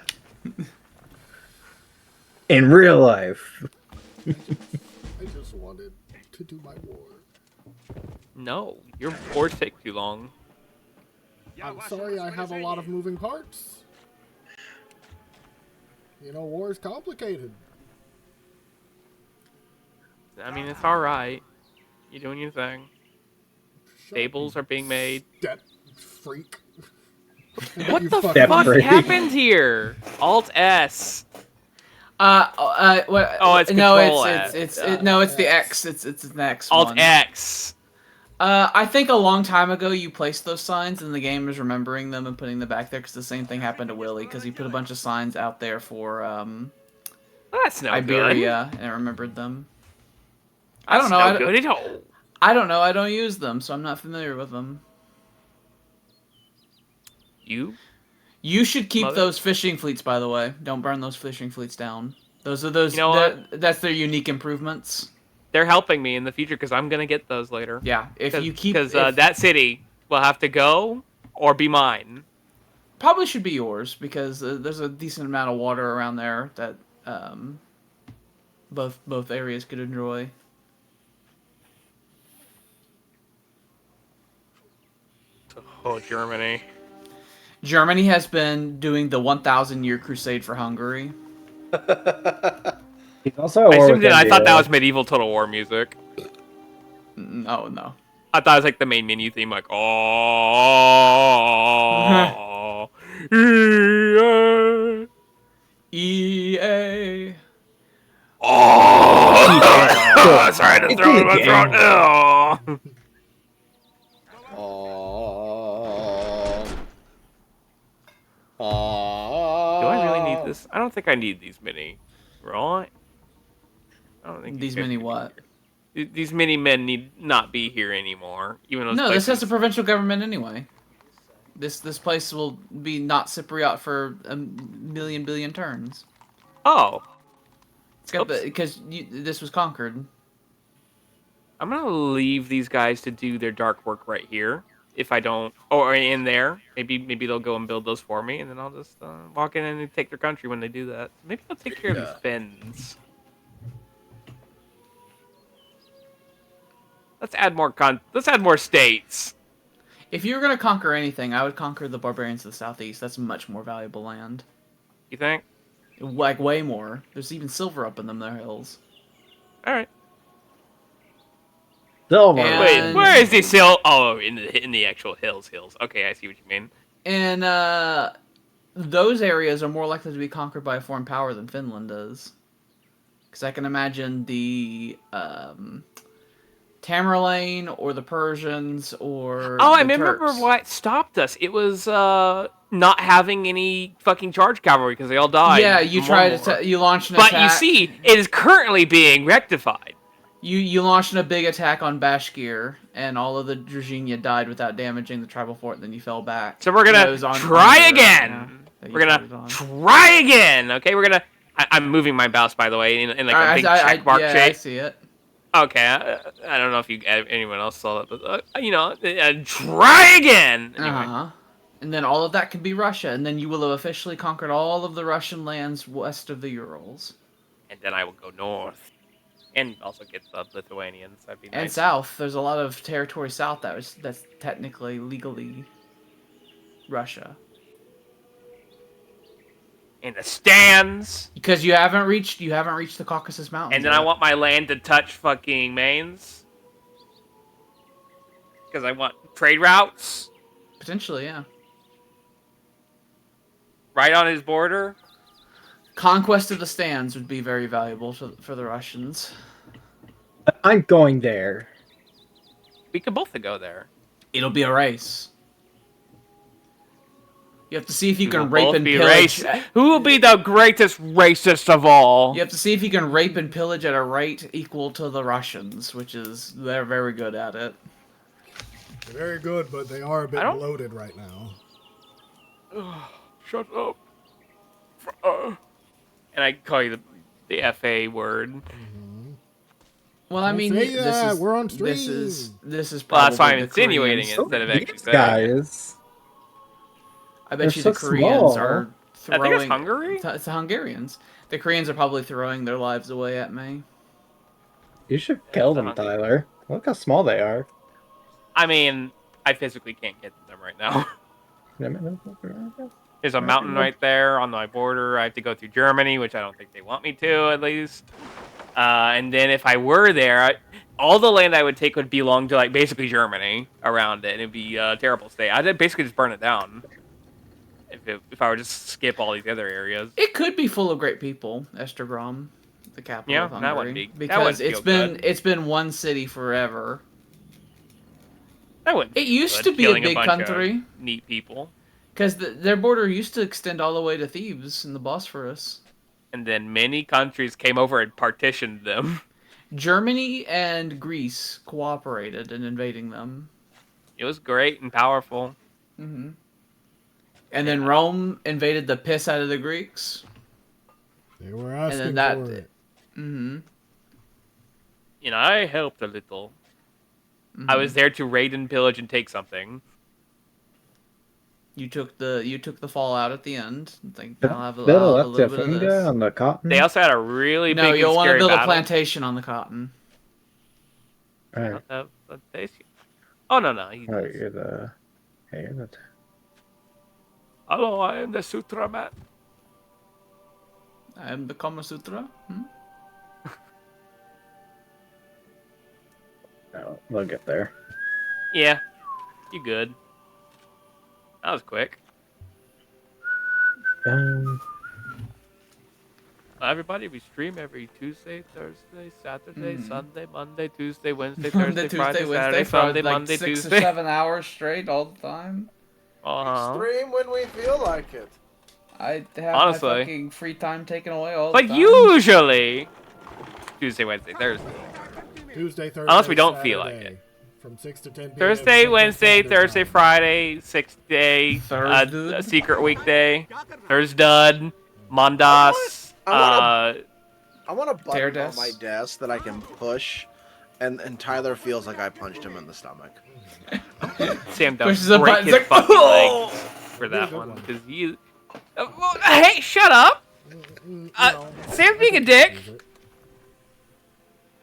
In real life. I just wanted to do my war. No, your wars take too long. I'm sorry, I have a lot of moving parts. You know, war is complicated. I mean, it's all right. You're doing your thing. Shut Stables are being made. Step freak. What You the fucking- fuck freak. happened here? Alt S. What? Oh, it's no, Control it's F. no, it's the X. It's the next Alt one. X. I think a long time ago you placed those signs and the game is remembering them and putting them back there because the same thing happened to Willie because he put a bunch of signs out there for That's no Iberia and it remembered them. I That's don't know. No good at all. I don't know. I don't use them, so I'm not familiar with them. You should keep Mother? those fishing fleets, by the way. Don't burn those fishing fleets down. Those are those. You know what? That's their unique improvements. They're helping me in the future because I'm gonna get those later. Yeah, if you keep because if- that city will have to go or be mine. probably should be yours because there's a decent amount of water around there that both areas could enjoy. Oh, Germany. Germany has been doing the 1,000-year crusade for Hungary. He's also at war with I thought that India. was medieval Total War music. Oh no. I thought it was like the main menu theme, like oh. Yeah. EA. Oh, sorry to throw it in my throat. Oh. Do I really need this? I don't think I need these mini, right? I don't think These guys many need what? here. These mini men need not be here anymore. Even those No, this has places. a provincial government anyway. This place will be not Cypriot for a million billion turns. Oh, It's got Oops. because this was conquered. I'm gonna leave these guys to do their dark work right here. If I don't, or in there, maybe they'll go and build those for me, and then I'll just walk in and take their country when they do that. Maybe I'll take care of these Finns. Let's add more Let's add more states. If you were gonna conquer anything, I would conquer the barbarians of the southeast. That's much more valuable land. You think? Like way more. There's even silver up in them there hills. All right. Silver. And- Wait, where is this hill? Oh, in the actual hills. Okay, I see what you mean. And those areas are more likely to be conquered by a foreign power than Finland is. Because I can imagine the Tamerlane or the Persians or Oh, I the remember Turks. what stopped us. It was not having any fucking charge cavalry because they all died. Yeah, you in tried one war. to you launched an But attack. you see, it is currently being rectified. You launched a big attack on Bashkir, and all of the Druzhina died without damaging the tribal fort, and then you fell back. So we're That gonna was on try your- again. yeah, that you We're gonna tried on. try again. Okay, we're gonna. I'm moving my mouse, by the way, in like a big check mark yeah, I shape. see it. Okay, I don't know if anyone else saw that, but try again. Anyway. Uh-huh. And then all of that can be Russia, and then you will have officially conquered all of the Russian lands west of the Urals. And then I will go north, and also get the Lithuanians. That'd be nice. And south. There's a lot of territory south that's technically legally Russia. In the stands. Because you haven't reached the Caucasus Mountains. And then I want my land to touch fucking Maine's. Because I want trade routes potentially, yeah. right on his border. Conquest of the stands would be very valuable for the Russians. I'm going there. We could both go there. It'll be a race. You have to see if you We can will rape both and be pillage. Who will be the greatest racist of all? You have to see if you can rape and pillage at a rate equal to the Russians, which is they're very good at it. They're very good, but they are a bit bloated right now. Shut up. And I call you the FA word. Well, I Don't mean, say this that. is We're on this stream. is Well, probably that's why I'm the insinuating Koreans. it instead of actually These saying it. guys. I They're bet you so the Koreans small. are I throwing. think it's Hungary. It's the Hungarians. The Koreans are probably throwing their lives away at me. You should kill the them, Hungary. Tyler. Look how small they are. I mean, I physically can't get to them right now. There's a mountain right there on my border. I have to go through Germany, which I don't think they want me to, at least. And then if I were there, all the land I would take would belong to, like, basically Germany around it. And it'd be a terrible state. I'd basically just burn it down if I were just skip all these other areas. It could be full of great people, Esztergom, the capital Yeah, of that Hungary, wouldn't be- that because wouldn't feel it's been one city forever. That wouldn't. It feel used good, to be a killing big bunch of country. neat people. Because their border used to extend all the way to Thebes in the Bosphorus. And then many countries came over and partitioned them. Germany and Greece cooperated in invading them. It was great and powerful. And then Rome invaded the piss out of the Greeks. They were And asking then for it. You know, I helped a little. I was there to raid and pillage and take something. You took the fallout at the end. I think I'll have a Build little up bit to of finger this. on the cotton. They also had a really No, big and you'll want to scary build a battle. plantation on the cotton. Alright. Oh, no. Alright, you're the... Hey, you're the... Hello, I am the Sutra Man. I am the Kama Sutra. No, they'll get there. Yeah, you good. That was quick. Everybody, we stream every Tuesday, Thursday, Saturday, Sunday, Monday, Tuesday, Wednesday, Thursday, Friday, Saturday, Sunday, like Monday, 6 or Tuesday. 7 hours straight all the time. Stream when we feel like it. I have Honestly. my fucking free time taken away all the But time. usually, Tuesday, Wednesday, Thursday. Tuesday, Thursday, Unless we don't feel like Saturday, From 6 to 10 p.m. Thursday, Central Wednesday, Standard Thursday, Time. Friday, 6th day, Thursday. a secret weekday, Thursday, Mondas, I want a button on Teardas. my desk that I can push, and Tyler feels like I punched him in the stomach. Sam Pushes does a break button, his it's like, fucking "Oh!" legs for that good one one. because you. Hey, shut up! Sam's being a dick.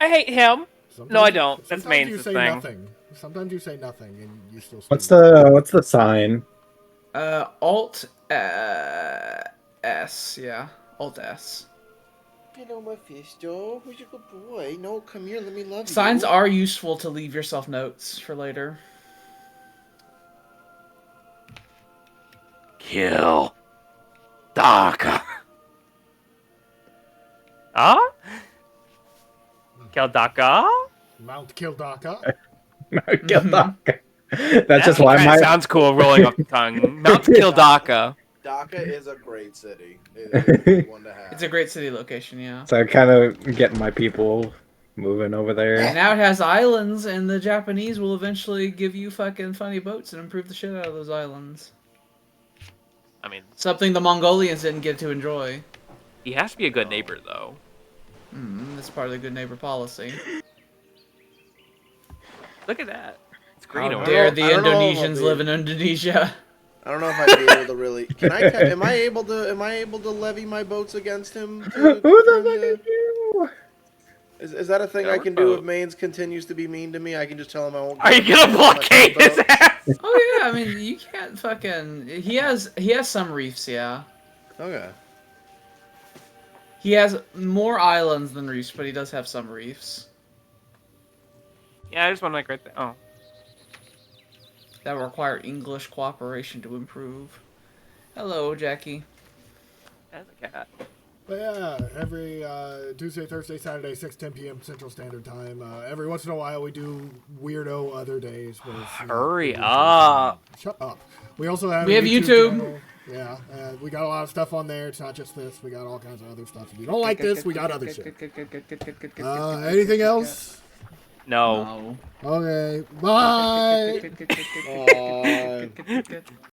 I hate him. No, I don't. That's Sometimes Main's you say thing. nothing. Sometimes you say nothing and you still speak. What's the sign? Alt S, yeah. Alt S. Hello, Mephisto. Who's your good boy? No, come here. Let me love you. Signs are useful to leave yourself notes for later. Kill Daka. Huh? Kill Daka? Mount Kildaka. That's just why my... sounds cool rolling off the tongue. Mount Kildaka. Dhaka is a great city. It is a good one to have. It's a great city location, yeah. So I kind of getting my people moving over And there. now it has islands, and the Japanese will eventually give you fucking funny boats and improve the shit out of those islands. I mean, Something the Mongolians didn't get to enjoy. he has to be a good neighbor, though. That's part of the good neighbor policy. Look at that. It's green How over dare there. I the don't know if I'll Indonesians be- live in Indonesia? I don't know if I'd be able to really. Can I? Am I able to levy my boats against him? Who the fuck is you? Is that a thing Yeah, I we're can do if boat. Maines continues to be mean to me? I can just tell him I won't. Are you gonna blockade his ass? Oh yeah, I mean you can't fucking. He has some reefs, yeah. Okay. He has more islands than reefs, but he does have some reefs Yeah, I just want like right there. Oh, that require English cooperation to improve. Hello, Jackie. that's a cat. But yeah, every Tuesday, Thursday, Saturday, 6-10 p.m. Central Standard Time. Every once in a while, we do weirdo other days. Where it's, Hurry we do up. Shut up. We also have We a have YouTube. channel. Yeah, we got a lot of stuff on there. It's not just this. We got all kinds of other stuff. If you don't like this, we got other shit. Anything else? No. Okay, bye. Bye.